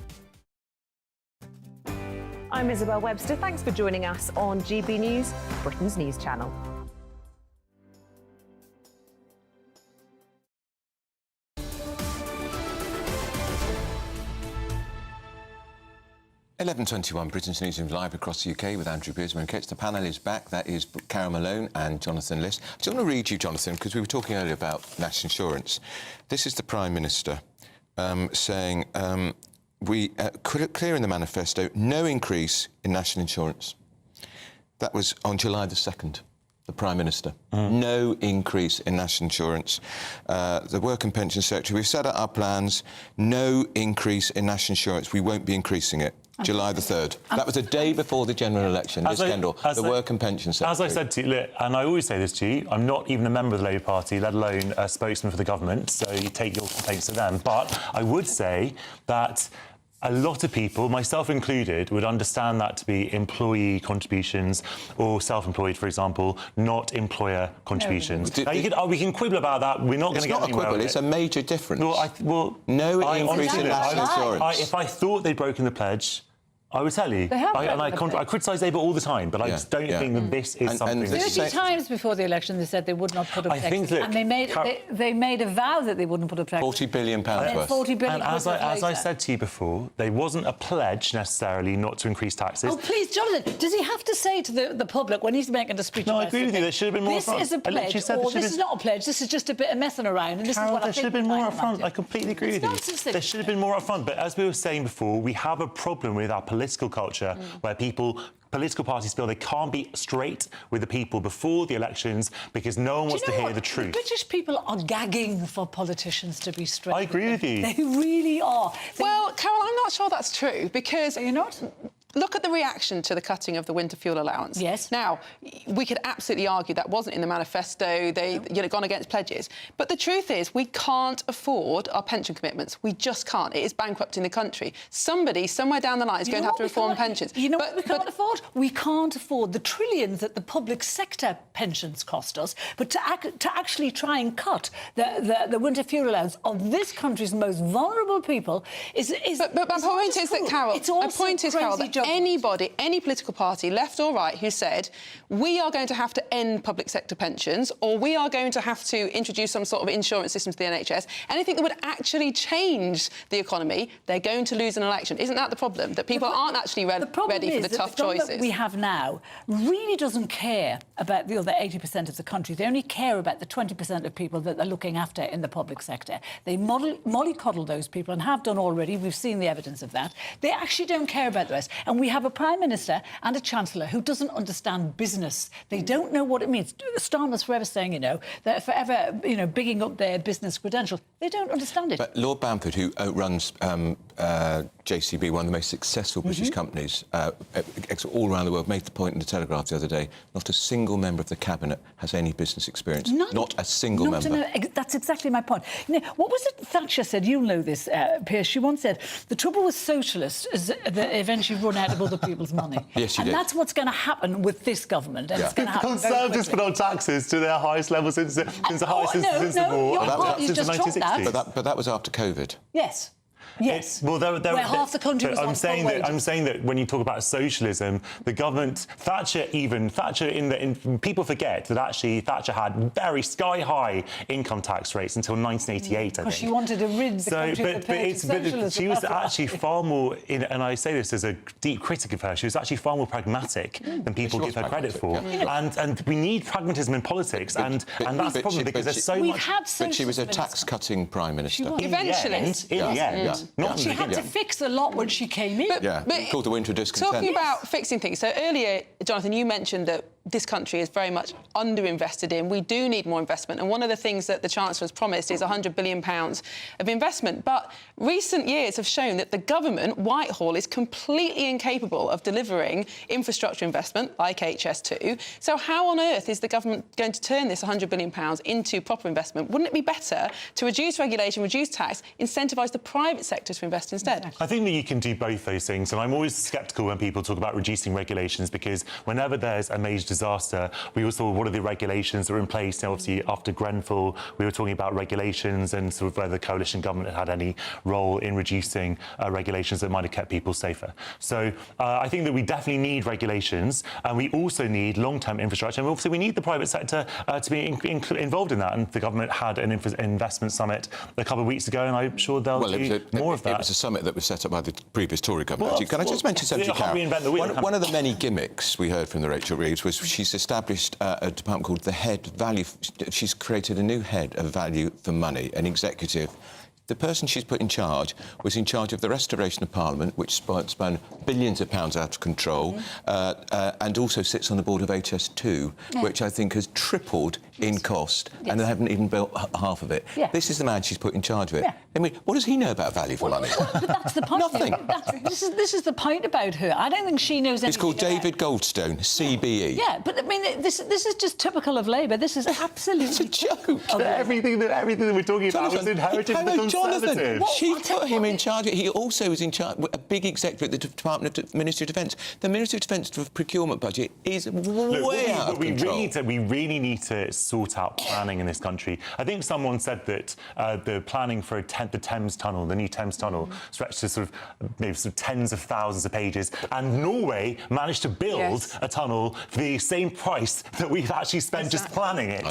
I'm Isabel Webster. Thanks for joining us on GB News, Britain's news channel. 11:21, Britain's Newsroom live across the UK with Andrew Pearce. When the panel is back, that is Carol Malone and Jonathan Liss. I just want to read you, Jonathan, because we were talking earlier about national insurance. This is the Prime Minister saying, clear in the manifesto, no increase in national insurance. That was on July the 2nd, the Prime Minister. No increase in national insurance. The Work and Pension Secretary, we've set out our plans. No increase in national insurance. We won't be increasing it. July the 3rd. That was the day before the general election. Liz Kendall, the Work and Pension Secretary. As I said to you, and I always say this to you, I'm not even a member of the Labour Party, let alone a spokesman for the government, so you take your complaints to them. But I would say that a lot of people, myself included, would understand that to be employee contributions or self-employed, for example, not employer contributions. No. Now, we can quibble about that. We're not going to get anywhere. It's not a quibble, it's a major difference. No increase in national insurance. If I thought they'd broken the pledge, I would tell you. They have I criticise Labour all the time, but I just don't think that this is something... 30 times before the election they said they would not put up taxes. And they made a vow that they wouldn't put up taxes. £40 billion worth. 40 billion. And as I said to you before, there wasn't a pledge necessarily not to increase taxes. Oh, please, Jonathan, does he have to say to the public when he's making a speech? No, I agree with you. There should have been more upfront. This is a pledge, or this is not a pledge. This is just a bit of messing around. And this is what there should have been more upfront. I completely agree with you. There should have been more upfront. But as we were saying before, we have a problem with our political culture where political parties feel they can't be straight with the people before the elections because no one wants to hear the truth. The British people are gagging for politicians to be straight. I agree with you. They really are. Well, Carol, I'm not sure that's true because... Are you not? Look at the reaction to the cutting of the winter fuel allowance. Yes. Now, we could absolutely argue that wasn't in the manifesto. They've gone against pledges. But the truth is we can't afford our pension commitments. We just can't. It is bankrupting the country. Somebody, somewhere down the line, is going to have to reform pensions. You know what we can't afford? We can't afford the trillions that the public sector pensions cost us, but to actually try and cut the winter fuel allowance of this country's most vulnerable people is... But my point is that, Carol, that anybody, any political party, left or right, who said we are going to have to end public sector pensions or we are going to have to introduce some sort of insurance system to the NHS, anything that would actually change the economy, they're going to lose an election. Isn't that the problem? That people aren't actually ready for the tough choices? The problem we have now really doesn't care about the other 80% of the country. They only care about the 20% of people that they're looking after in the public sector. They mollycoddle those people and have done already. We've seen the evidence of that. They actually don't care about the rest. And we have a Prime Minister and a Chancellor who doesn't understand business. They don't know what it means. Starmer's forever saying, they're forever, bigging up their business credentials. They don't understand it. But Lord Bamford, who runs JCB, one of the most successful British companies all around the world, made the point in the Telegraph the other day, not a single member of the Cabinet has any business experience. Not a single member. That's exactly my point. What was it Thatcher said? You'll know this, Piers. She once said, the trouble with socialists is that they eventually run out of other people's money. Yes, she did. And that's what's going to happen with this government. And it's going to happen Conservatives put on taxes to their highest level since the highest since the war. Since the 1960s. But that was after COVID. Yes. Yes. Where half the country was I'm saying that when you talk about socialism, the government, Thatcher, people forget that actually Thatcher had very sky-high income tax rates until 1988, I think. Because she wanted to rid the country of the socialism. She was actually far more, and I say this as a deep critic of her, she was actually far more pragmatic than people give her credit for. And we need pragmatism in politics, and that's the problem, because there's so much... But she was a tax-cutting Prime Minister. Eventually. In the end. She had to fix a lot when she came in. But called the winter discontent. Talking about fixing things, so earlier, Jonathan, you mentioned that this country is very much underinvested in. We do need more investment. And one of the things that the Chancellor has promised is £100 billion of investment. But recent years have shown that the government, Whitehall, is completely incapable of delivering infrastructure investment like HS2. So how on earth is the government going to turn this £100 billion into proper investment? Wouldn't it be better to reduce regulation, reduce tax, incentivise the private sector to invest instead? I think that you can do both those things. And I'm always sceptical when people talk about reducing regulations, because whenever there's a major disaster, we also saw what are the regulations that are in place. Now, obviously, after Grenfell, we were talking about regulations and sort of whether the coalition government had any role in reducing regulations that might have kept people safer. So I think that we definitely need regulations, and we also need long-term infrastructure, and also we need the private sector to be involved in that. And the government had an investment summit a couple of weeks ago, and I'm sure they'll do more of that. It was a summit that was set up by the previous Tory government. Can I just mention something, Carol? One of the many gimmicks we heard from the Rachel Reeves was she's established a department called the Head Value. She's created a new head of value for money, an executive. the person she's put in charge was in charge of the restoration of Parliament, which spun billions of pounds out of control, and also sits on the board of HS2, which I think has tripled in cost, and they haven't even built half of it. This is the man she's put in charge of it. I mean, what does he know about value for money? But that's the point. Nothing. This is the point about her. I don't think she knows anything. It's called David Goldstone, CBE. Yeah, but I mean, this is just typical of Labour. This is absolutely... It's a joke. Everything that we're talking about was inherited from the Conservatives. She put him in charge. He also was in charge, a big executive at the Department of Ministry of Defence. The Ministry of Defence procurement budget is way out of control. We really need to sort out planning in this country. I think someone said that the planning for the Thames Tunnel, the new Thames Tunnel, stretched to sort of tens of thousands of pages, and Norway managed to build a tunnel for the same price that we've actually spent just planning it.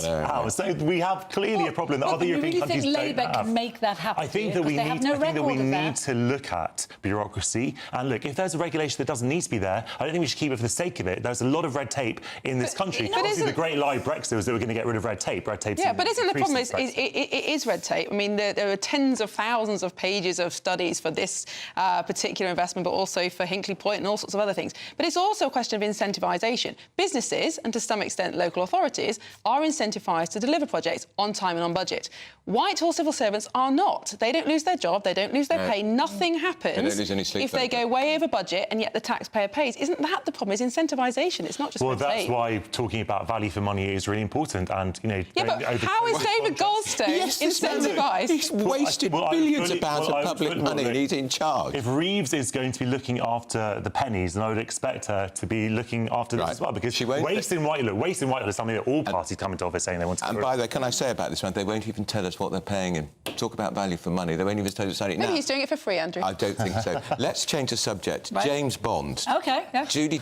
So we have clearly a problem that other European countries don't have. Do you really think Labour can make that happen? I think that we need to look at bureaucracy, and look, if there's a regulation that doesn't need to be there, I don't think we should keep it for the sake of it. There's a lot of red tape in this country. Obviously, the great lie of Brexit was that we're going to get rid of red tape. Red tape. Yeah, but isn't the problem it is red tape? I mean, there are tens of thousands of pages of studies for this particular investment, but also for Hinkley Point and all sorts of other things. But it's also a question of incentivisation. Businesses, and to some extent local authorities, are incentivised to deliver projects on time and on budget. Whitehall civil servants are not. They don't lose their job, they don't lose their pay, nothing happens they don't lose any sleep if they go way over budget and yet the taxpayer pays. Isn't that the problem, is incentivisation? It's not just well, red that's tape. why talking about value for money is really important, and, you know... Yeah, but how is David Goldstone incentivised? He's wasted billions of pounds of public money and he's in charge. If Reeves is going to be looking after the pennies, then I would expect her to be looking after this as well, because waste in Whitehall is something that all parties come into office saying they want to... And by the way, can I say about this one, they won't even tell us what they're paying him. Talk about value for money. They won't even tell us. Maybe he's doing it for free, Andrew. I don't think so. Let's change the subject. Right. James Bond. OK, yeah. Dame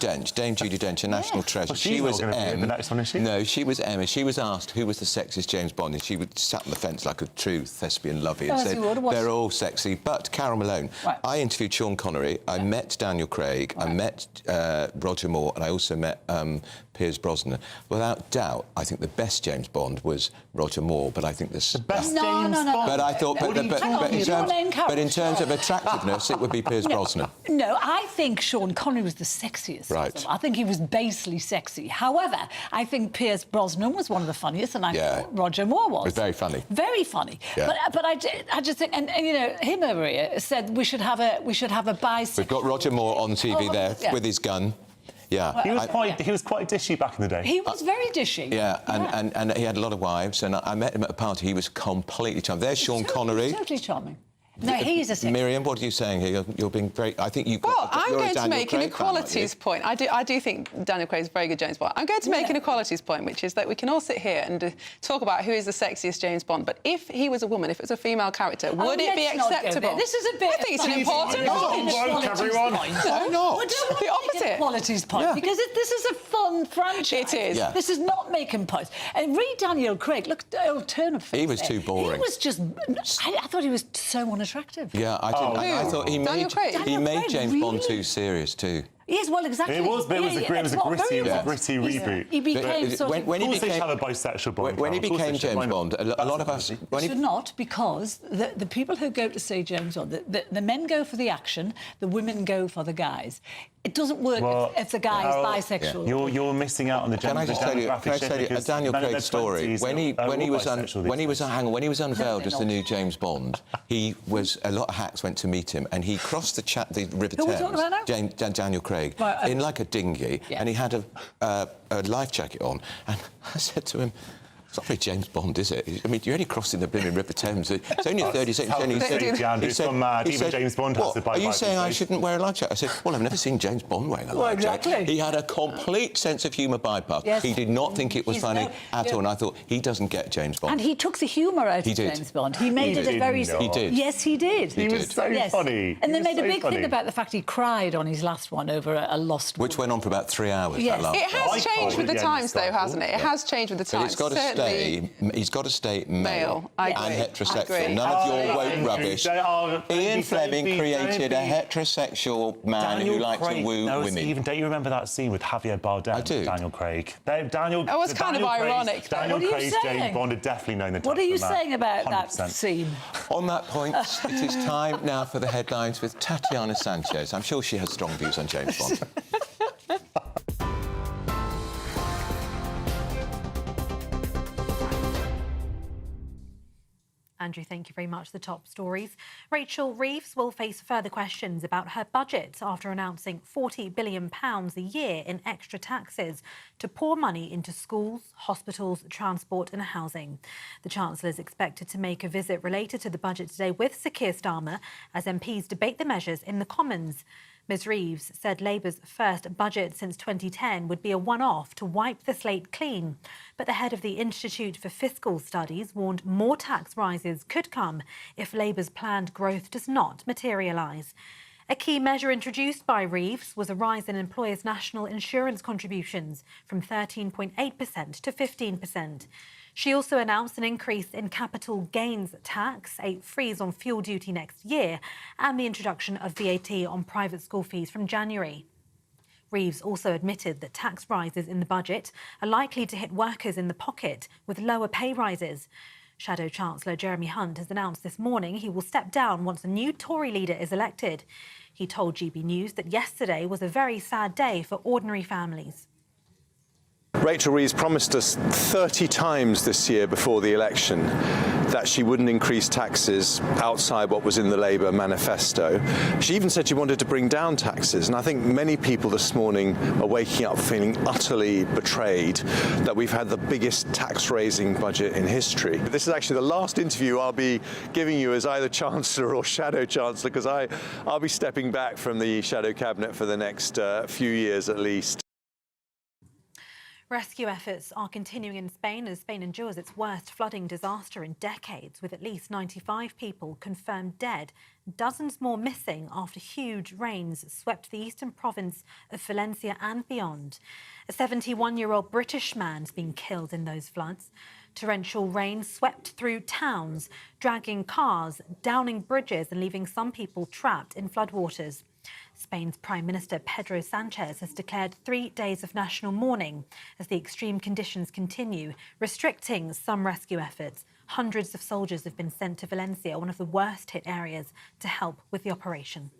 Judi Dench, a national treasure. Well, she was M. The next one, is she? No, she was Emma. She was asked who was the sexiest James Bond, and she sat on the fence like a true thespian lovey and said, they're all sexy. But Carol Malone, I interviewed Sean Connery, I met Daniel Craig, I met Roger Moore, and I also met Piers Brosnan. Without doubt, I think the best James Bond was Roger Moore, but I think the best James Bond. But I thought, but in terms of attractiveness, it would be Piers Brosnan. No, I think Sean Connery was the sexiest. Right. Of them. I think he was basely sexy. However, I think Piers Brosnan was one of the funniest, and I thought Roger Moore was. It was very funny. Very funny. Yeah. But I just think, and you know, him over here said we should have a bisexual. We've got Roger Moore on TV there with his gun. Yeah, he was quite dishy back in the day. He was very dishy. Yeah, and he had a lot of wives, and I met him at a party. He was completely charming. There's Sean Connery. Totally charming. No, he's a sexy. Miriam, what are you saying here? You're being very... I think you've got... Well, I'm going to make an Craig equalities point. I do think Daniel Craig is a very good James Bond. I'm going to make an equalities point, which is that we can all sit here and talk about who is the sexiest James Bond, but if he was a woman, if it was a female character, would it be acceptable? This is a bit... I think it's an important point. Everyone. Why not? The opposite. Equalities point, because this is a fun franchise. It is. Yeah. This is not making points. And read Daniel Craig. Look, old turn of face. He was too boring. He was just... I thought he was so unattractive. Yeah, I didn't. I thought he made James Bond too serious too. Yes, well, exactly. It was a gritty reboot. He became sort of... When he became have a bisexual Bond. When he became James Bond, a lot of us... Should not, because the people who go to see James Bond, the men go for the action, the women go for the guys. It doesn't work if the guy is bisexual. Yeah. You're missing out on the Can I just tell you a Daniel Craig story? When he was unveiled as the new James Bond, a lot of hacks went to meet him, and he crossed the River Thames. Daniel Craig. In like a dinghy, and he had a life jacket on, and I said to him, it's not very James Bond, is it? I mean, you're only crossing the blooming River Thames. It's only 30 seconds. He's gone mad. Even James Bond has to buy. Are you saying I shouldn't wear a life jacket? I said, well, I've never seen James Bond wearing a life jacket. He had a complete sense of humour bypass. Yes. He did not think it was funny at all, and I thought, he doesn't get James Bond. And he took the humour out of James Bond. He made it a very... He did. Yes, he did. He was so funny. And they made a big thing about the fact he cried on his last one over a lost... Which went on for about 3 hours, that last It has changed with the times, though, hasn't it? It has changed with the times. But it's got to stay. stay male I and agree. heterosexual. I agree. None of your woke rubbish. Ian Fleming created a heterosexual man who liked to woo women. Stephen, don't you remember that scene with Javier Bardem? I do. Daniel Craig. Daniel. That was kind of ironic, though. Daniel What are you Craig's saying? James Bond had definitely known the touch. What are you from that. saying about 100%. that scene? On that point, it is time now for the headlines with Tatiana Sanchez. I'm sure she has strong views on James Bond. Andrew, thank you very much. The top stories. Rachel Reeves will face further questions about her budget after announcing £40 billion a year in extra taxes to pour money into schools, hospitals, transport and housing. The Chancellor is expected to make a visit related to the budget today with Sir Keir Starmer as MPs debate the measures in the Commons. Ms Reeves said Labour's first budget since 2010 would be a one-off to wipe the slate clean. But the head of the Institute for Fiscal Studies warned more tax rises could come if Labour's planned growth does not materialise. A key measure introduced by Reeves was a rise in employers' national insurance contributions from 13.8% to 15%. She also announced an increase in capital gains tax, a freeze on fuel duty next year, and the introduction of VAT on private school fees from January. Reeves also admitted that tax rises in the budget are likely to hit workers in the pocket with lower pay rises. Shadow Chancellor Jeremy Hunt has announced this morning he will step down once a new Tory leader is elected. He told GB News that yesterday was a very sad day for ordinary families. Rachel Reeves promised us 30 times this year before the election that she wouldn't increase taxes outside what was in the Labour manifesto. She even said she wanted to bring down taxes, and I think many people this morning are waking up feeling utterly betrayed that we've had the biggest tax-raising budget in history. This is actually the last interview I'll be giving you as either Chancellor or Shadow Chancellor, because I'll be stepping back from the Shadow Cabinet for the next few years at least. Rescue efforts are continuing in Spain as Spain endures its worst flooding disaster in decades, with at least 95 people confirmed dead, dozens more missing after huge rains swept the eastern province of Valencia and beyond. A 71-year-old British man's been killed in those floods. Torrential rain swept through towns, dragging cars, downing bridges and leaving some people trapped in floodwaters. Spain's Prime Minister Pedro Sanchez has declared 3 days of national mourning as the extreme conditions continue, restricting some rescue efforts. Hundreds of soldiers have been sent to Valencia, one of the worst-hit areas, to help with the operation.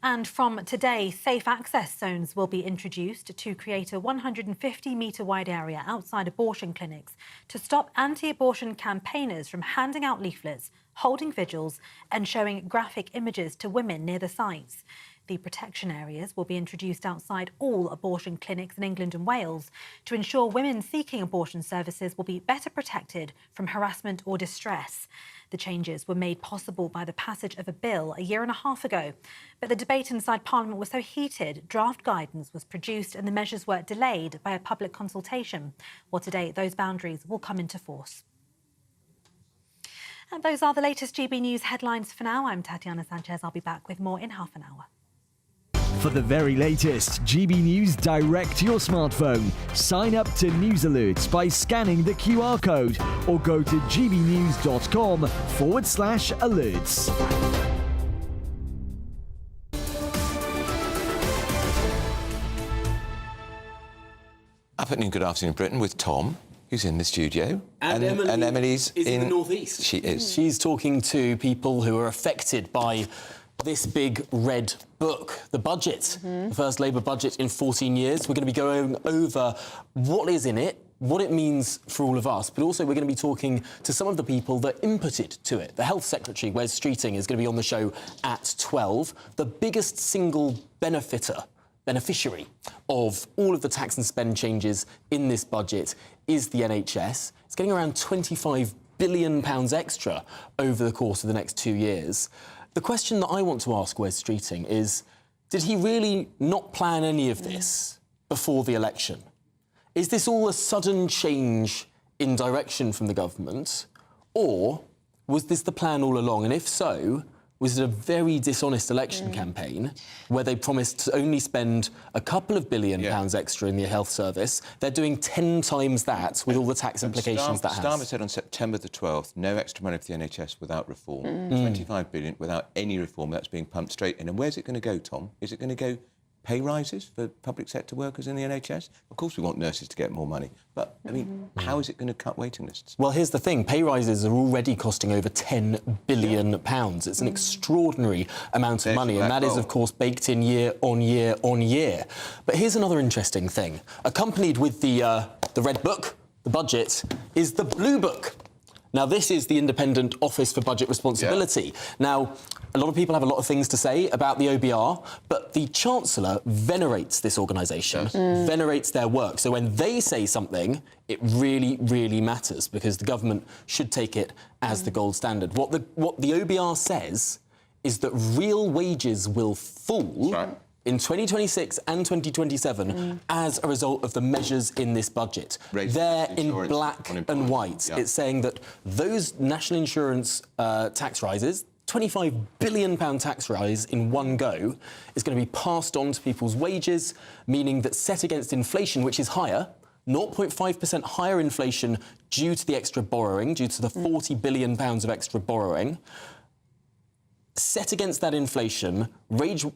And from today, safe access zones will be introduced to create a 150-metre wide area outside abortion clinics to stop anti-abortion campaigners from handing out leaflets, holding vigils and showing graphic images to women near the sites. The protection areas will be introduced outside all abortion clinics in England and Wales to ensure women seeking abortion services will be better protected from harassment or distress. The changes were made possible by the passage of a bill a year and a half ago. But the debate inside Parliament was so heated, draft guidance was produced and the measures were delayed by a public consultation. Well, today, those boundaries will come into force. And those are the latest GB News headlines for now. I'm Tatiana Sanchez. I'll be back with more in half an hour. For the very latest GB News direct to your smartphone, sign up to News Alerts by scanning the QR code or go to gbnews.com/alerts. Afternoon, good afternoon, Britain, with Tom, who's in the studio. And Emily's in the northeast. She is. She's talking to people who are affected by this big red book, the budget, the first Labour budget in 14 years. We're going to be going over what is in it, what it means for all of us, but also we're going to be talking to some of the people that inputted to it. The Health Secretary, Wes Streeting, is going to be on the show at 12. The biggest single beneficiary of all of the tax and spend changes in this budget is the NHS. It's getting around £25 billion extra over the course of the next 2 years. The question that I want to ask Wes Streeting is, did he really not plan any of this before the election? Is this all a sudden change in direction from the government, or was this the plan all along? And if so, was a very dishonest election campaign where they promised to only spend a couple of billion pounds extra in the health service. They're doing 10 times that with all the tax implications that has. Starmer said on September the 12th, no extra money for the NHS without reform. 25 billion without any reform. That's being pumped straight in. And where's it going to go, Tom? Is it going to go pay rises for public sector workers in the NHS? Of course we want nurses to get more money, but, I mean, how is it going to cut waiting lists? Well, here's the thing. Pay rises are already costing over £10 billion. It's an extraordinary amount of money, and that is, of course, baked in year on year on year. But here's another interesting thing. Accompanied with the Red Book, the budget, is the Blue Book. Now, this is the Independent Office for Budget Responsibility. Now, a lot of people have a lot of things to say about the OBR, but the Chancellor venerates this organisation, venerates their work. So when they say something, it really, really matters, because the government should take it as the gold standard. What the OBR says is that real wages will fall in 2026 and 2027 as a result of the measures in this budget. They're in black and white. It's saying that those national insurance tax rises, £25 billion tax rise in one go, is going to be passed on to people's wages, meaning that set against inflation, which is higher, 0.5% higher inflation due to the extra borrowing, due to the £40 billion of extra borrowing, set against that inflation,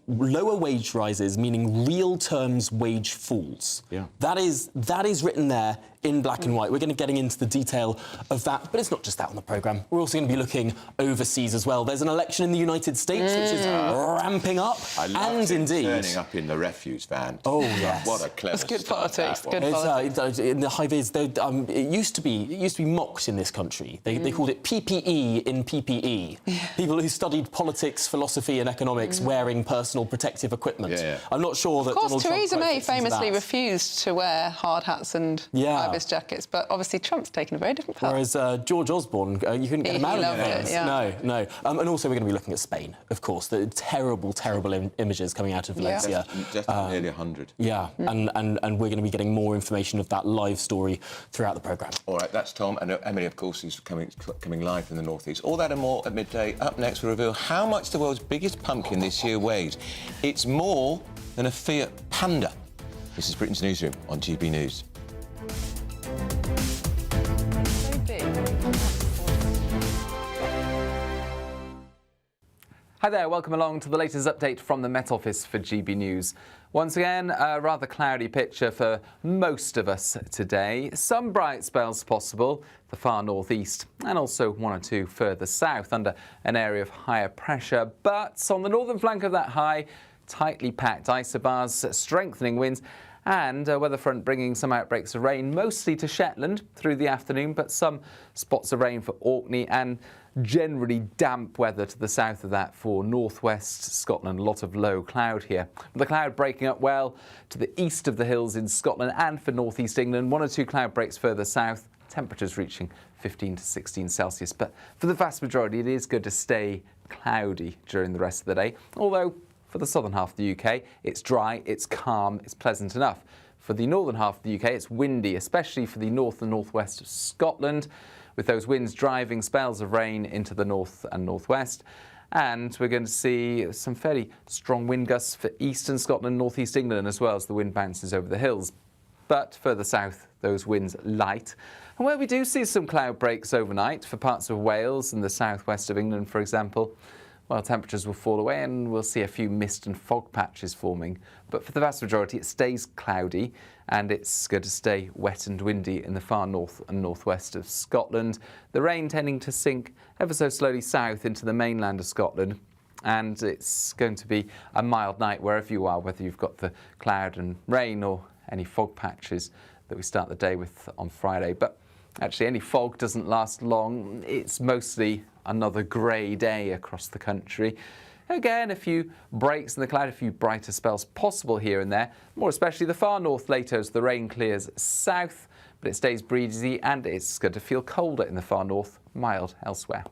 lower wage rises, meaning real terms wage falls. That is written there in black and white. We're going to be getting into the detail of that, but it's not just that on the programme. We're also going to be looking overseas as well. There's an election in the United States which is ramping up, and indeed turning up in the refuse van. Oh yes, what a clever. That's good politics. Good politics. In the high vis, it used to be mocked in this country. They called it PPE in PPE. People who studied politics, philosophy, and economics wearing personal protective equipment. I'm not sure that. Of course, Donald Theresa Trump May famously refused to wear hard hats and high-vis jackets, but obviously Trump's taken a very different path. Whereas George Osborne, you couldn't get him out of it. No. And also we're going to be looking at Spain, of course. The terrible images coming out of Valencia. Nearly 100. And we're going to be getting more information of that live story throughout the programme. All right, that's Tom. And Emily, of course, is coming live from the northeast. All that and more at midday. Up next, we'll reveal how much the world's biggest pumpkin this year weighs. It's more than a Fiat Panda. This is Britain's Newsroom on GB News. Hi there, welcome along to the latest update from the Met Office for GB News. Once again, a rather cloudy picture for most of us today. Some bright spells possible, the far northeast, and also one or two further south under an area of higher pressure. But on the northern flank of that high, tightly packed isobars, strengthening winds, and a weather front bringing some outbreaks of rain, mostly to Shetland through the afternoon, but some spots of rain for Orkney, and generally damp weather to the south of that for northwest Scotland. A lot of low cloud here. The cloud breaking up well to the east of the hills in Scotland and for northeast England. One or two cloud breaks further south. Temperatures reaching 15 to 16 Celsius. But for the vast majority, it is good to stay cloudy during the rest of the day. Although for the southern half of the UK, it's dry, it's calm, it's pleasant enough. For the northern half of the UK, it's windy, especially for the north and northwest of Scotland, with those winds driving spells of rain into the north and northwest. And we're going to see some fairly strong wind gusts for eastern Scotland and northeast England as well as the wind bounces over the hills. But further south, those winds light. And where we do see some cloud breaks overnight for parts of Wales and the southwest of England, for example, well, temperatures will fall away and we'll see a few mist and fog patches forming. But for the vast majority, it stays cloudy and it's going to stay wet and windy in the far north and northwest of Scotland. The rain tending to sink ever so slowly south into the mainland of Scotland. And it's going to be a mild night wherever you are, whether you've got the cloud and rain or any fog patches that we start the day with on Friday. But actually, any fog doesn't last long. It's mostly another grey day across the country. Again, a few breaks in the cloud, a few brighter spells possible here and there, more especially the far north later as the rain clears south, but it stays breezy and it's going to feel colder in the far north, mild elsewhere.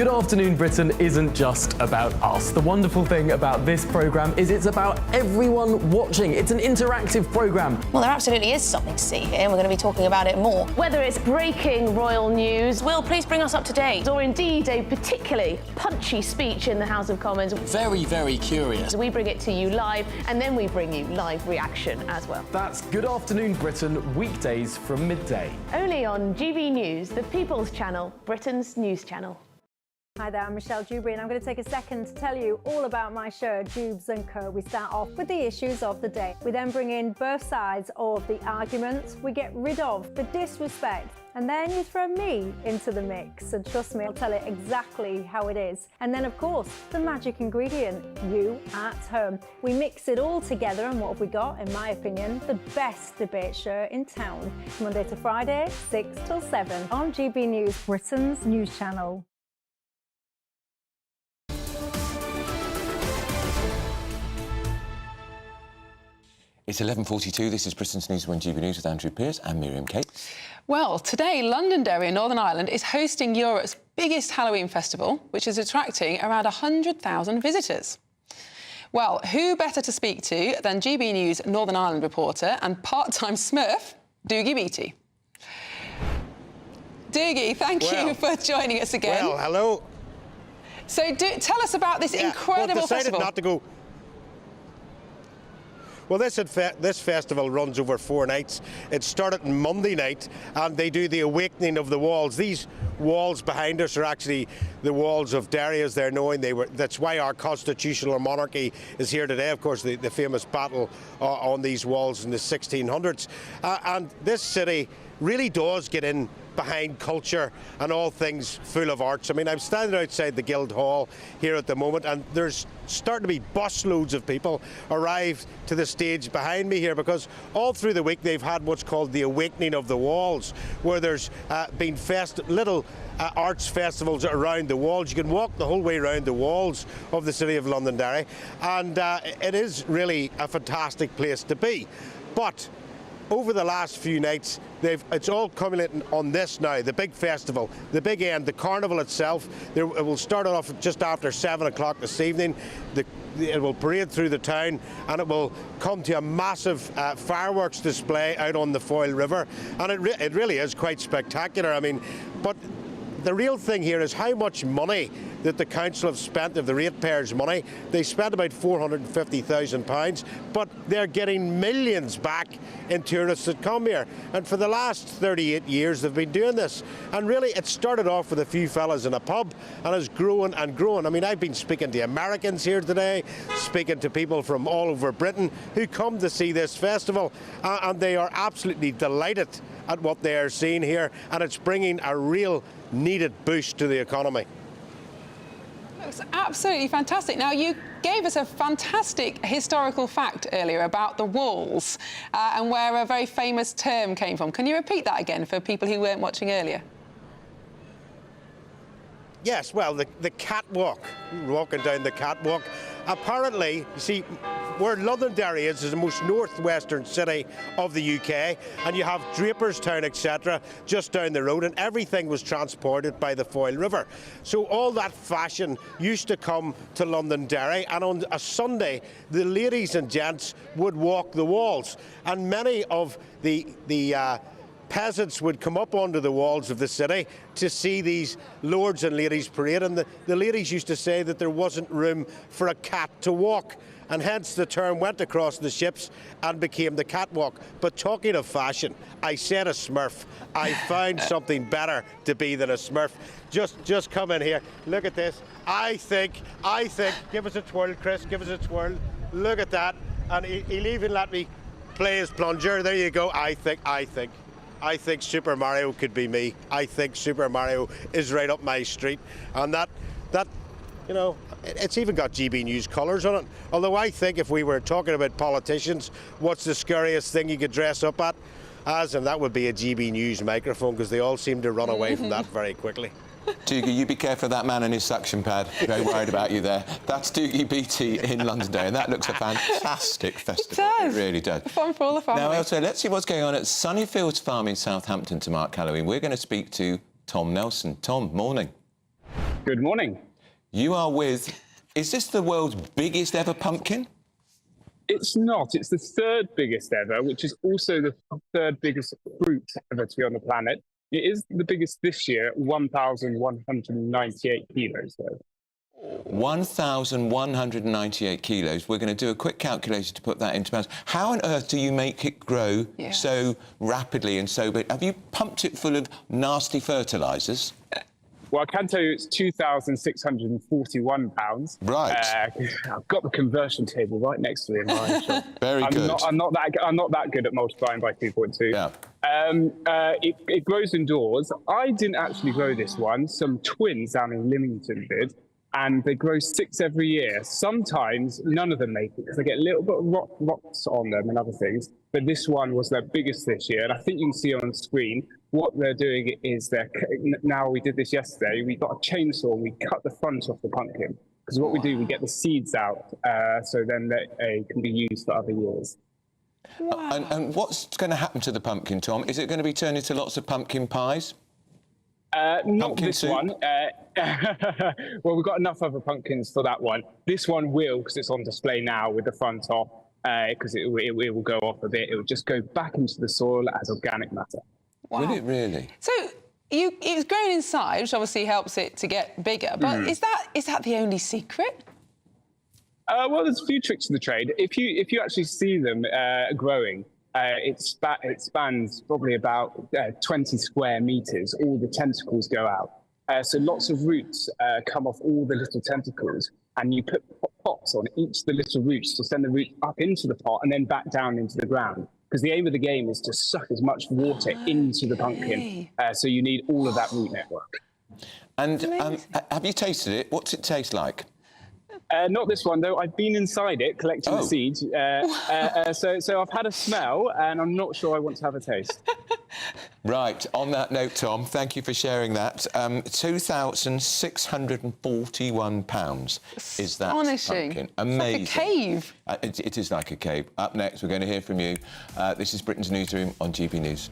Good Afternoon Britain isn't just about us. The wonderful thing about this programme is it's about everyone watching. It's an interactive programme. Well, there absolutely is something to see here, and we're going to be talking about it more. Whether it's breaking royal news, Will, please bring us up to date, or indeed a particularly punchy speech in the House of Commons. Very, very curious. We bring it to you live, and then we bring you live reaction as well. That's Good Afternoon Britain, weekdays from midday. Only on GB News, the People's Channel, Britain's news channel. Hi there, I'm Michelle Dewberry and I'm going to take a second to tell you all about my show, Dubes & Co. We start off with the issues of the day. We then bring in both sides of the arguments. We get rid of the disrespect. And then you throw me into the mix. And trust me, I'll tell it exactly how it is. And then, of course, the magic ingredient, you at home. We mix it all together and what have we got, in my opinion, the best debate show in town. Monday to Friday, 6 till 7 on GB News, Britain's news channel. It's 11:42. This is Britain's Newsroom on GB News with Andrew Pearce and Miriam Cates. Well, today, Londonderry in Northern Ireland is hosting Europe's biggest Halloween festival, which is attracting around 100,000 visitors. Well, who better to speak to than GB News Northern Ireland reporter and part-time Smurf, Dougie Beattie. Dougie, thank you for joining us again. Well, hello. So tell us about this incredible festival. Not to go. Well, this festival runs over 4 nights. It started on Monday night, and they do the awakening of the walls. These walls behind us are actually the walls of Derry, as they're known. That's why our constitutional monarchy is here today. Of course, the famous battle on these walls in the 1600s. And this city really does get in behind culture and all things full of arts. I mean, I'm standing outside the Guildhall here at the moment, and there's starting to be busloads of people arrive to the stage behind me here, because all through the week they've had what's called the Awakening of the Walls, where there's been little arts festivals around the walls. You can walk the whole way around the walls of the city of Londonderry, and it is really a fantastic place to be. But over the last few nights, it's all culminating on this now, the big festival, the big end, the carnival itself. It will start off just after 7 o'clock this evening. It will parade through the town, and it will come to a massive fireworks display out on the Foyle River. And it really is quite spectacular. I mean, but the real thing here is how much money that the council have spent of the ratepayers' money. They spent about £450,000, but they're getting millions back in tourists that come here. And for the last 38 years they've been doing this. And really it started off with a few fellas in a pub and has grown and grown. I mean, I've been speaking to Americans here today, speaking to people from all over Britain who come to see this festival, and they are absolutely delighted at what they are seeing here, and it's bringing a real needed boost to the economy. Looks absolutely fantastic. Now, you gave us a fantastic historical fact earlier about the walls and where a very famous term came from. Can you repeat that again for people who weren't watching earlier? Yes, well, the catwalk, walking down the catwalk. Apparently, you see, where Londonderry is the most northwestern city of the UK, and you have Draperstown, etc., just down the road, and everything was transported by the Foyle River. So all that fashion used to come to Londonderry, and on a Sunday, the ladies and gents would walk the walls, and many of the peasants would come up onto the walls of the city to see these lords and ladies parade, and the ladies used to say that there wasn't room for a cat to walk, and hence the term went across the ships and became the catwalk. But talking of fashion, I said a Smurf. I found something better to be than a Smurf. Just come in here. Look at this. I think. Give us a twirl, Chris. Give us a twirl. Look at that. And he'll even let me play his plunger. There you go. I think Super Mario could be me. I think Super Mario is right up my street. And that, you know, it's even got GB News colours on it. Although I think if we were talking about politicians, what's the scariest thing you could dress up as? And that would be a GB News microphone, because they all seem to run away from that very quickly. Dougie, you be careful of that man and his suction pad. Very worried about you there. That's Dougie Beattie in Londonderry, and that looks a fantastic festival. It does. It really does. Fun for all the family. Now, Elsa, let's see what's going on at Sunnyfields Farm in Southampton to mark Halloween. We're going to speak to Tom Nelson. Tom, morning. Good morning. You are with... Is this the world's biggest ever pumpkin? It's not. It's the third biggest ever, which is also the third biggest fruit ever to be on the planet. It is the biggest this year, at 1,198 kilos, though. 1,198 kilos. We're going to do a quick calculation to put that into pounds. How on earth do you make it grow so rapidly and so big? Have you pumped it full of nasty fertilisers? Well, I can tell you it's 2,641 pounds. Right. I've got the conversion table right next to me in my shop. Very good. I'm not that good at multiplying by 2.2. Yeah. It grows indoors. I didn't actually grow this one. Some twins down in Lymington did, and they grow 6 every year. Sometimes none of them make it because they get a little bit of rots on them and other things. But this one was their biggest this year, and I think you can see on the screen what they're doing is now we did this yesterday. We got a chainsaw and we cut the front off the pumpkin because what we do, we get the seeds out, so then they can be used for other years. Wow. And what's going to happen to the pumpkin, Tom? Is it going to be turned into lots of pumpkin pies? Not Pumpkin this soup? one. Well, we've got enough other pumpkins for that one. This one will, because it's on display now with the front off, because it will go off a bit. It will just go back into the soil as organic matter. Wow. Will it really? So it's grown inside, which obviously helps it to get bigger. But is that the only secret? Well, there's a few tricks to the trade. If you actually see them growing, it spans probably about 20 square meters. All the tentacles go out. So lots of roots come off all the little tentacles, and you put pots on each of the little roots to send the roots up into the pot and then back down into the ground. Because the aim of the game is to suck as much water into the pumpkin. So you need all of that root network. And have you tasted it? What's it taste like? Not this one, though. I've been inside it collecting the seeds. So I've had a smell, and I'm not sure I want to have a taste. Right. On that note, Tom, thank you for sharing that. £2,641 is that Astonishing. pumpkin. Amazing. It's like a cave. It is like a cave. Up next, we're going to hear from you. This is Britain's Newsroom on GB News.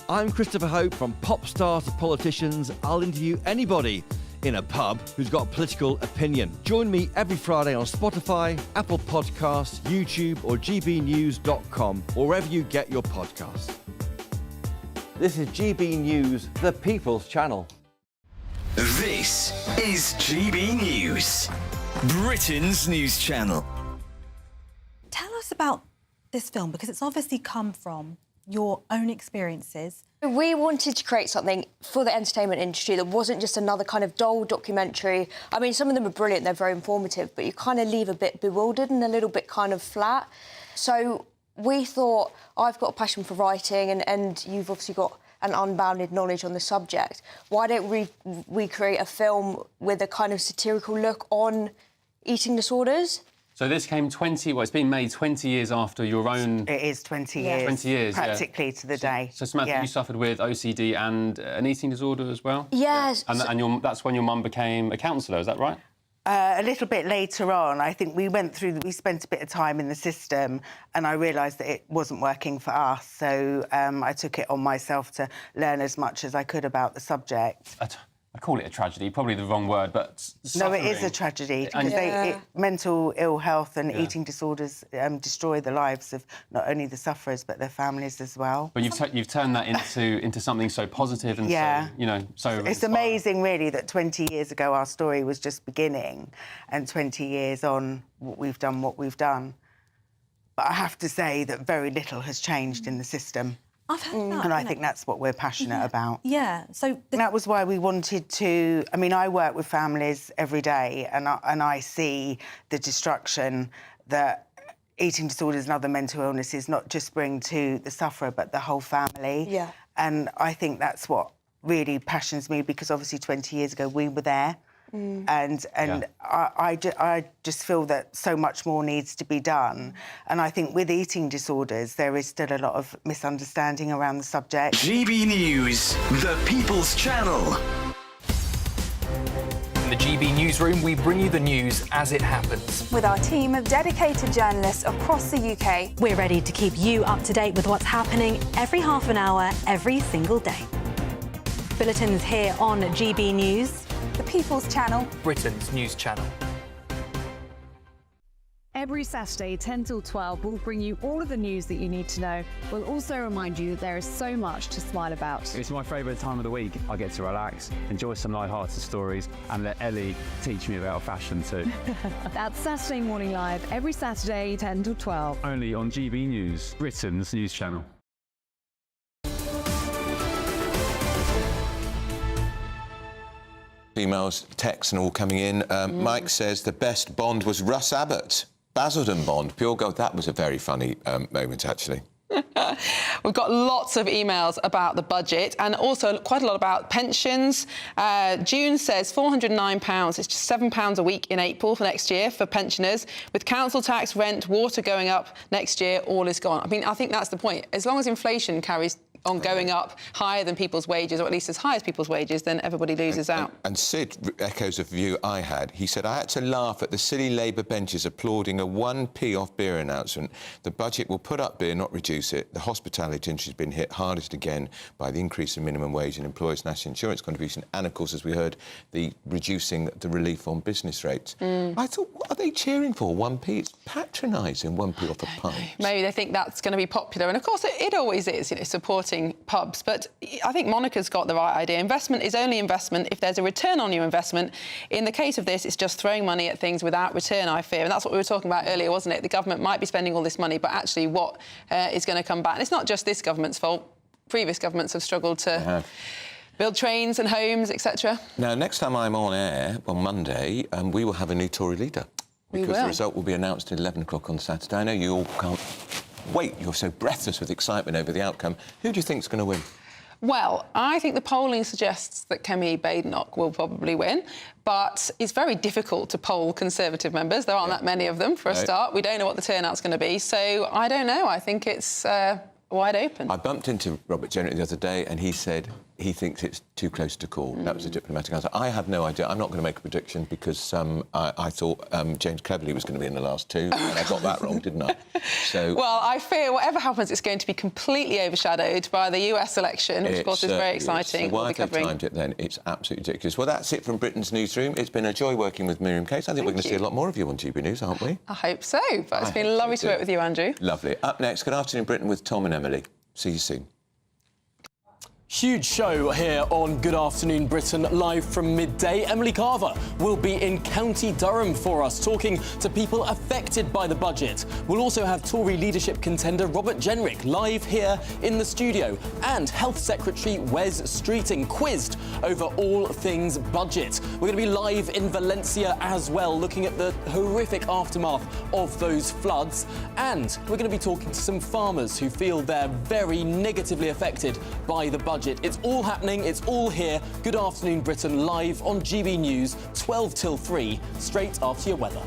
I'm Christopher Hope. From pop stars to politicians, I'll interview anybody in a pub who's got a political opinion. Join me every Friday on Spotify, Apple Podcasts, YouTube or gbnews.com, or wherever you get your podcasts. This is GB News, the People's Channel. This is GB News, Britain's news channel. Tell us about this film, because it's obviously come from your own experiences. We wanted to create something for the entertainment industry that wasn't just another kind of dull documentary. I mean, some of them are brilliant, they're very informative, but you kind of leave a bit bewildered and a little bit kind of flat. So we thought, I've got a passion for writing and you've obviously got an unbounded knowledge on the subject. Why don't we create a film with a kind of satirical look on eating disorders? So this came it's been made 20 years after your own... It is 20 years. 20 years, practically to the day. So Samantha, you suffered with OCD and an eating disorder as well? Yes. And that's when your mum became a counsellor, is that right? A little bit later on, I think we spent a bit of time in the system and I realised that it wasn't working for us. So I took it on myself to learn as much as I could about the subject. I call it a tragedy, probably the wrong word, but suffering. No, it is a tragedy because mental ill health and eating disorders destroy the lives of not only the sufferers but their families as well. But you've turned that into something so positive and so It's amazing, really, that 20 years ago our story was just beginning, and 20 years on, we've done what we've done. But I have to say that very little has changed in the system. I've heard that. And I think that's what we're passionate about. Yeah, so... That was why we wanted to... I mean, I work with families every day and I see the destruction that eating disorders and other mental illnesses not just bring to the sufferer but the whole family. Yeah. And I think that's what really passions me, because obviously 20 years ago we were there. And I just feel that so much more needs to be done. And I think with eating disorders, there is still a lot of misunderstanding around the subject. GB News, the People's Channel. From the GB Newsroom, we bring you the news as it happens. With our team of dedicated journalists across the UK. We're ready to keep you up to date with what's happening every half an hour, every single day. Bulletins here on GB News. The People's Channel. Britain's news channel. Every Saturday, 10 till 12, we'll bring you all of the news that you need to know. We'll also remind you that there is so much to smile about. It's my favourite time of the week. I get to relax, enjoy some light-hearted stories, and let Ellie teach me about fashion too. That's Saturday Morning Live, every Saturday, 10 till 12. Only on GB News, Britain's news channel. Emails, texts and all coming in. Mike says the best Bond was Russ Abbott. Basildon Bond, pure gold. That was a very funny moment, actually. We've got lots of emails about the budget and also quite a lot about pensions. June says £409. It's just £7 a week in April for next year for pensioners. With council tax, rent, water going up next year, all is gone. I mean, I think that's the point. As long as inflation carries on going up higher than people's wages, or at least as high as people's wages, then everybody loses out. And Sid echoes a view I had. He said, I had to laugh at the silly Labour benches applauding a 1p off beer announcement. The budget will put up beer, not reduce it. The hospitality industry has been hit hardest again by the increase in minimum wage and employers' national insurance contribution, and, of course, as we heard, the reducing the relief on business rates. I thought, what are they cheering for? 1p? It's patronising 1p off a pint. Maybe they think that's going to be popular. And, of course, it always is, you know, supporting pubs, but I think Monica's got the right idea. Investment is only investment if there's a return on your investment. In the case of this, it's just throwing money at things without return, I fear, and that's what we were talking about earlier, wasn't it? The government might be spending all this money, but actually what is going to come back? And it's not just this government's fault. Previous governments have struggled to build trains and homes, etc. Now, next time I'm on air, on Monday, we will have a new Tory leader. Because the result will be announced at 11 o'clock on Saturday. I know you all can't wait, you're so breathless with excitement over the outcome. Who do you think's going to win? Well, I think the polling suggests that Kemi Badenoch will probably win, but it's very difficult to poll Conservative members. There aren't that many of them, for a start. We don't know what the turnout's going to be, so I don't know. I think it's wide open. I bumped into Robert Jenrick the other day, and he said he thinks it's too close to call. That was a diplomatic answer. I have no idea. I'm not going to make a prediction because I thought James Cleverly was going to be in the last two, and I got that wrong, didn't I? So, well, I fear whatever happens, it's going to be completely overshadowed by the US election, which, of course, is very exciting. So why have they timed it then? It's absolutely ridiculous. Well, that's it from Britain's Newsroom. It's been a joy working with Miriam Case. I think we're going to see a lot more of you on GB News, aren't we? I hope so, but it's been lovely to work with you, Andrew. Lovely. Up next, Good Afternoon Britain with Tom and Emily. See you soon. Huge show here on Good Afternoon Britain, live from midday. Emily Carver will be in County Durham for us, talking to people affected by the budget. We'll also have Tory leadership contender Robert Jenrick live here in the studio, and Health Secretary Wes Streeting quizzed over all things budget. We're going to be live in Valencia as well, looking at the horrific aftermath of those floods, and we're going to be talking to some farmers who feel they're very negatively affected by the budget. It's all happening, it's all here. Good Afternoon Britain, live on GB News, 12 till 3, straight after your weather.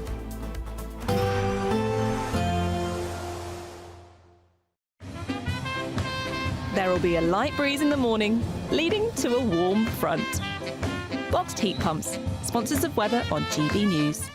There will be a light breeze in the morning, leading to a warm front. Boxed heat pumps, sponsors of weather on GB News.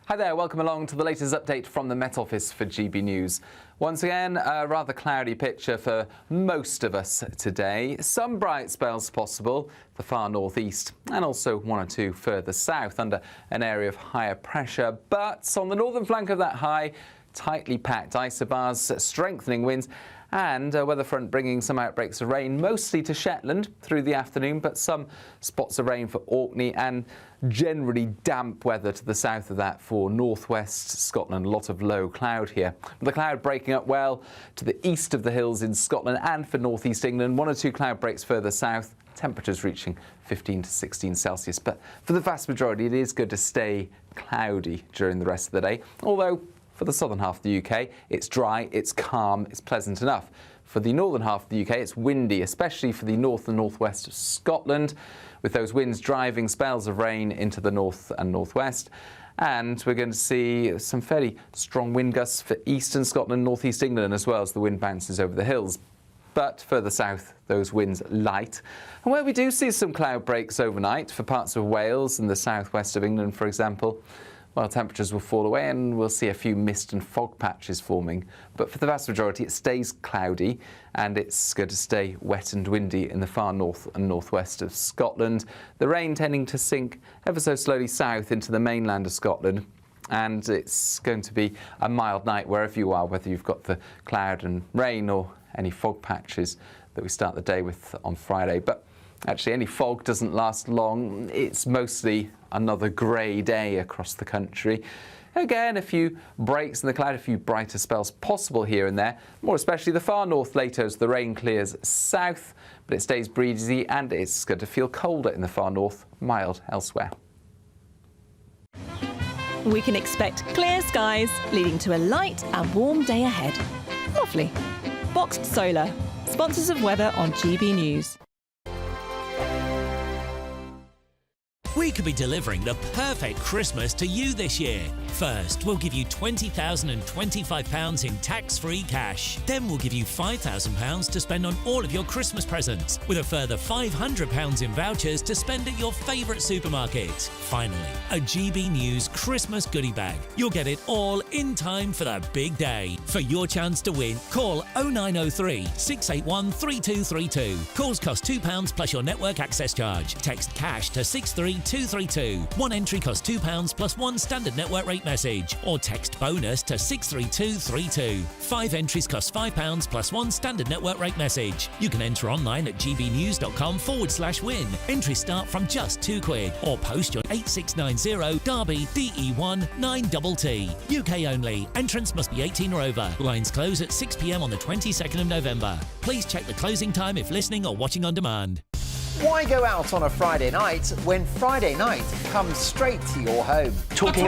Hi there, welcome along to the latest update from the Met Office for GB News. Once again, a rather cloudy picture for most of us today. Some bright spells possible, the far northeast, and also one or two further south under an area of higher pressure. But on the northern flank of that high, tightly packed isobars, strengthening winds, and a weather front bringing some outbreaks of rain, mostly to Shetland through the afternoon, but some spots of rain for Orkney, and generally damp weather to the south of that for northwest Scotland. A lot of low cloud here. The cloud breaking up well to the east of the hills in Scotland and for northeast England. One or two cloud breaks further south. Temperatures reaching 15 to 16 Celsius. But for the vast majority, it is good to stay cloudy during the rest of the day. Although for the southern half of the UK, it's dry, it's calm, it's pleasant enough. For the northern half of the UK, it's windy, especially for the north and northwest of Scotland, with those winds driving spells of rain into the north and northwest. And we're going to see some fairly strong wind gusts for eastern Scotland, northeast England, as well as the wind bounces over the hills. but further south, those winds light. And where we do see some cloud breaks overnight, for parts of Wales and the southwest of England, for example, well, temperatures will fall away and we'll see a few mist and fog patches forming. But for the vast majority, it stays cloudy and it's going to stay wet and windy in the far north and northwest of Scotland. The rain tending to sink ever so slowly south into the mainland of Scotland. And it's going to be a mild night wherever you are, whether you've got the cloud and rain or any fog patches that we start the day with on Friday. But actually, any fog doesn't last long. It's mostly another grey day across the country. Again, a few breaks in the cloud, a few brighter spells possible here and there, more especially the far north later as the rain clears south, but it stays breezy and it's going to feel colder in the far north, mild elsewhere. We can expect clear skies, leading to a light and warm day ahead. Lovely. Boxed Solar, sponsors of weather on GB News. We could be delivering the perfect Christmas to you this year. First, we'll give you £20,025 in tax-free cash. Then we'll give you £5,000 to spend on all of your Christmas presents, with a further £500 in vouchers to spend at your favourite supermarket. Finally, a GB News Christmas goodie bag. You'll get it all in time for the big day. For your chance to win, call 0903 681 3232. Calls cost £2 plus your network access charge. Text cash to 63232. One entry costs £2 plus one standard network rate message, or text bonus to 63232. 5 entries cost £5 plus one standard network rate message. You can enter online at gbnews.com/win. Entries start from just £2, or post your 8690 Derby DE1 9TT. UK only. Entrance must be 18 or over. Lines close at 6 p.m. on the 22nd of November. Please check the closing time if listening or watching on demand. Why go out on a Friday night when Friday night comes straight to your home? Talking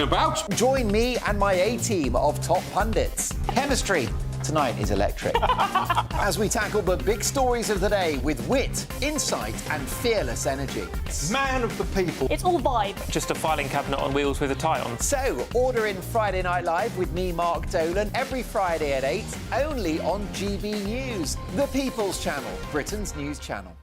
about? Join me and my A-team of top pundits. Chemistry tonight is electric. As we tackle the big stories of the day with wit, insight and fearless energy. Man of the people. It's all vibe. Just a filing cabinet on wheels with a tie on. So, order in Friday Night Live with me, Mark Dolan, every Friday at 8, only on GB News, the People's Channel, Britain's news channel.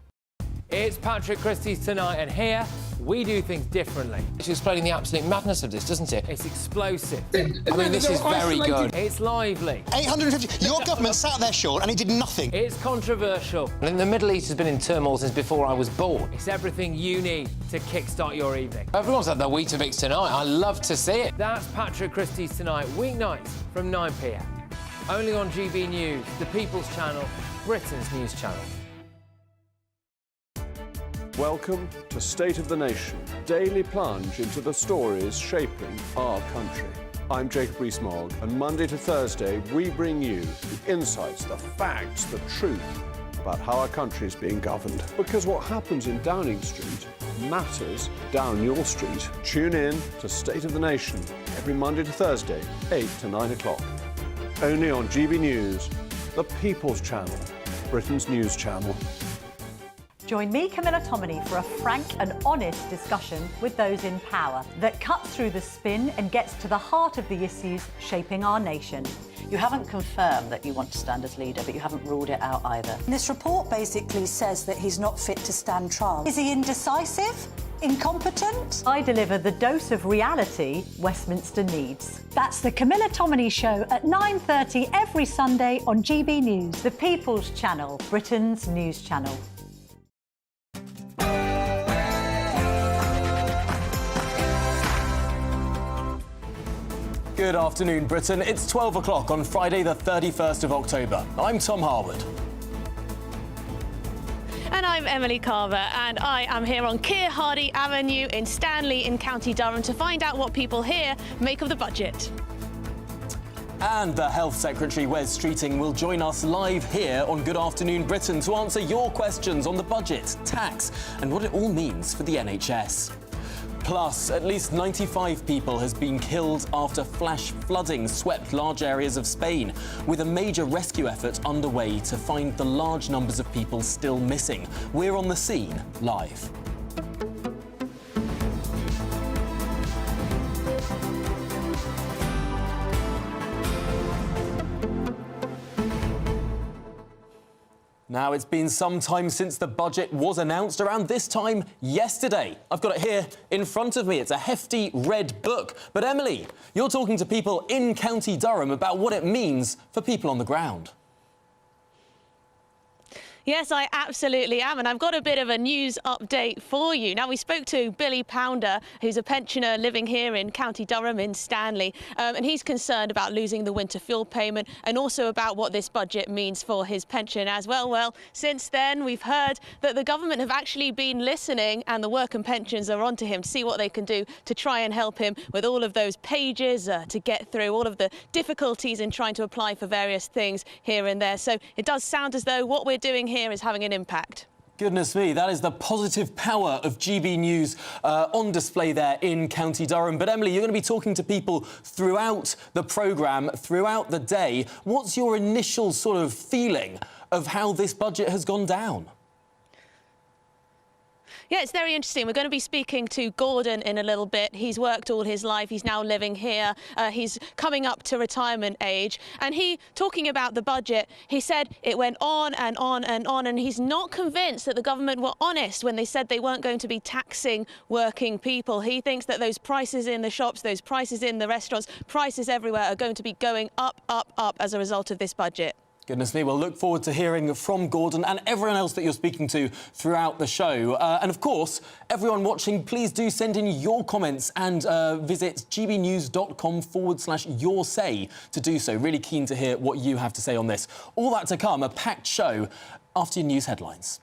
It's Patrick Christie's Tonight, and here we do things differently. It's explaining the absolute madness of this, doesn't it? It's explosive. I mean, this is very good. It's lively. 850. Your government sat there, Sean, and it did nothing. It's controversial. And the Middle East has been in turmoil since before I was born. It's everything you need to kickstart your evening. Everyone's had their Weetabix tonight. I love to see it. That's Patrick Christie's Tonight, weeknights from 9 p.m. Only on GB News, the People's Channel, Britain's news channel. Welcome to State of the Nation, daily plunge into the stories shaping our country. I'm Jacob Rees-Mogg, and Monday to Thursday we bring you the insights, the facts, the truth about how our country is being governed. Because what happens in Downing Street matters down your street. Tune in to State of the Nation every Monday to Thursday, 8 to 9 o'clock. Only on GB News, the People's Channel, Britain's news channel. Join me, Camilla Tominey, for a frank and honest discussion with those in power that cuts through the spin and gets to the heart of the issues shaping our nation. You haven't confirmed that you want to stand as leader, but you haven't ruled it out either. This report basically says that he's not fit to stand trial. Is he indecisive? Incompetent? I deliver the dose of reality Westminster needs. That's the Camilla Tominey Show at 9:30 every Sunday on GB News, the People's Channel, Britain's news channel. Good afternoon, Britain. It's 12 o'clock on Friday, the 31st of October. I'm Tom Harwood. And I'm Emily Carver, and I am here on Keir Hardie Avenue in Stanley in County Durham to find out what people here make of the budget. And the Health Secretary, Wes Streeting, will join us live here on Good Afternoon Britain to answer your questions on the budget, tax, and what it all means for the NHS. Plus, at least 95 people has been killed after flash flooding swept large areas of Spain, with a major rescue effort underway to find the large numbers of people still missing. We're on the scene, live. Now, it's been some time since the budget was announced, around this time yesterday. I've got it here in front of me. It's a hefty red book. But Emily, you're talking to people in County Durham about what it means for people on the ground. Yes, I absolutely am, and I've got a bit of a news update for you. Now, we spoke to Billy Pounder, who's a pensioner living here in County Durham in Stanley, and he's concerned about losing the winter fuel payment and also about what this budget means for his pension as well. Well, since then, we've heard that the government have actually been listening, and the work and pensions are onto him to see what they can do to try and help him with all of those pages to get through all of the difficulties in trying to apply for various things here and there. So it does sound as though what we're doing here is having an impact. Goodness me, that is the positive power of GB News on display there in County Durham. But Emily, you're going to be talking to people throughout the programme, throughout the day. What's your initial sort of feeling of how this budget has gone down? Yeah, it's very interesting. We're going to be speaking to Gordon in a little bit. He's worked all his life. He's now living here. He's coming up to retirement age. And he, talking about the budget, he said it went on and on and on. And he's not convinced that the government were honest when they said they weren't going to be taxing working people. He thinks that those prices in the shops, those prices in the restaurants, prices everywhere are going to be going up, up, up as a result of this budget. Goodness me, we'll look forward to hearing from Gordon and everyone else that you're speaking to throughout the show. And of course, everyone watching, please do send in your comments and visit gbnews.com/your say to do so. Really keen to hear what you have to say on this. All that to come, a packed show after your news headlines.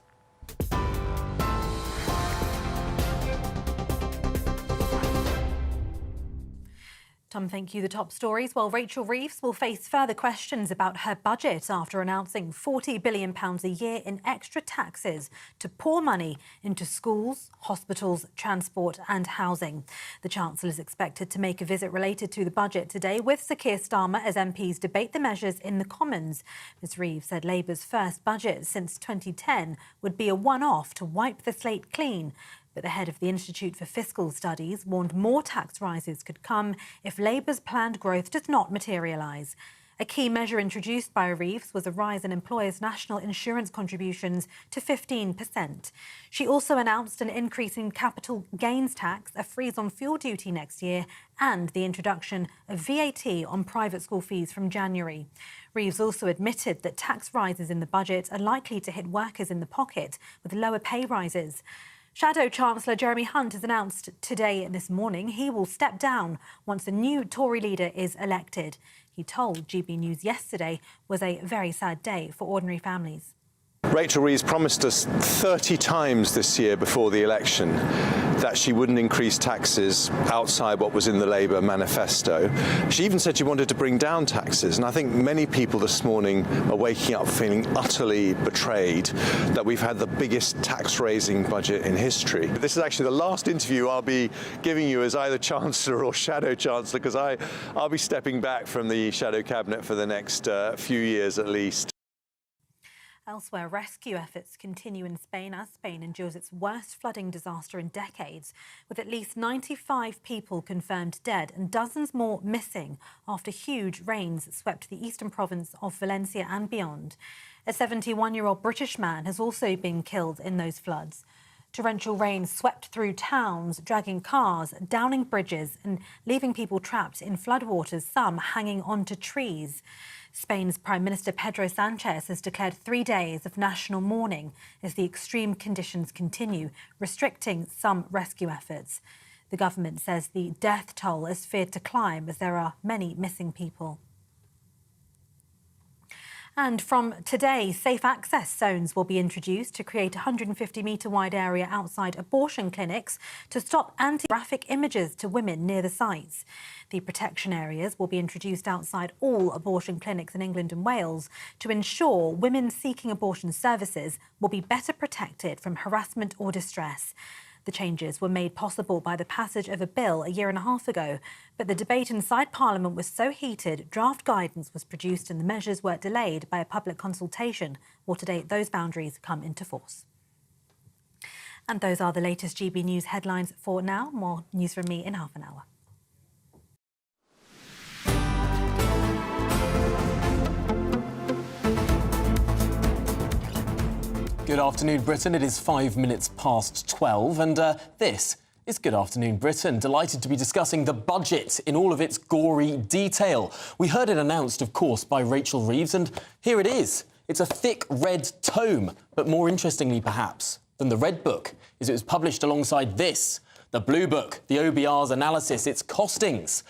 Tom, thank you. The top stories. Well, Rachel Reeves will face further questions about her budget after announcing £40 billion a year in extra taxes to pour money into schools, hospitals, transport and housing. The Chancellor is expected to make a visit related to the budget today with Sir Keir Starmer as MPs debate the measures in the Commons. Ms Reeves said Labour's first budget since 2010 would be a one-off to wipe the slate clean. But the head of the Institute for Fiscal Studies warned more tax rises could come if Labour's planned growth does not materialise. A key measure introduced by Reeves was a rise in employers' national insurance contributions to 15%. She also announced an increase in capital gains tax, a freeze on fuel duty next year, and the introduction of VAT on private school fees from January. Reeves also admitted that tax rises in the budget are likely to hit workers in the pocket with lower pay rises. Shadow Chancellor Jeremy Hunt has announced today, this morning, he will step down once a new Tory leader is elected. He told GB News yesterday was a very sad day for ordinary families. Rachel Reeves promised us 30 times this year before the election that she wouldn't increase taxes outside what was in the Labour manifesto. She even said she wanted to bring down taxes, and I think many people this morning are waking up feeling utterly betrayed that we've had the biggest tax-raising budget in history. This is actually the last interview I'll be giving you as either Chancellor or Shadow Chancellor, because I'll be stepping back from the Shadow Cabinet for the next few years at least. Elsewhere, rescue efforts continue in Spain as Spain endures its worst flooding disaster in decades, with at least 95 people confirmed dead and dozens more missing after huge rains swept the eastern province of Valencia and beyond. A 71-year-old British man has also been killed in those floods. Torrential rain swept through towns, dragging cars, downing bridges and leaving people trapped in floodwaters, some hanging onto trees. Spain's Prime Minister Pedro Sanchez has declared 3 days of national mourning as the extreme conditions continue, restricting some rescue efforts. The government says the death toll is feared to climb as there are many missing people. And from today, safe access zones will be introduced to create a 150-metre wide area outside abortion clinics to stop anti-graphic images to women near the sites. The protection areas will be introduced outside all abortion clinics in England and Wales to ensure women seeking abortion services will be better protected from harassment or distress. The changes were made possible by the passage of a bill a year and a half ago, but the debate inside Parliament was so heated, draft guidance was produced and the measures were delayed by a public consultation. Well, today, those boundaries come into force. And those are the latest GB News headlines for now. More news from me in half an hour. Good afternoon, Britain. It is 5 minutes past 12, and this is Good Afternoon Britain. Delighted to be discussing the budget in all of its gory detail. We heard it announced, of course, by Rachel Reeves, and here it is. It's a thick red tome, but more interestingly, perhaps, than the Red Book, is it was published alongside this, the Blue Book, the OBR's analysis, its costings.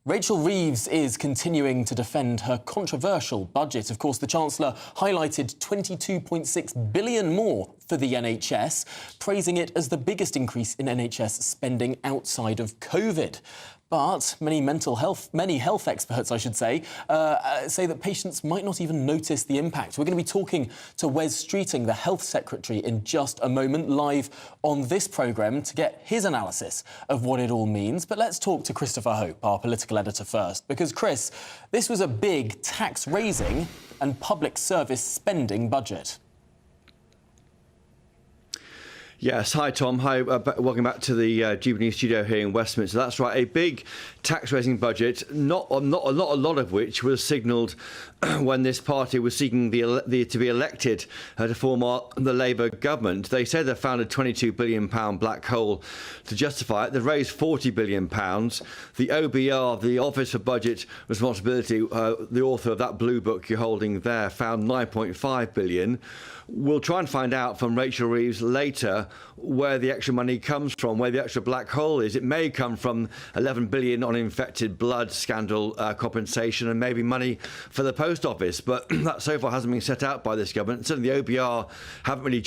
Rachel Reeves is continuing to defend her controversial budget. Of course, the Chancellor highlighted $22.6 billion more for the NHS, praising it as the biggest increase in NHS spending outside of COVID. But many health experts, I should say, say that patients might not even notice the impact. We're going to be talking to Wes Streeting, the Health Secretary, in just a moment, live on this programme, to get his analysis of what it all means. But let's talk to Christopher Hope, our political editor, first. Because, Chris, this was a big tax-raising and public service spending budget. Yes, hi Tom. Hi, welcome back to the GBNews studio here in Westminster. That's right, a big tax-raising budget, not a lot of which was signalled when this party was seeking to be elected to form the Labour government. They said they found a £22 billion black hole to justify it. They've raised £40 billion. The OBR, the Office for Budget Responsibility, the author of that blue book you're holding there, found $9.5 billion. We'll try and find out from Rachel Reeves later where the extra money comes from, where the extra black hole is. It may come from $11 billion on infected blood scandal compensation and maybe money for the post office, but that so far hasn't been set out by this government. Certainly the OBR haven't really